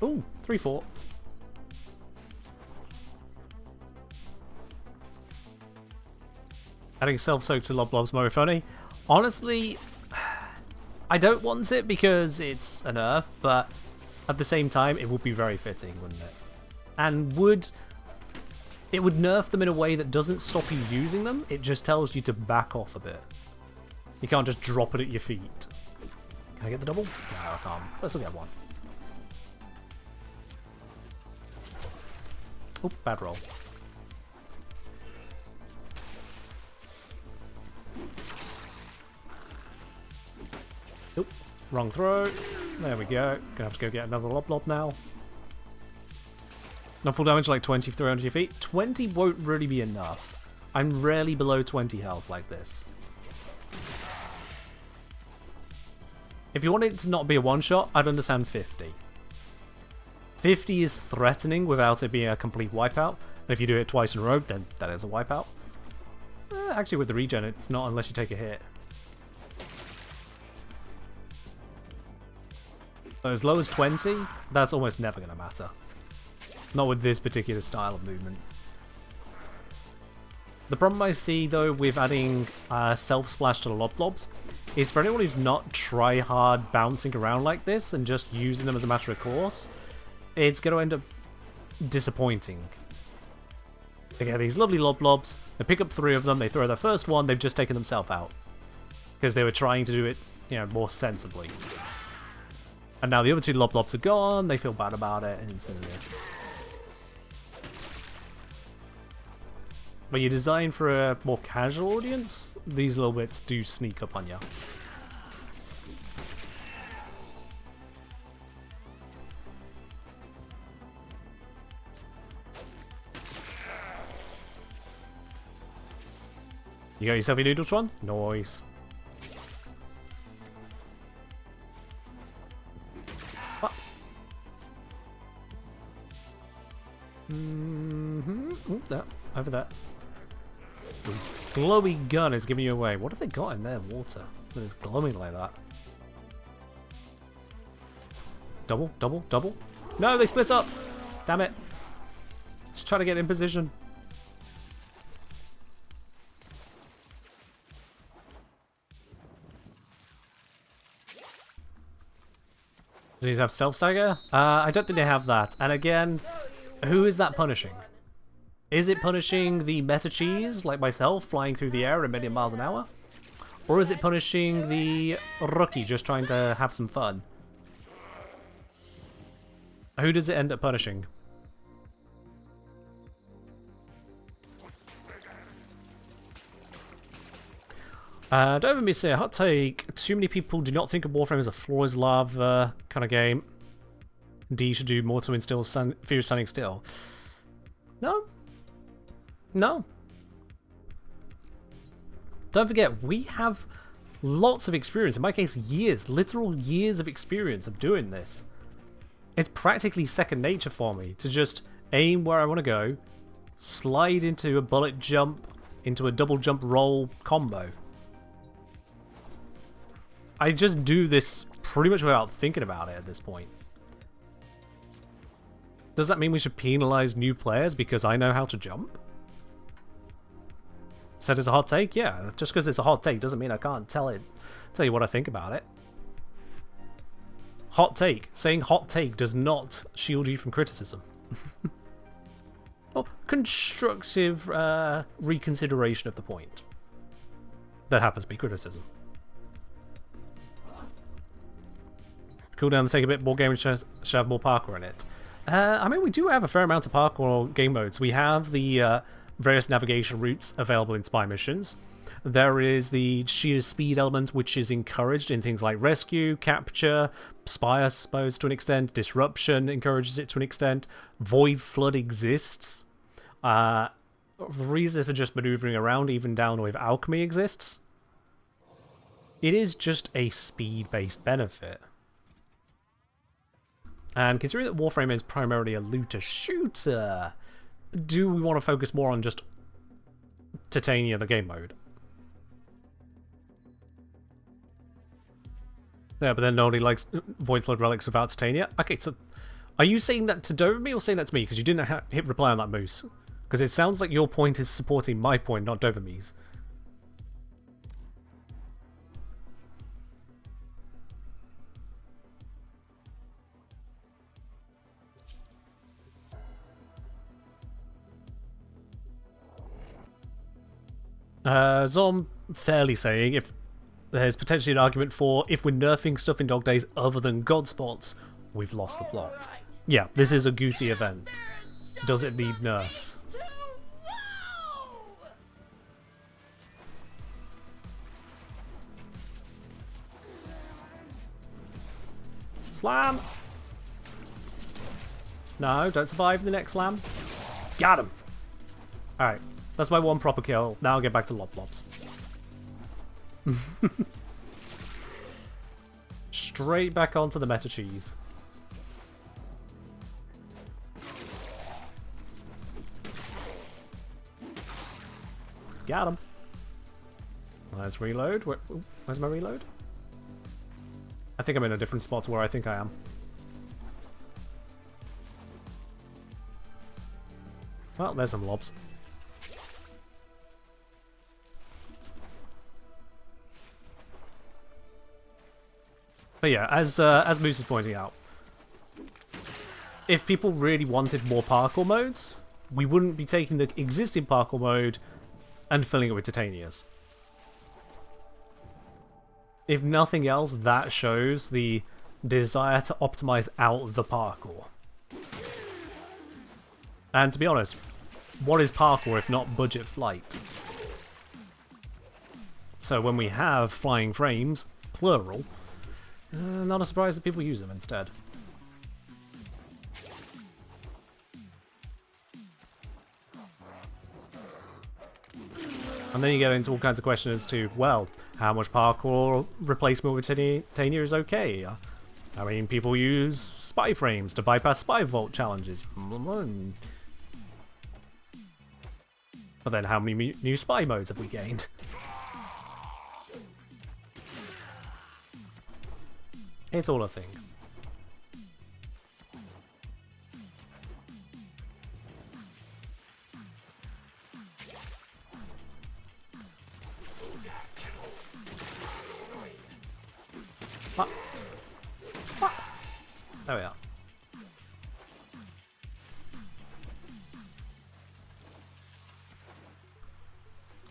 Ooh, 3, 4. Adding self-soak to Lob Blob's more funny. Honestly, I don't want it because it's a nerf, but at the same time, it would be very fitting, wouldn't it? And it would nerf them in a way that doesn't stop you using them, it just tells you to back off a bit. You can't just drop it at your feet. Can I get the double? No, I can't. Let's still get 1. Oh, bad roll. Nope, wrong throw. There we go. Gonna have to go get another Lob Blob now. Not full damage, like 20 throw onto your feet. 20 won't really be enough. I'm rarely below 20 health like this. If you want it to not be a one-shot, I'd understand 50. 50 is threatening without it being a complete wipeout. And if you do it twice in a row, then that is a wipeout. Actually, with the regen, it's not unless you take a hit. But as low as 20, that's almost never going to matter. Not with this particular style of movement. The problem I see, though, with adding self-splash to the Lob Blobs is for anyone who's not try-hard bouncing around like this and just using them as a matter of course, it's going to end up disappointing. They get these lovely Lob Blobs, they pick up 3 of them, they throw their first one, they've just taken themselves out. Because they were trying to do it, you know, more sensibly. And now the other 2 Lob Blobs are gone, they feel bad about it, and so when you're designed for a more casual audience, these little bits do sneak up on you. You got yourself a Noodletron? Nice. Ah. Ooh, that. Over there. The glowy gun is giving you away. What have they got in their water that is glowing like that? Double, double, double. No, they split up. Damn it. Just trying to get in position. Do these have self-stagger? I don't think they have that. And again, who is that punishing? Is it punishing the meta cheese, like myself, flying through the air at a million miles an hour? Or is it punishing the rookie just trying to have some fun? Who does it end up punishing? Don't even me say a hot take. Too many people do not think of Warframe as a floor is lava kind of game. D should do more to instill fear of standing still. No. No. Don't forget, we have lots of experience. In my case, years, literal years of experience of doing this. It's practically second nature for me to just aim where I want to go, slide into a bullet jump, into a double jump roll combo. I just do this pretty much without thinking about it at this point. Does that mean we should penalize new players because I know how to jump? Said it's a hot take? Yeah, just because it's a hot take doesn't mean I can't tell you what I think about it. Hot take. Saying hot take does not shield you from criticism. Or constructive reconsideration of the point. That happens to be criticism. Cooldown to take a bit more game should have more parkour in it. I mean, we do have a fair amount of parkour game modes. We have the various navigation routes available in spy missions. There is the sheer speed element, which is encouraged in things like rescue, capture, spy, I suppose, to an extent. Disruption encourages it to an extent. Void Flood exists. The reason for just maneuvering around, even down with alchemy, exists. It is just a speed-based benefit. And considering that Warframe is primarily a looter-shooter, do we want to focus more on just Titania, the game mode? Yeah, but then nobody likes Void Flood Relics without Titania? Okay, so are you saying that to Dovemy or saying that to me? Because you didn't hit reply on that, Moose. Because it sounds like your point is supporting my point, not Dovemy's. Zom fairly saying if there's potentially an argument for if we're nerfing stuff in Dog Days other than God Spots, we've lost the plot. Yeah, this is a goofy event. Does it need nerfs? Slam! No, don't survive the next slam. Got him! Alright. That's my one proper kill. Now I'll get back to Lop-Lops. Straight back onto the meta cheese. Got him. Let's reload. Where's my reload? I think I'm in a different spot to where I think I am. Well, there's some lobs. But yeah, as Moose is pointing out, if people really wanted more parkour modes, we wouldn't be taking the existing parkour mode and filling it with Titanias. If nothing else, that shows the desire to optimize out the parkour. And to be honest, what is parkour if not budget flight? So when we have flying frames, plural, not a surprise that people use them instead. And then you get into all kinds of questions as to, well, how much parkour replacement with Titania is okay? I mean, people use spy frames to bypass spy vault challenges. But then how many new spy modes have we gained? It's all a thing. There we are.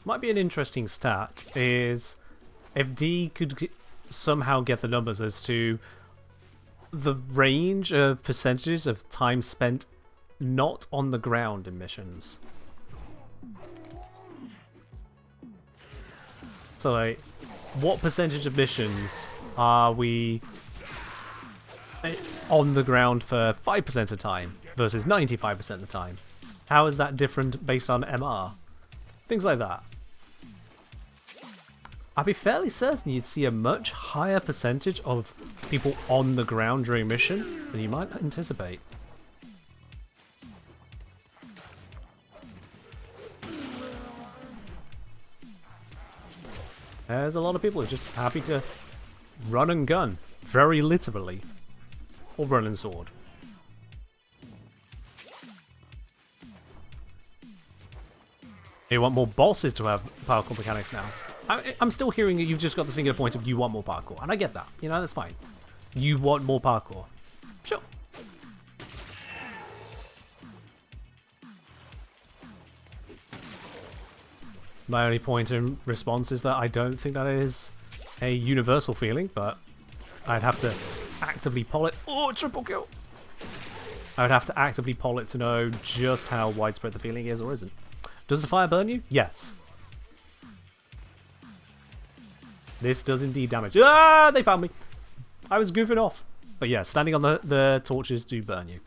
Might be an interesting stat is if D could somehow get the numbers as to the range of percentages of time spent not on the ground in missions. So like, what percentage of missions are we on the ground for 5% of the time versus 95% of the time? How is that different based on MR? Things like that. I'd be fairly certain you'd see a much higher percentage of people on the ground during mission than you might anticipate. There's a lot of people who are just happy to run and gun, very literally, or run and sword. You want more bosses to have parkour mechanics now. I'm still hearing that you've just got the singular point of you want more parkour, and I get that. You know, that's fine. You want more parkour. Sure. My only point in response is that I don't think that is a universal feeling, but I'd have to actively poll it. Oh, triple kill! I would have to actively poll it to know just how widespread the feeling is or isn't. Does the fire burn you? Yes. This does indeed damage. Ah, they found me. I was goofing off. But yeah, standing on the torches do burn you.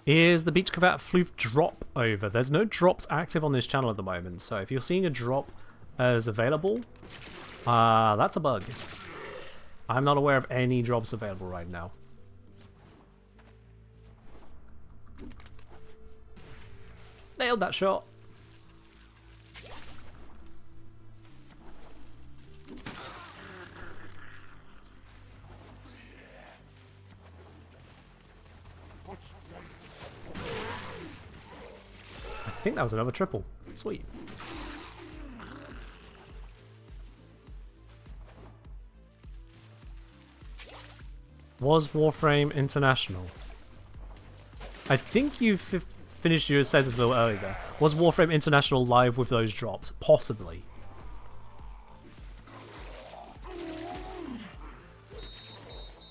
Is the Beach Cravat Floof drop over? There's no drops active on this channel at the moment, so if you're seeing a drop as available, that's a bug. I'm not aware of any drops available right now. Nailed that shot. I think that was another triple. Sweet. Was Warframe international? I think you've finished your sentence a little earlier there. Was Warframe International live with those drops? Possibly.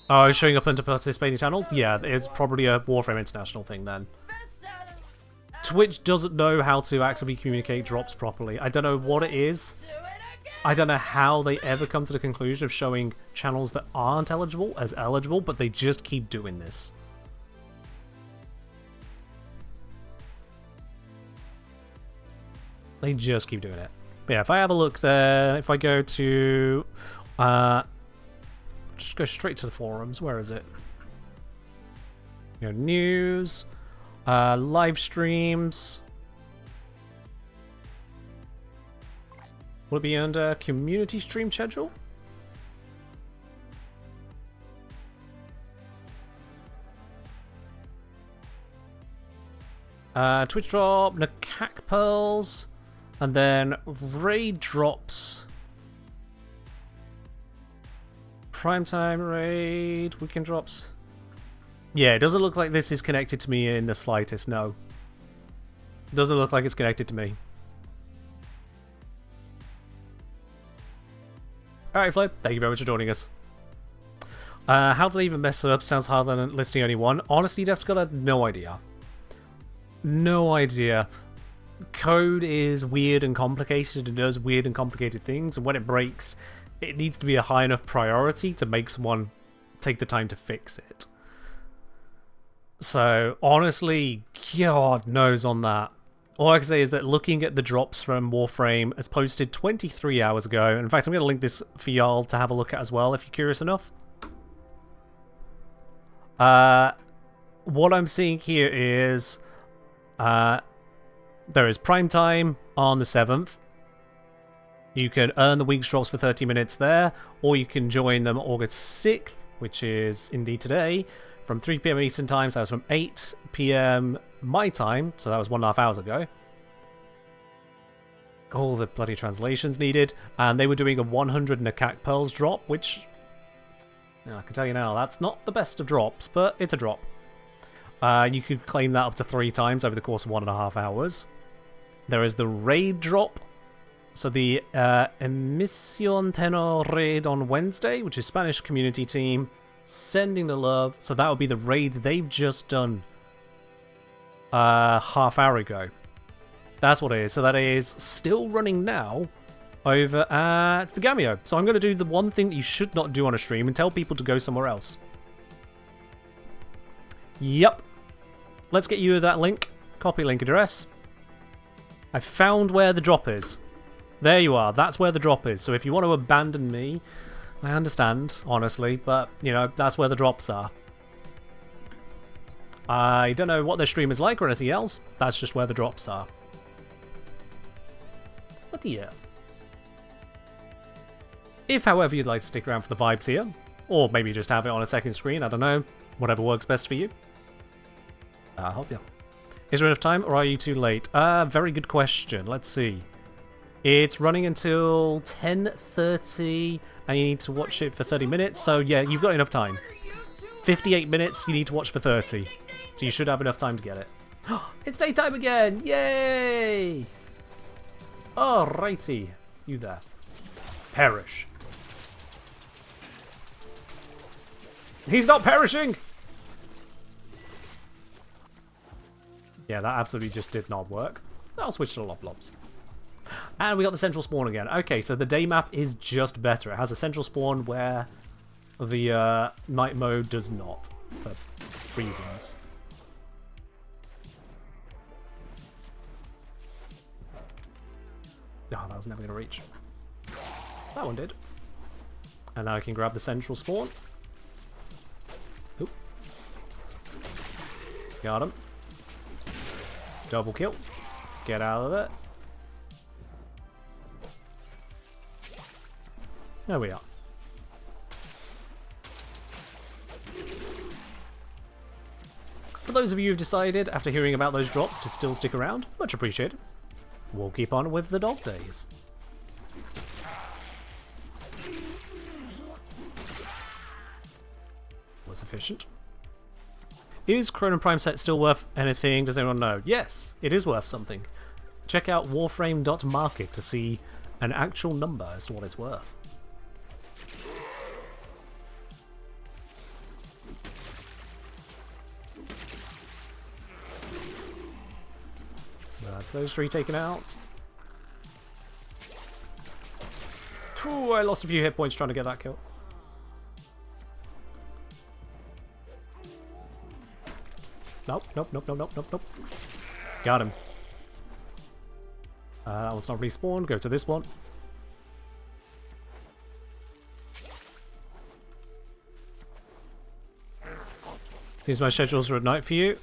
Oh, showing up under participating channels? Yeah, it's probably a Warframe International thing then. Twitch doesn't know how to actively communicate drops properly. I don't know what it is. I don't know how they ever come to the conclusion of showing channels that aren't eligible as eligible, but they just keep doing this. They just keep doing it. But yeah, if I have a look there, if I go to... just go straight to the forums. Where is it? You know, news, live streams. Will it be under community stream schedule? Twitch drop, Nakak Pearls, and then raid drops. Primetime raid, weekend drops. Yeah, it doesn't look like this is connected to me in the slightest, no. Doesn't look like it's connected to me. Alright, Flo, thank you very much for joining us. How did I even mess it up? Sounds harder than listing only one. Honestly, Death Scholar, no idea. No idea. Code is weird and complicated and does weird and complicated things, and when it breaks, it needs to be a high enough priority to make someone take the time to fix it. So, honestly, God knows on that. All I can say is that looking at the drops from Warframe as posted 23 hours ago, in fact, I'm going to link this for y'all to have a look at as well if you're curious enough. What I'm seeing here is there is prime time on the 7th. You can earn the week's drops for 30 minutes there, or you can join them August 6th, which is indeed today, from 3 PM Eastern Time, so that was from 8 PM my time, so that was 1.5 hours ago. all the bloody translations needed, and they were doing a 100 Nakak Pearls drop, which, I can tell you now, that's not the best of drops, but it's a drop. You could claim that up to 3 times over the course of 1.5 hours. There is the raid drop, so the Emisión Tenor raid on Wednesday, which is Spanish community team, sending the love, so that would be the raid they've just done half hour ago. That's what it is. So that is still running now over at the Gamio. So I'm going to do the one thing that you should not do on a stream and tell people to go somewhere else. Yep. Let's get you that link. Copy link address. I found where the drop is. There you are. That's where the drop is. So if you want to abandon me, I understand, honestly, but, you know, that's where the drops are. I don't know what their stream is like or anything else. That's just where the drops are. But yeah. If, however, you'd like to stick around for the vibes here, or maybe just have it on a second screen, I don't know, whatever works best for you, I'll help you. Is there enough time, or are you too late? Very good question. Let's see. It's running until 10:30, and you need to watch it for 30 minutes, so yeah, you've got enough time. 58 minutes, you need to watch for 30. So you should have enough time to get it. It's daytime again! Yay! Alrighty. You there. Perish. He's not perishing! Yeah, that absolutely just did not work. I'll switch to Loblobs. And we got the central spawn again. Okay, so the day map is just better. It has a central spawn where the night mode does not, for reasons. Oh, that was never going to reach. That one did. And now I can grab the central spawn. Oop. Got him. Double kill. Get out of there. There we are. For those of you who've decided, after hearing about those drops, to still stick around, much appreciated. We'll keep on with the dog days. Was efficient. Is Chrono Prime set still worth anything? Does anyone know? Yes, it is worth something. Check out warframe.market to see an actual number as to what it's worth. That's those 3 taken out. Ooh, I lost a few hit points trying to get that kill. Nope, nope, nope, nope, nope, nope, nope. Got him. That one's not respawned. Go to this one. Seems my schedules are at night for you.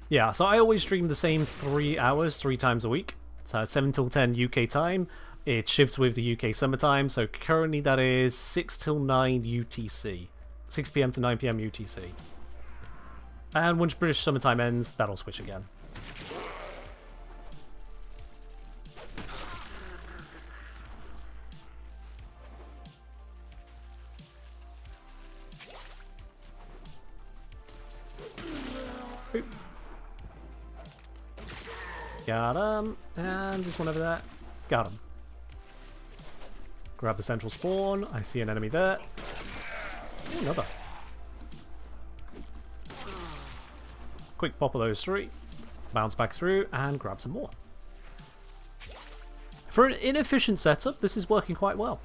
Yeah, so I always stream the same 3 hours, 3 times a week. So 7 till 10 UK time. It shifts with the UK summertime, so currently that is 6 till 9 UTC. 6 PM to 9 PM UTC. And once British summertime ends, that'll switch again. Oop. Got him. And this one over there. Got him. Grab the central spawn. I see an enemy there. Ooh, another. Quick pop of those 3. Bounce back through and grab some more. For an inefficient setup, this is working quite well.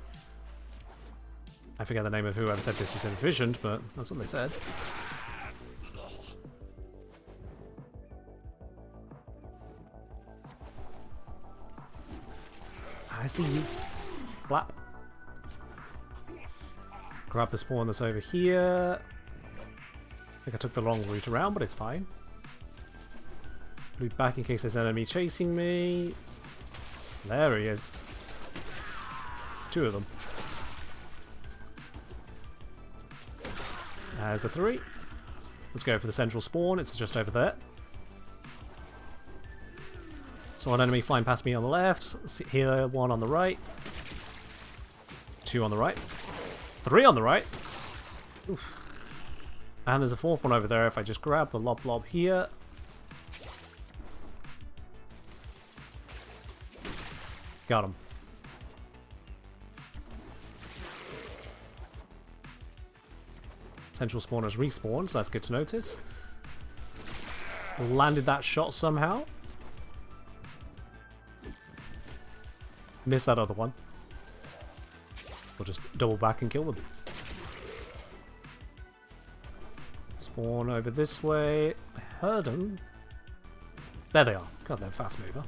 I forget the name of whoever said this is inefficient, but that's what they said. I see you. Blap. Grab the spawn that's over here. I think I took the long route around, but it's fine. Loot back in case there's an enemy chasing me. There he is. There's 2 of them. There's the 3. Let's go for the central spawn. It's just over there. So one enemy flying past me on the left. Here, one on the right. Two on the right. Three on the right. Oof. And there's a fourth one over there if I just grab the lob blob here. Got him. Central spawners respawned, so that's good to notice. Landed that shot somehow. Missed that other one. We'll just double back and kill them. Spawn over this way. I heard them. There they are. God, they're a fast mover.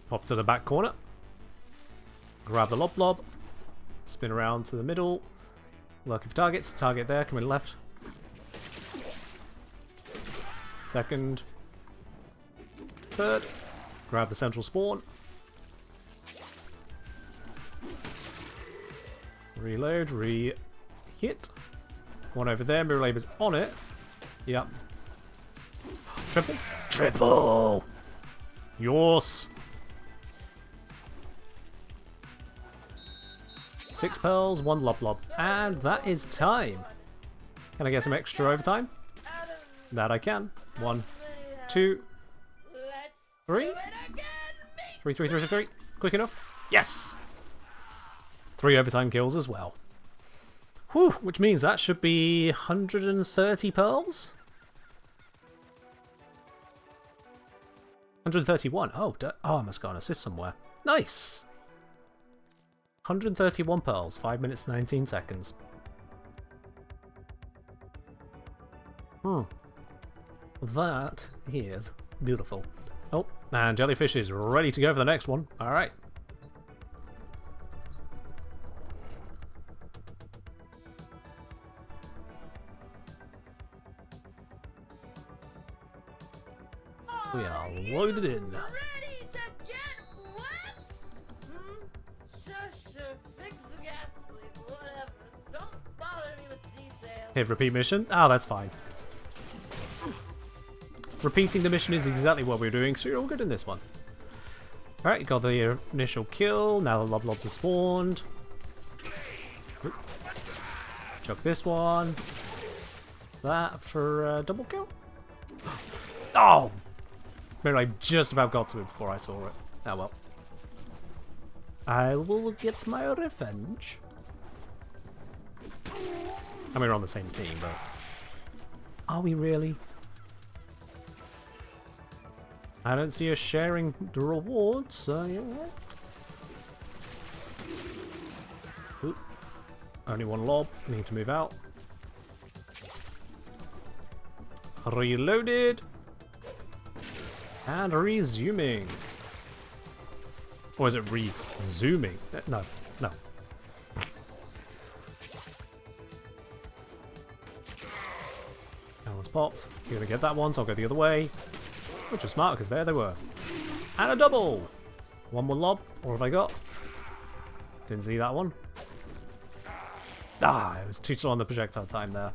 Pop to the back corner. Grab the lob blob. Spin around to the middle. Looking for targets. Target there. Come in left. Second. Third. Grab the central spawn. Reload. Re-hit. One over there. Mirror Labor's on it. Yep. Triple. Triple! Yours! 6 pearls, 1 lob blob. And that is time. Can I get some extra overtime? That I can. 1, 2, 3. 3. Quick enough? Yes! 3 overtime kills as well. Whew, which means that should be 130 pearls? 131. Oh, I must go on assist somewhere. Nice! 131 pearls, 5 minutes 19 seconds. That is beautiful. Oh, and Jellyfish is ready to go for the next one. Alright. We are loaded in. Ready to get wet? Sure, fix the gas leak, whatever. Don't bother me with details. Hit repeat mission. Oh, that's fine. Repeating the mission is exactly what we're doing, so you're all good in this one. Alright, got the initial kill. Now the loblobs are spawned. Chuck this one. That for a double kill. Oh! Maybe I just about got to it before I saw it. Oh well. I will get my revenge. I mean, we're on the same team, but... Are we really? I don't see us sharing the rewards, so yeah. Oop. Only one lob. Need to move out. Reloaded. And resuming. Or is it re-zooming? No. No. That one's popped. You're gonna get that one, so I'll go the other way. Which was smart, because there they were. And a double! One more lob. What have I got? Didn't see that one. Ah, it was too slow on the projectile time there.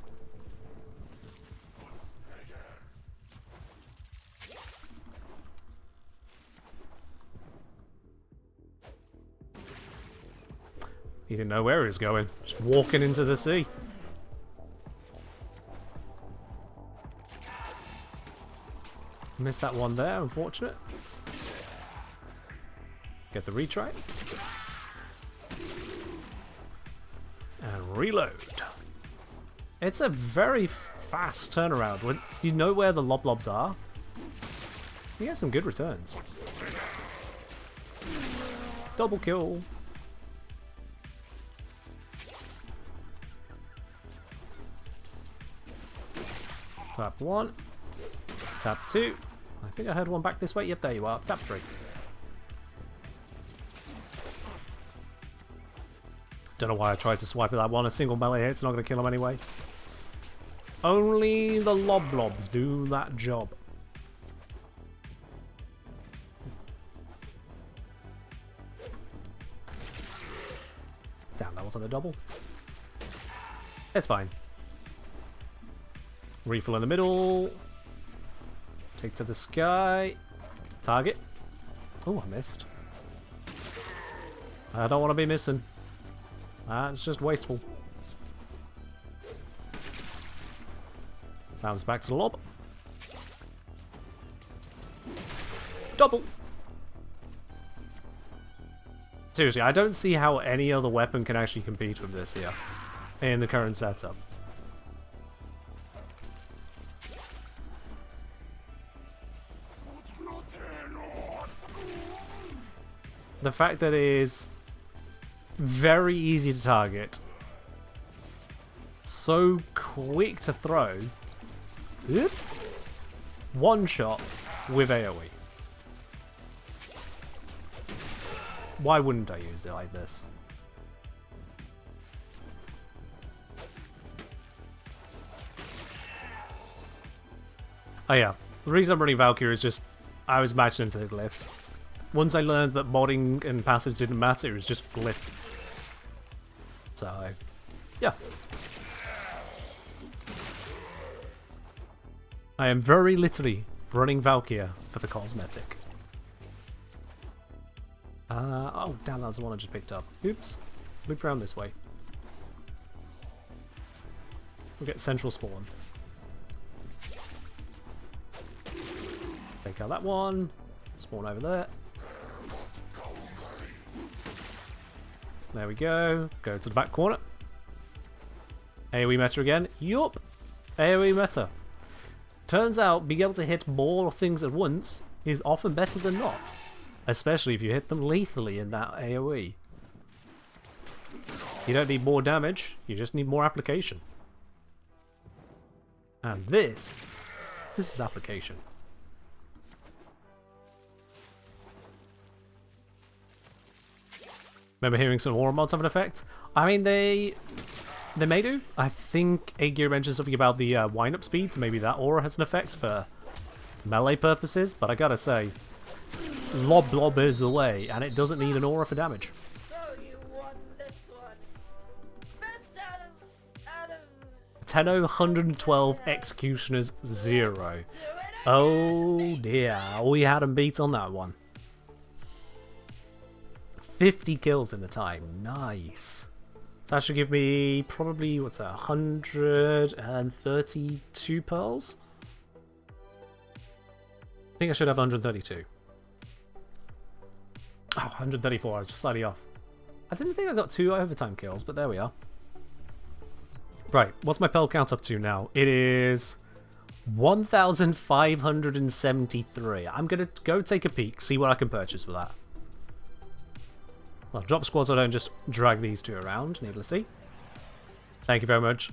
He didn't know where he was going. Just walking into the sea. Missed that one there, unfortunate. Get the retry. And reload. It's a very fast turnaround. When you know where the loblobs are, you get some good returns. Double kill. Tap 1. Tap 2. I think I heard one back this way. Yep, there you are. Tap 3. Don't know why I tried to swipe at that one. A single melee hit's not going to kill him anyway. Only the loblobs do that job. Damn, that wasn't a double. It's fine. Refill in the middle. Take to the sky. Target. Oh, I missed. I don't want to be missing. It's just wasteful. Bounce back to the lob. Double. Seriously, I don't see how any other weapon can actually compete with this here in the current setup. The fact that it is very easy to target, so quick to throw, one shot with AoE. Why wouldn't I use it like this? Oh yeah, the reason I'm running Valkyrie is just I was matching into the glyphs. Once I learned that modding and passives didn't matter, it was just glyph. So, yeah. I am very literally running Valkyrie for the cosmetic. Oh, damn, that was the one I just picked up. Oops. Loop around this way. We'll get central spawn. Take out that one. Spawn over there. There we go. Go to the back corner. AoE meta again. Yup. AoE meta. Turns out being able to hit more things at once is often better than not. Especially if you hit them lethally in that AoE. You don't need more damage, you just need more application. And this is application. Remember hearing some aura mods have an effect? I mean, they may do. I think A-Gear mentioned something about the wind-up speed, so maybe that aura has an effect for melee purposes, but I gotta say, Lob Blob is the way, and it doesn't need an aura for damage. So you won this one. Best out of Tenno 112, Executioners 0. Oh dear, we had him beat on that one. 50 kills in the time, nice. So that should give me probably, what's that, 132 pearls? I think I should have 132. Oh, 134, I was just slightly off. I didn't think I got 2 overtime kills, but there we are. Right, what's my pearl count up to now? It is 1,573. I'm going to go take a peek, see what I can purchase with that. Well, drop squads, I don't just drag these two around, needlessly. Thank you very much.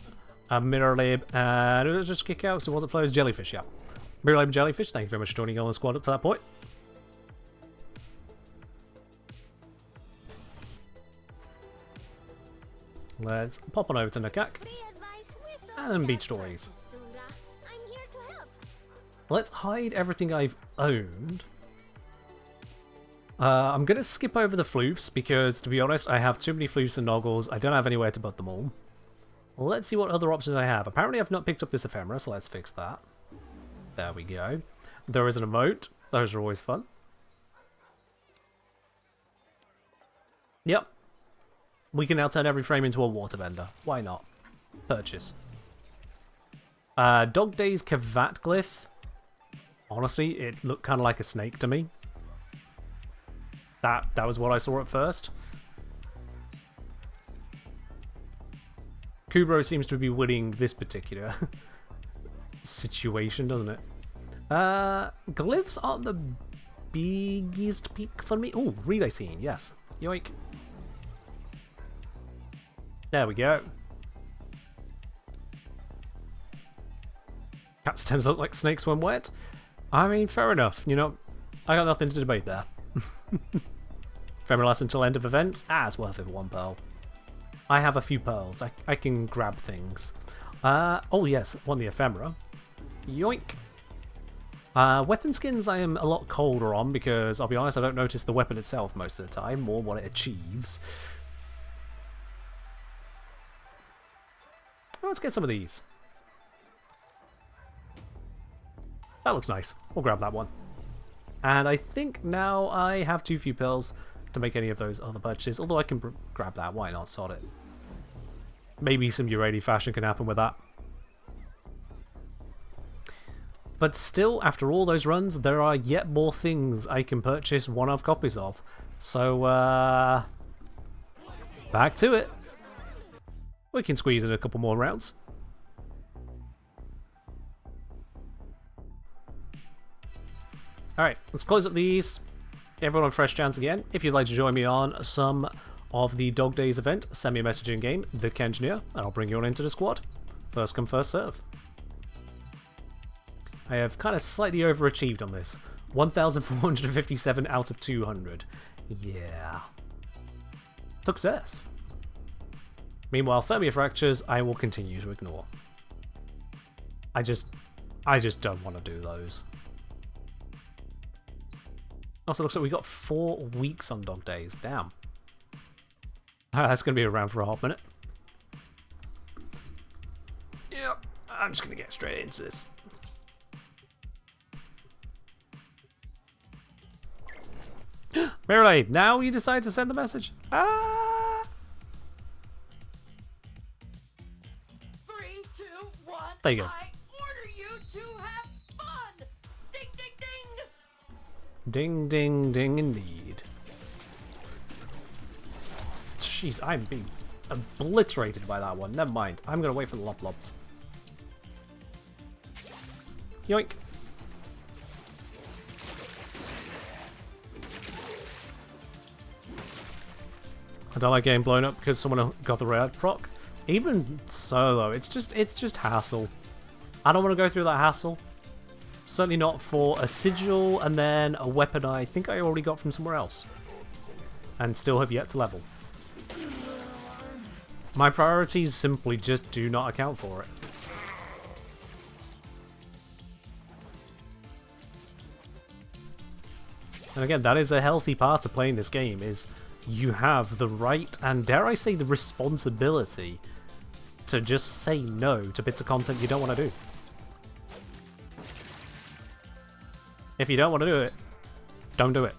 Mirror Lib, and it was just kick out, so it wasn't flows jellyfish, yeah. Mirror Lib jellyfish, thank you very much for joining on the squad up to that point. Let's pop on over to Nakak and Beach Toys. Let's hide everything I've owned. I'm going to skip over the floofs because, to be honest, I have too many floofs and noggles. I don't have anywhere to put them all. Let's see what other options I have. Apparently I've not picked up this ephemera, so let's fix that. There we go. There is an emote. Those are always fun. Yep. We can now turn every frame into a waterbender. Why not? Purchase. Dog Days Kavat glyph. Honestly, it looked kind of like a snake to me. That was what I saw at first. Kubro seems to be winning this particular situation, doesn't it? Glyphs aren't the biggest peak for me. Oh, relay scene, yes. Yoink. There we go. Cats tend to look like snakes when wet. I mean, fair enough. You know, I got nothing to debate there. Ephemera lasts until end of event. It's worth it for 1 pearl. I have a few pearls. I can grab things. Oh yes, won the ephemera. Yoink. Weapon skins I am a lot colder on because, I'll be honest, I don't notice the weapon itself most of the time, more what it achieves. Let's get some of these. That looks nice. We'll grab that one. And I think now I have too few pills to make any of those other purchases, although I can grab that. Why not? Sod it. Maybe some Urani fashion can happen with that. But still, after all those runs, there are yet more things I can purchase one-off copies of. So, back to it. We can squeeze in a couple more rounds. Alright, let's close up these. Everyone a fresh chance again. If you'd like to join me on some of the Dog Days event, send me a message in game, the Kengineer, and I'll bring you on into the squad. First come, first serve. I have kind of slightly overachieved on this. 1,457 out of 200. Yeah. Success. Meanwhile, Thermia Fractures, I will continue to ignore. I just don't want to do those. Also, looks like we got 4 weeks on Dog Days. Damn. That's going to be around for a hot minute. Yep. I'm just going to get straight into this. Mirrorblade, now you decide to send the message. Ah! 3, 2, 1. There you go. I order you to have fun. Ding, ding, ding. Ding, ding, ding, indeed. Jeez, I'm being obliterated by that one. Never mind. I'm going to wait for the Loplobs. Yoink. I don't like getting blown up because someone got the red proc. Even so, though, it's just hassle. I don't want to go through that hassle. Certainly not for a sigil and then a weapon I think I already got from somewhere else. And still have yet to level. My priorities simply just do not account for it. And again, that is a healthy part of playing this game, is you have the right, and dare I say the responsibility, to just say no to bits of content you don't want to do. If you don't want to do it, don't do it.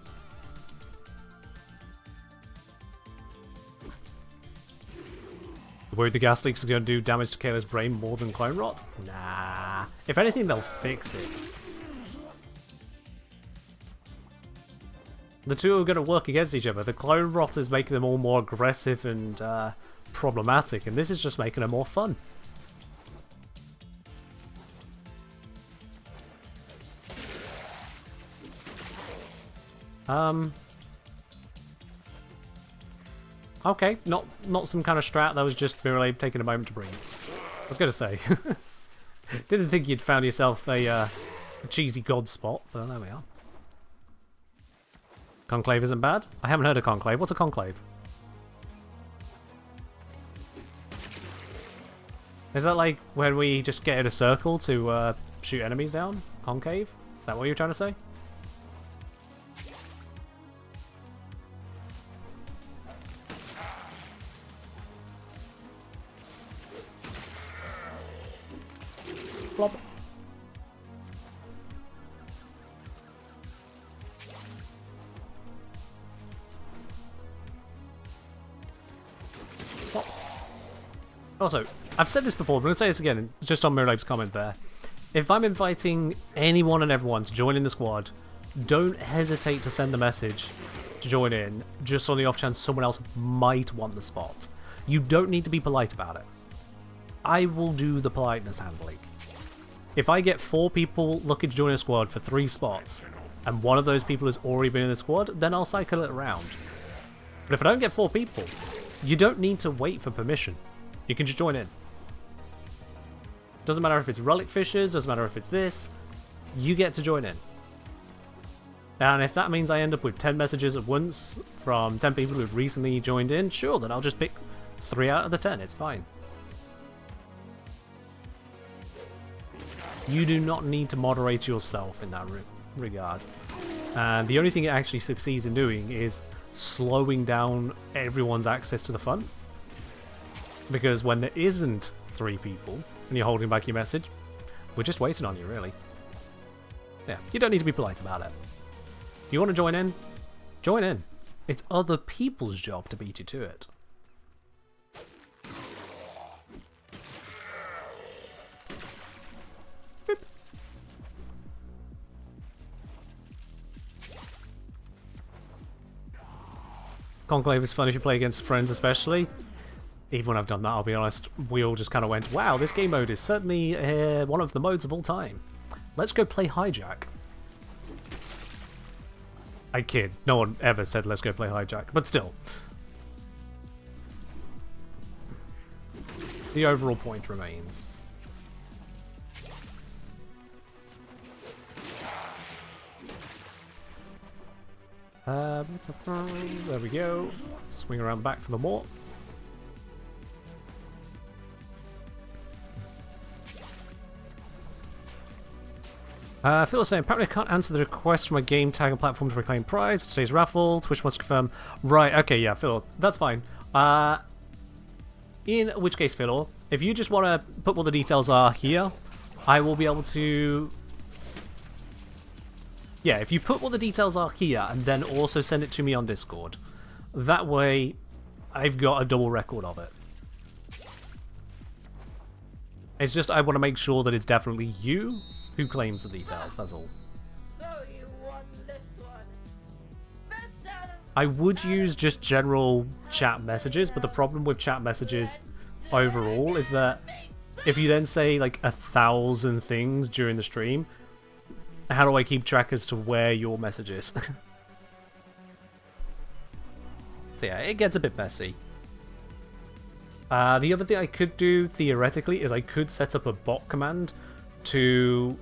Worried the gas leaks are going to do damage to Kayla's brain more than clone rot? Nah. If anything, they'll fix it. The two are going to work against each other. The clone rot is making them all more aggressive and problematic, and this is just making them more fun. Okay, not some kind of strat, that was just merely taking a moment to breathe. I was going to say. Didn't think you'd found yourself a cheesy god spot, but there we are. Conclave isn't bad? I haven't heard of Conclave. What's a Conclave? Is that like when we just get in a circle to shoot enemies down? Concave? Is that what you're trying to say? Flop. Also, I've said this before, but I'm going to say this again, just on Mirrorlabe's comment there. If I'm inviting anyone and everyone to join in the squad, don't hesitate to send the message to join in, just on the off chance someone else might want the spot. You don't need to be polite about it. I will do the politeness handling. If I get 4 people looking to join a squad for 3 spots, and one of those people has already been in the squad, then I'll cycle it around. But if I don't get 4 people, you don't need to wait for permission. You can just join in. Doesn't matter if it's relic fishers, doesn't matter if it's this, you get to join in. And if that means I end up with 10 messages at once from 10 people who've recently joined in, sure, then I'll just pick 3 out of the 10, it's fine. You do not need to moderate yourself in that regard. And the only thing it actually succeeds in doing is slowing down everyone's access to the fun. Because when there isn't 3 people, and you're holding back your message, we're just waiting on you, really. Yeah, you don't need to be polite about it. You want to join in? Join in. It's other people's job to beat you to it. Boop. Conclave is fun if you play against friends, especially. Even when I've done that, I'll be honest, we all just kind of went, wow, this game mode is certainly one of the modes of all time. Let's go play Hijack. I kid. No one ever said let's go play Hijack, but still. The overall point remains. There we go. Swing around back for the more. Phil was saying, apparently I can't answer the request from a game tag and platform to reclaim prize. Today's raffle. Twitch wants to confirm. Right, okay, yeah, Phil, that's fine. In which case, Phil, if you just want to put what the details are here, I will be able to... Yeah, if you put what the details are here and then also send it to me on Discord, that way I've got a double record of it. It's just I want to make sure that it's definitely you who claims the details, that's all. So you won this one. Best out of I would use just general chat messages, but the problem with chat messages overall is that if you then say like 1,000 things during the stream, how do I keep track as to where your message is? So yeah, it gets a bit messy. The other thing I could do, theoretically, is I could set up a bot command to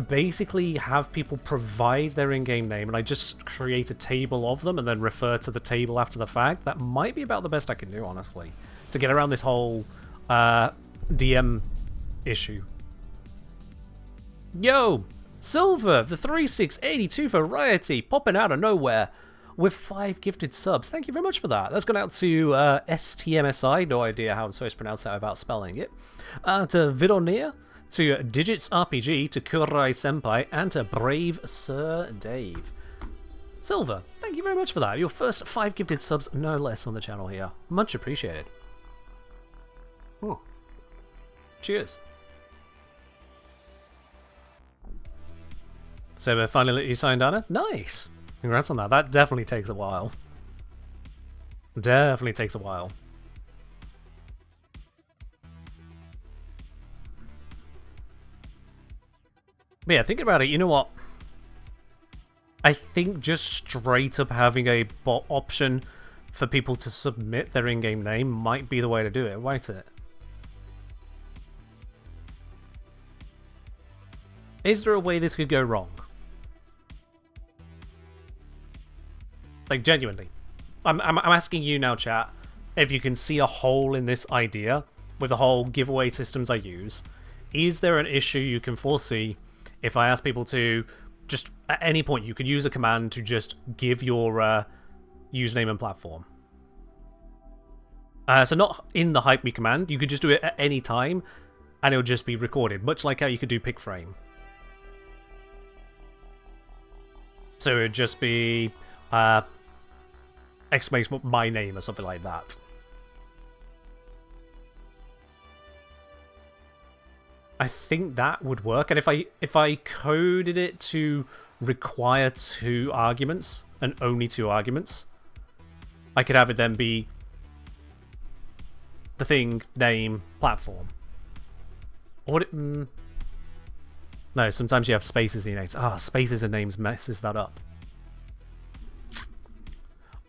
basically have people provide their in-game name, and I just create a table of them and then refer to the table after the fact. That might be about the best I can do, honestly, to get around this whole DM issue. Yo! Silver, the 3682 variety, popping out of nowhere with 5 gifted subs. Thank you very much for that. That's gone out to STMSI, no idea how I'm supposed to pronounce that without spelling it. To Vidonir, to Digits RPG, to Kurai Senpai, and to Brave Sir Dave. Silver, thank you very much for that. Your first 5 gifted subs, no less, on the channel here. Much appreciated. Ooh. Cheers. So we finally let you sign Dana? Nice! Congrats on that. That definitely takes a while. Definitely takes a while. But yeah, thinking about it, you know what? I think just straight up having a bot option for people to submit their in-game name might be the way to do it, won't it? Is there a way this could go wrong? Like, genuinely. I'm asking you now, chat, if you can see a hole in this idea with the whole giveaway systems I use. Is there an issue you can foresee if I ask people to just, at any point, you could use a command to just give your username and platform? So not in the Hype Me command, you could just do it at any time, and it'll just be recorded, much like how you could do pick frame. So it would just be exclamation my name or something like that. I think that would work, and if I coded it to require 2 arguments and only 2 arguments, I could have it then be the thing, name, platform. Or would it, no, sometimes you have spaces in your names. Spaces in names messes that up.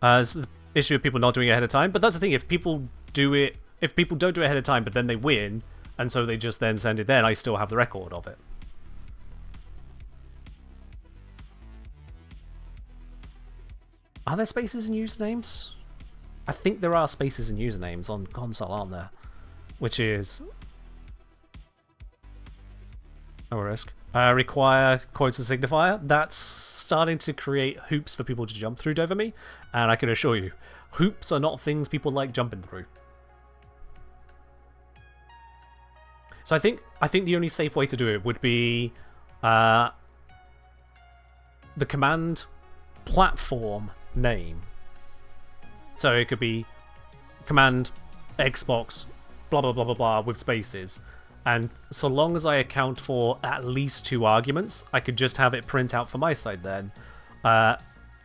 It's the issue of people not doing it ahead of time, but that's the thing, if people don't do it ahead of time, but then they win, and so they just then send it, then I still have the record of it. Are there spaces in usernames? I think there are spaces in usernames on console, aren't there? Which is... no risk. Require quotes and signifier. That's starting to create hoops for people to jump through, Dovemy, and I can assure you, hoops are not things people like jumping through. So I think the only safe way to do it would be the command platform name. So it could be command Xbox blah blah blah blah blah with spaces. And so long as I account for at least 2 arguments, I could just have it print out for my side then.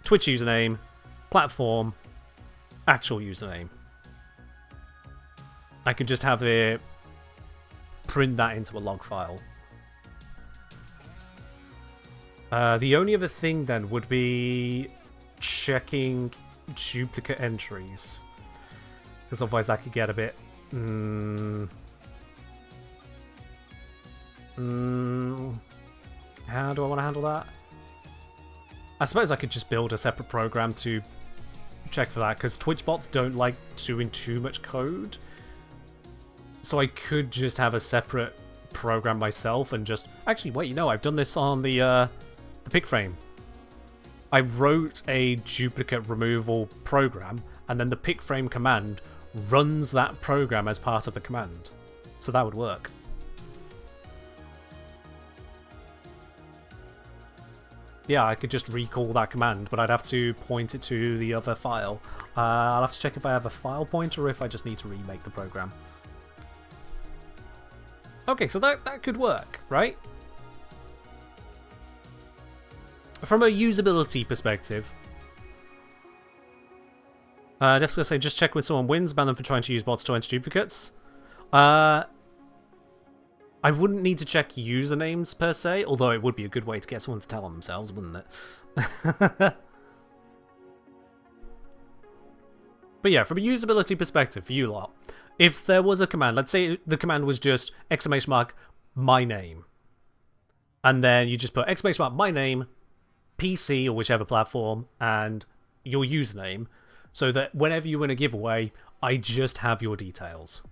Twitch username, platform, actual username. I could just have it print that into a log file. The only other thing then would be checking duplicate entries. Because otherwise that could get a bit... How do I want to handle that? I suppose I could just build a separate program to check for that, because Twitch bots don't like doing too much code. So I could just have a separate program myself and just... Actually, wait, I've done this on the pick frame. I wrote a duplicate removal program, and then the pick frame command runs that program as part of the command. So that would work. Yeah, I could just recall that command, but I'd have to point it to the other file. I'll have to check if I have a file pointer or if I just need to remake the program. Okay, so that could work, right? From a usability perspective, just gonna say, just check when someone wins, ban them for trying to use bots to enter duplicates. I wouldn't need to check usernames per se, although it would be a good way to get someone to tell on themselves, wouldn't it? But yeah, from a usability perspective, for you lot, if there was a command, let's say the command was just !my name, and then you just put !my name, PC or whichever platform, and your username, so that whenever you win a giveaway, I just have your details.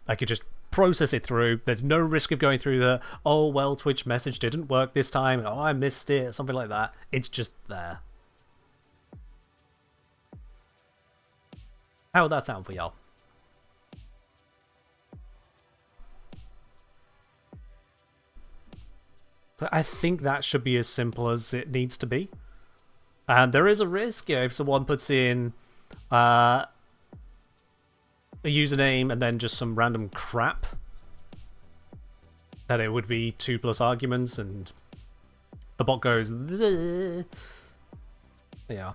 I could just process it through. There's no risk of going through the, oh, well, Twitch message didn't work this time, oh, I missed it, something like that. It's just there. How would that sound for y'all? So I think that should be as simple as it needs to be. And there is a risk, if someone puts in a username and then just some random crap, that it would be 2+ arguments and the bot goes, bleh. Yeah.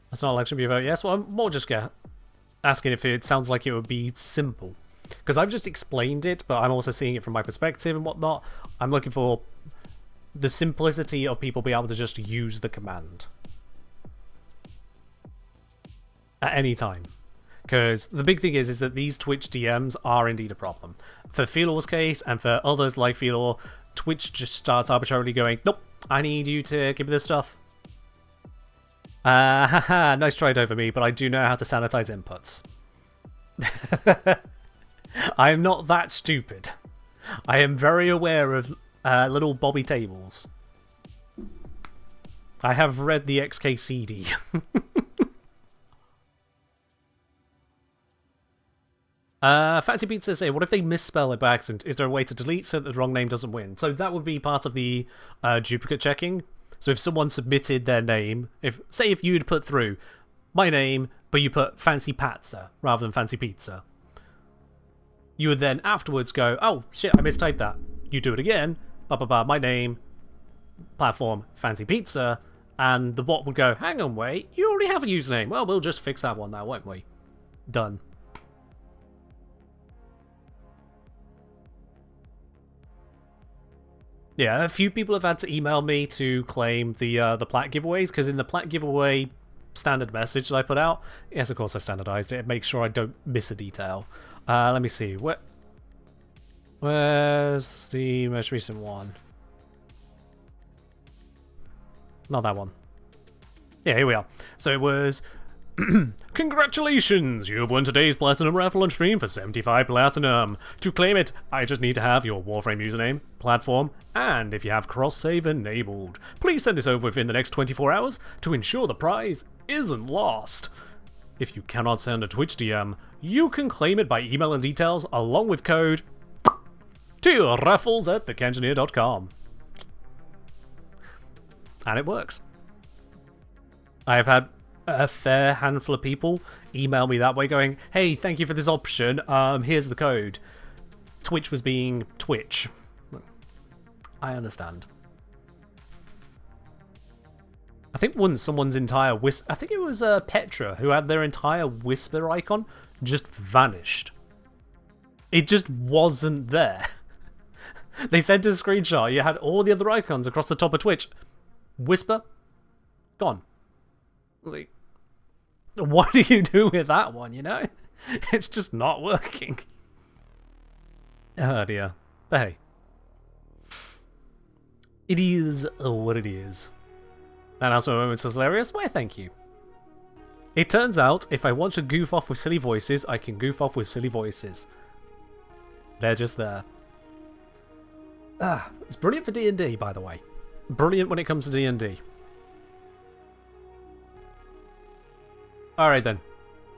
That's not election be a vote yes. Well, I'm more just asking if it sounds like it would be simple. Because I've just explained it, but I'm also seeing it from my perspective and whatnot. I'm looking for the simplicity of people being able to just use the command at any time. Because the big thing is that these Twitch DMs are indeed a problem. For Felor's case, and for others like Felor, Twitch just starts arbitrarily going, nope, I need you to give me this stuff. Haha, nice try over me, but I do know how to sanitize inputs. I am not that stupid. I am very aware of little Bobby tables. I have read the XKCD. Fancy Pizza say, what if they misspell it by accident? Is there a way to delete so that the wrong name doesn't win? So that would be part of the duplicate checking. So if someone submitted their name, say if you'd put through my name, but you put Fancy Pizza rather than Fancy Pizza, you would then afterwards go, oh shit, I mistyped that. You do it again, my name, platform, Fancy Pizza, and the bot would go, hang on, wait, you already have a username. Well, we'll just fix that one now, won't we? Done. Yeah, a few people have had to email me to claim the plat giveaways, because in the plat giveaway standard message that I put out, yes, of course I standardized it. It makes sure I don't miss a detail. Let me see. Where's the most recent one? Not that one. Yeah, here we are. So it was... Congratulations! You have won today's Platinum raffle on stream for 75 Platinum. To claim it, I just need to have your Warframe username, platform, and if you have cross-save enabled. Please send this over within the next 24 hours to ensure the prize isn't lost. If you cannot send a Twitch DM, you can claim it by emailing details along with code to raffles@thekengineer.com. And it works. I have had a fair handful of people email me that way going, hey, thank you for this option, here's the code. Twitch was being Twitch. I understand. I think once someone's entire I think it was Petra, who had their entire whisper icon just vanished. It just wasn't there. They sent a screenshot, you had all the other icons across the top of Twitch. Whisper? Gone. Like, what do you do with that one, you know? It's just not working. Oh dear. But hey. It is what it is. And also moments is hilarious? Why, thank you. It turns out, if I want to goof off with silly voices, I can goof off with silly voices. They're just there. It's brilliant for D&D, by the way. Brilliant when it comes to D&D. Alright then.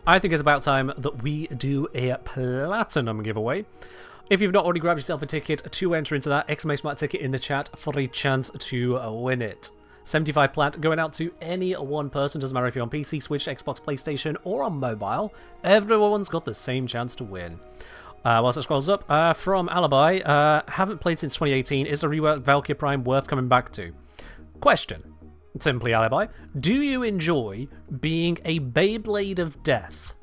I think it's about time that we do a platinum giveaway. If you've not already grabbed yourself a ticket to enter into that, exclamation mark ticket in the chat for a chance to win it. 75 plat going out to any one person, doesn't matter if you're on PC, Switch, Xbox, PlayStation, or on mobile. Everyone's got the same chance to win. Whilst it scrolls up, from Alibi, haven't played since 2018, is a reworked Valkyrie Prime worth coming back to? Question. Simply Alibi, do you enjoy being a Beyblade of Death?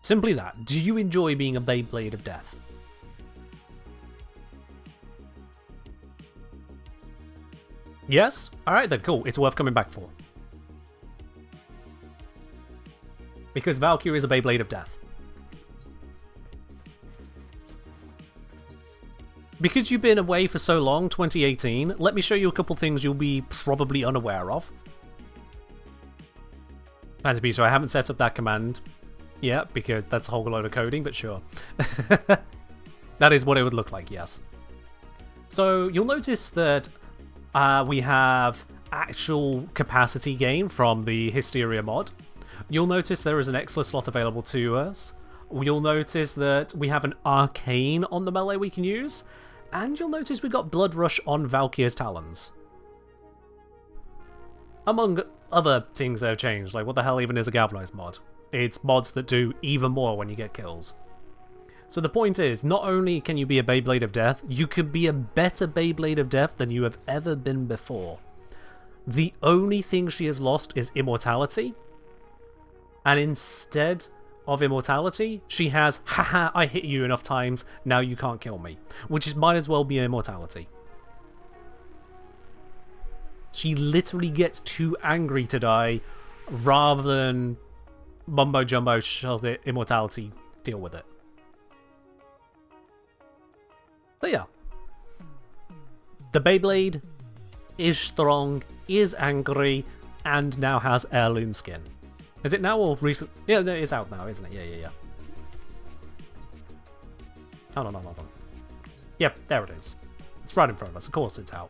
Simply that. Do you enjoy being a Beyblade of Death? Yes? Alright then, cool. It's worth coming back for. Because Valkyrie is a Beyblade of Death. Because you've been away for so long, 2018, let me show you a couple things you'll be probably unaware of. Fancy be, so I haven't set up that command yet, because that's a whole load of coding, but sure. That is what it would look like, yes. So you'll notice that we have actual capacity gain from the Hysteria mod. You'll notice there is an Exla slot available to us. You'll notice that we have an Arcane on the melee we can use. And you'll notice we got Blood Rush on Valkyrie's Talons. Among other things that have changed, like what the hell even is a Galvanize mod? It's mods that do even more when you get kills. So the point is, not only can you be a Beyblade of Death, you can be a better Beyblade of Death than you have ever been before. The only thing she has lost is immortality. And instead of immortality, she has, haha, I hit you enough times, now you can't kill me. Which might as well be immortality. She literally gets too angry to die, rather than mumbo jumbo shove it, immortality, deal with it. So yeah. The Beyblade is strong, is angry, and now has heirloom skin. Is it now or recent? Yeah, no, it's out now, isn't it? Yeah. Hold on. Yep, there it is. It's right in front of us. Of course it's out.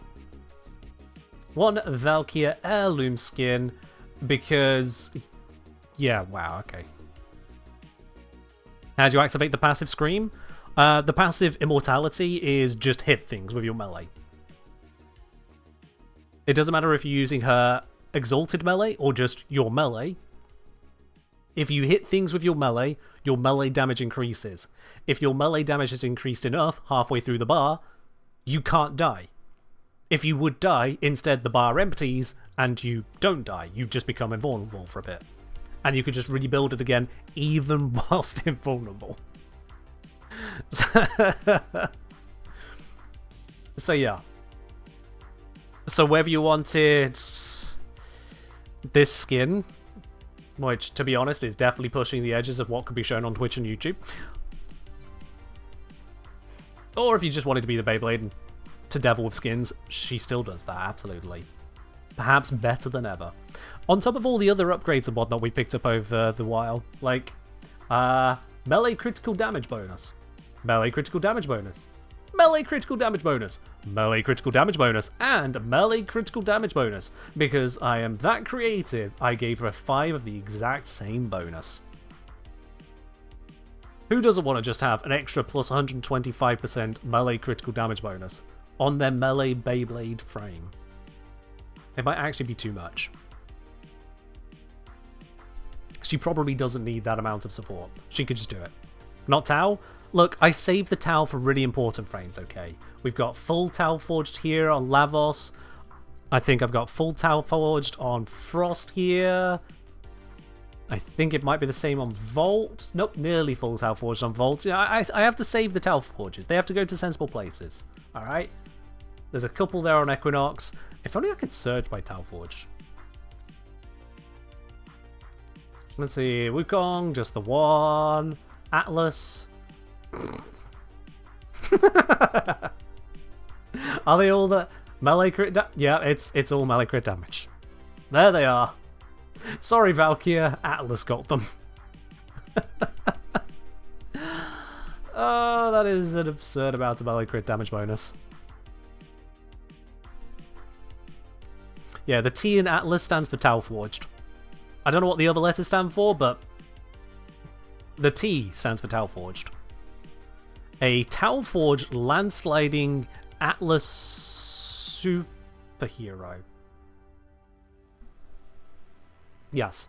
One Valkyrie heirloom skin because... Yeah, wow, okay. How do you activate the passive Scream? The passive Immortality is just hit things with your melee. It doesn't matter if you're using her Exalted melee or just your melee. If you hit things with your melee damage increases. If your melee damage is increased enough halfway through the bar, you can't die. If you would die, instead the bar empties and you don't die. You just become invulnerable for a bit. And you could just rebuild it again even whilst invulnerable. So yeah. So whether you wanted this skin, which to be honest is definitely pushing the edges of what could be shown on Twitch and YouTube, or if you just wanted to be the Beyblade and to devil with skins, she still does that, absolutely. Perhaps better than ever. On top of all the other upgrades and whatnot we picked up over the while, like melee critical damage bonus, melee critical damage bonus, melee critical damage bonus, melee critical damage bonus, and melee critical damage bonus. Because I am that creative, I gave her 5 of the exact same bonus. Who doesn't want to just have an extra plus 125% melee critical damage bonus on their melee Beyblade frame? It might actually be too much. She probably doesn't need that amount of support. She could just do it. Not Tau? Look, I saved the Tau for really important frames, okay? We've got full Tau forged here on Lavos. I think I've got full Tau forged on Frost here. I think it might be the same on Volt. Nope, nearly full Tau forged on Volt. Yeah, I have to save the Tau forges. They have to go to sensible places. Alright? There's a couple there on Equinox. If only I could search by Tau forged. Let's see, Wukong, just the one. Atlas. Are they all the melee crit yeah, it's all melee crit damage. There they are. Sorry, Valkyria, Atlas got them. Oh, that is an absurd amount of melee crit damage bonus. Yeah, the T in Atlas stands for Tau Forged. I don't know what the other letters stand for, but the T stands for Tau Forged. A Tau Forged landsliding Atlas superhero. Yes.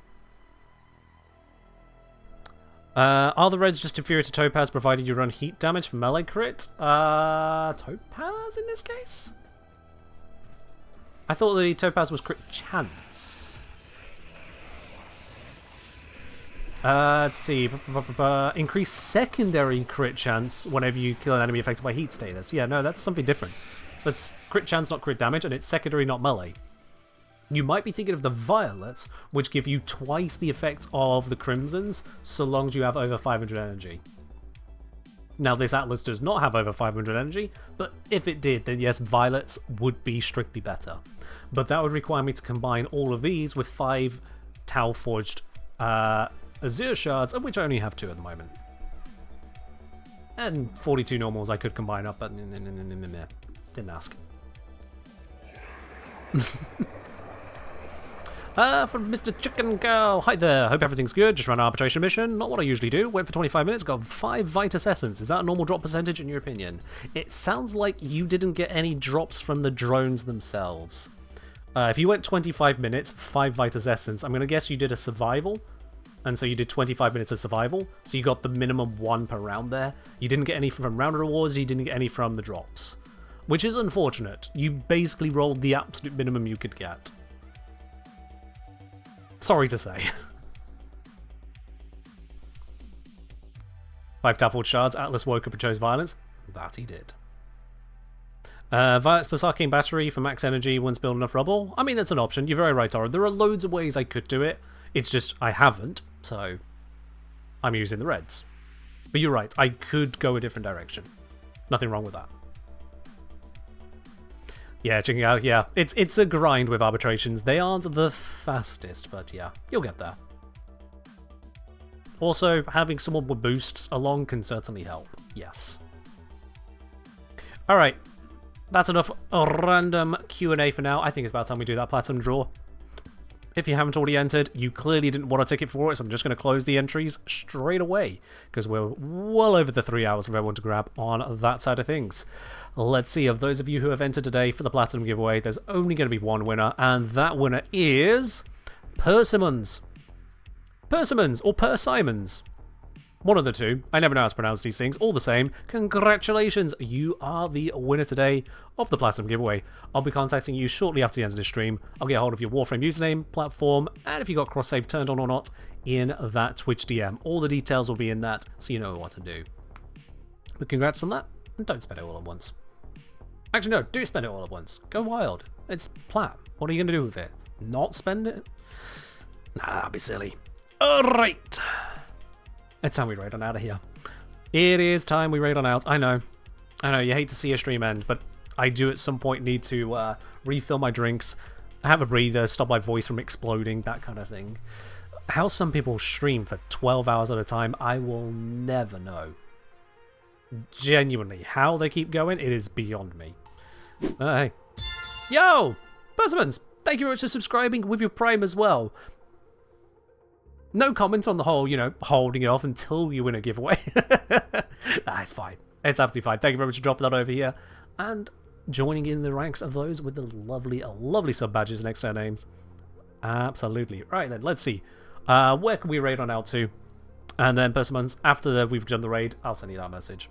Are the reds just inferior to Topaz provided you run heat damage for melee crit? Topaz in this case? I thought the Topaz was crit chance. Let's see. Increase secondary crit chance whenever you kill an enemy affected by heat status. Yeah, no, that's something different. That's crit chance, not crit damage, and it's secondary, not melee. You might be thinking of the Violets, which give you twice the effect of the Crimsons, so long as you have over 500 energy. Now, this Atlas does not have over 500 energy, but if it did, then yes, Violets would be strictly better. But that would require me to combine all of these with 5 Tau Forged Azure Shards, of which I only have 2 at the moment. And 42 normals I could combine up, but didn't ask. From Mr. Chicken Girl. Hi there, hope everything's good. Just ran an arbitration mission. Not what I usually do. Went for 25 minutes, got 5 Vitus Essence. Is that a normal drop percentage in your opinion? It sounds like you didn't get any drops from the drones themselves. If you went 25 minutes, 5 Vitus Essence, I'm going to guess you did a survival. And so you did 25 minutes of survival. So you got the minimum 1 per round there. You didn't get any from round rewards, you didn't get any from the drops. Which is unfortunate. You basically rolled the absolute minimum you could get. Sorry to say. 5 Tau Forged Shards. Atlas woke up and chose violence. That he did. Violet's plus Arcane Battery for max energy once build enough rubble. I mean, that's an option. You're very right, Ora. There are loads of ways I could do it. It's just I haven't, so I'm using the reds. But you're right, I could go a different direction. Nothing wrong with that. Yeah, checking out, yeah. It's a grind with arbitrations. They aren't the fastest, but yeah, you'll get there. Also, having someone with boosts along can certainly help. Yes. Alright. That's enough random Q&A for now. I think it's about time we do that platinum draw. If you haven't already entered, you clearly didn't want a ticket for it, so I'm just going to close the entries straight away, because we're well over the 3 hours for everyone to grab on that side of things. Let's see, of those of you who have entered today for the Platinum giveaway, there's only going to be one winner, and that winner is Persimmons. Persimmons, or Persimons. One of the two. I never know how to pronounce these things. All the same, congratulations. You are the winner today of the Platinum giveaway. I'll be contacting you shortly after the end of the stream. I'll get a hold of your Warframe username, platform, and if you got cross-save turned on or not in that Twitch DM. All the details will be in that, so you know what to do. But congrats on that, and don't spend it all at once. Actually, no, do spend it all at once. Go wild. It's Plat. What are you going to do with it? Not spend it? Nah, that'd be silly. Alright. It's time we raid on out of here. It is time we raid on out. I know, you hate to see a stream end, but I do at some point need to refill my drinks, have a breather, stop my voice from exploding, that kind of thing. How some people stream for 12 hours at a time, I will never know. Genuinely, how they keep going, it is beyond me. Hey. Yo! Persimmons, thank you very much for subscribing with your Prime as well. No comments on the whole, you know, holding it off until you win a giveaway. It's fine. It's absolutely fine. Thank you very much for dropping that over here. And joining in the ranks of those with the lovely sub badges next to their names. Absolutely. Right then, let's see. Where can we raid on out to? And then, Persimmons, after we've done the raid, I'll send you that message.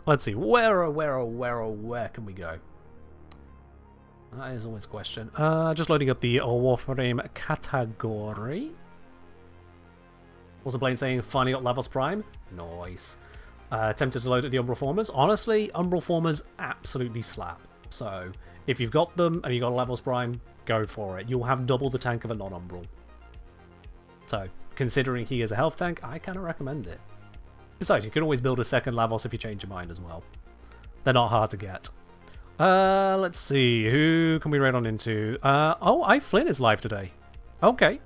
Let's see. Where can we go? That is always a question. Just loading up the Warframe category. Also playing saying finally got Levels Prime. Nice. Tempted to load at the Umbral Formers. Honestly, Umbral Formers absolutely slap. So, if you've got them and you've got a Levels Prime, go for it. You'll have double the tank of a non-Umbral. So, considering he is a health tank, I kind of recommend it. Besides, you can always build a second Lavos if you change your mind as well. They're not hard to get. Let's see. Who can we raid on into? Oh, Flynn is live today. Okay.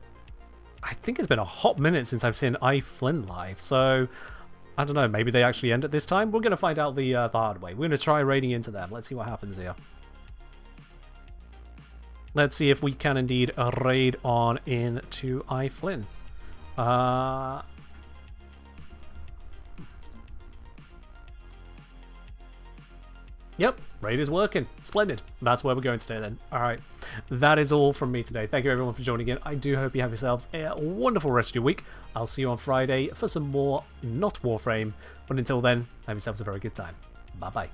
I think it's been a hot minute since I've seen Flynn live, so I don't know, maybe they actually end it this time? We're going to find out the hard way. We're going to try raiding into them. Let's see what happens here. Let's see if we can indeed raid on into Flynn. Yep, raid is working. Splendid. That's where we're going today then. Alright, that is all from me today. Thank you everyone for joining in. I do hope you have yourselves a wonderful rest of your week. I'll see you on Friday for some more not Warframe. But until then, have yourselves a very good time. Bye-bye.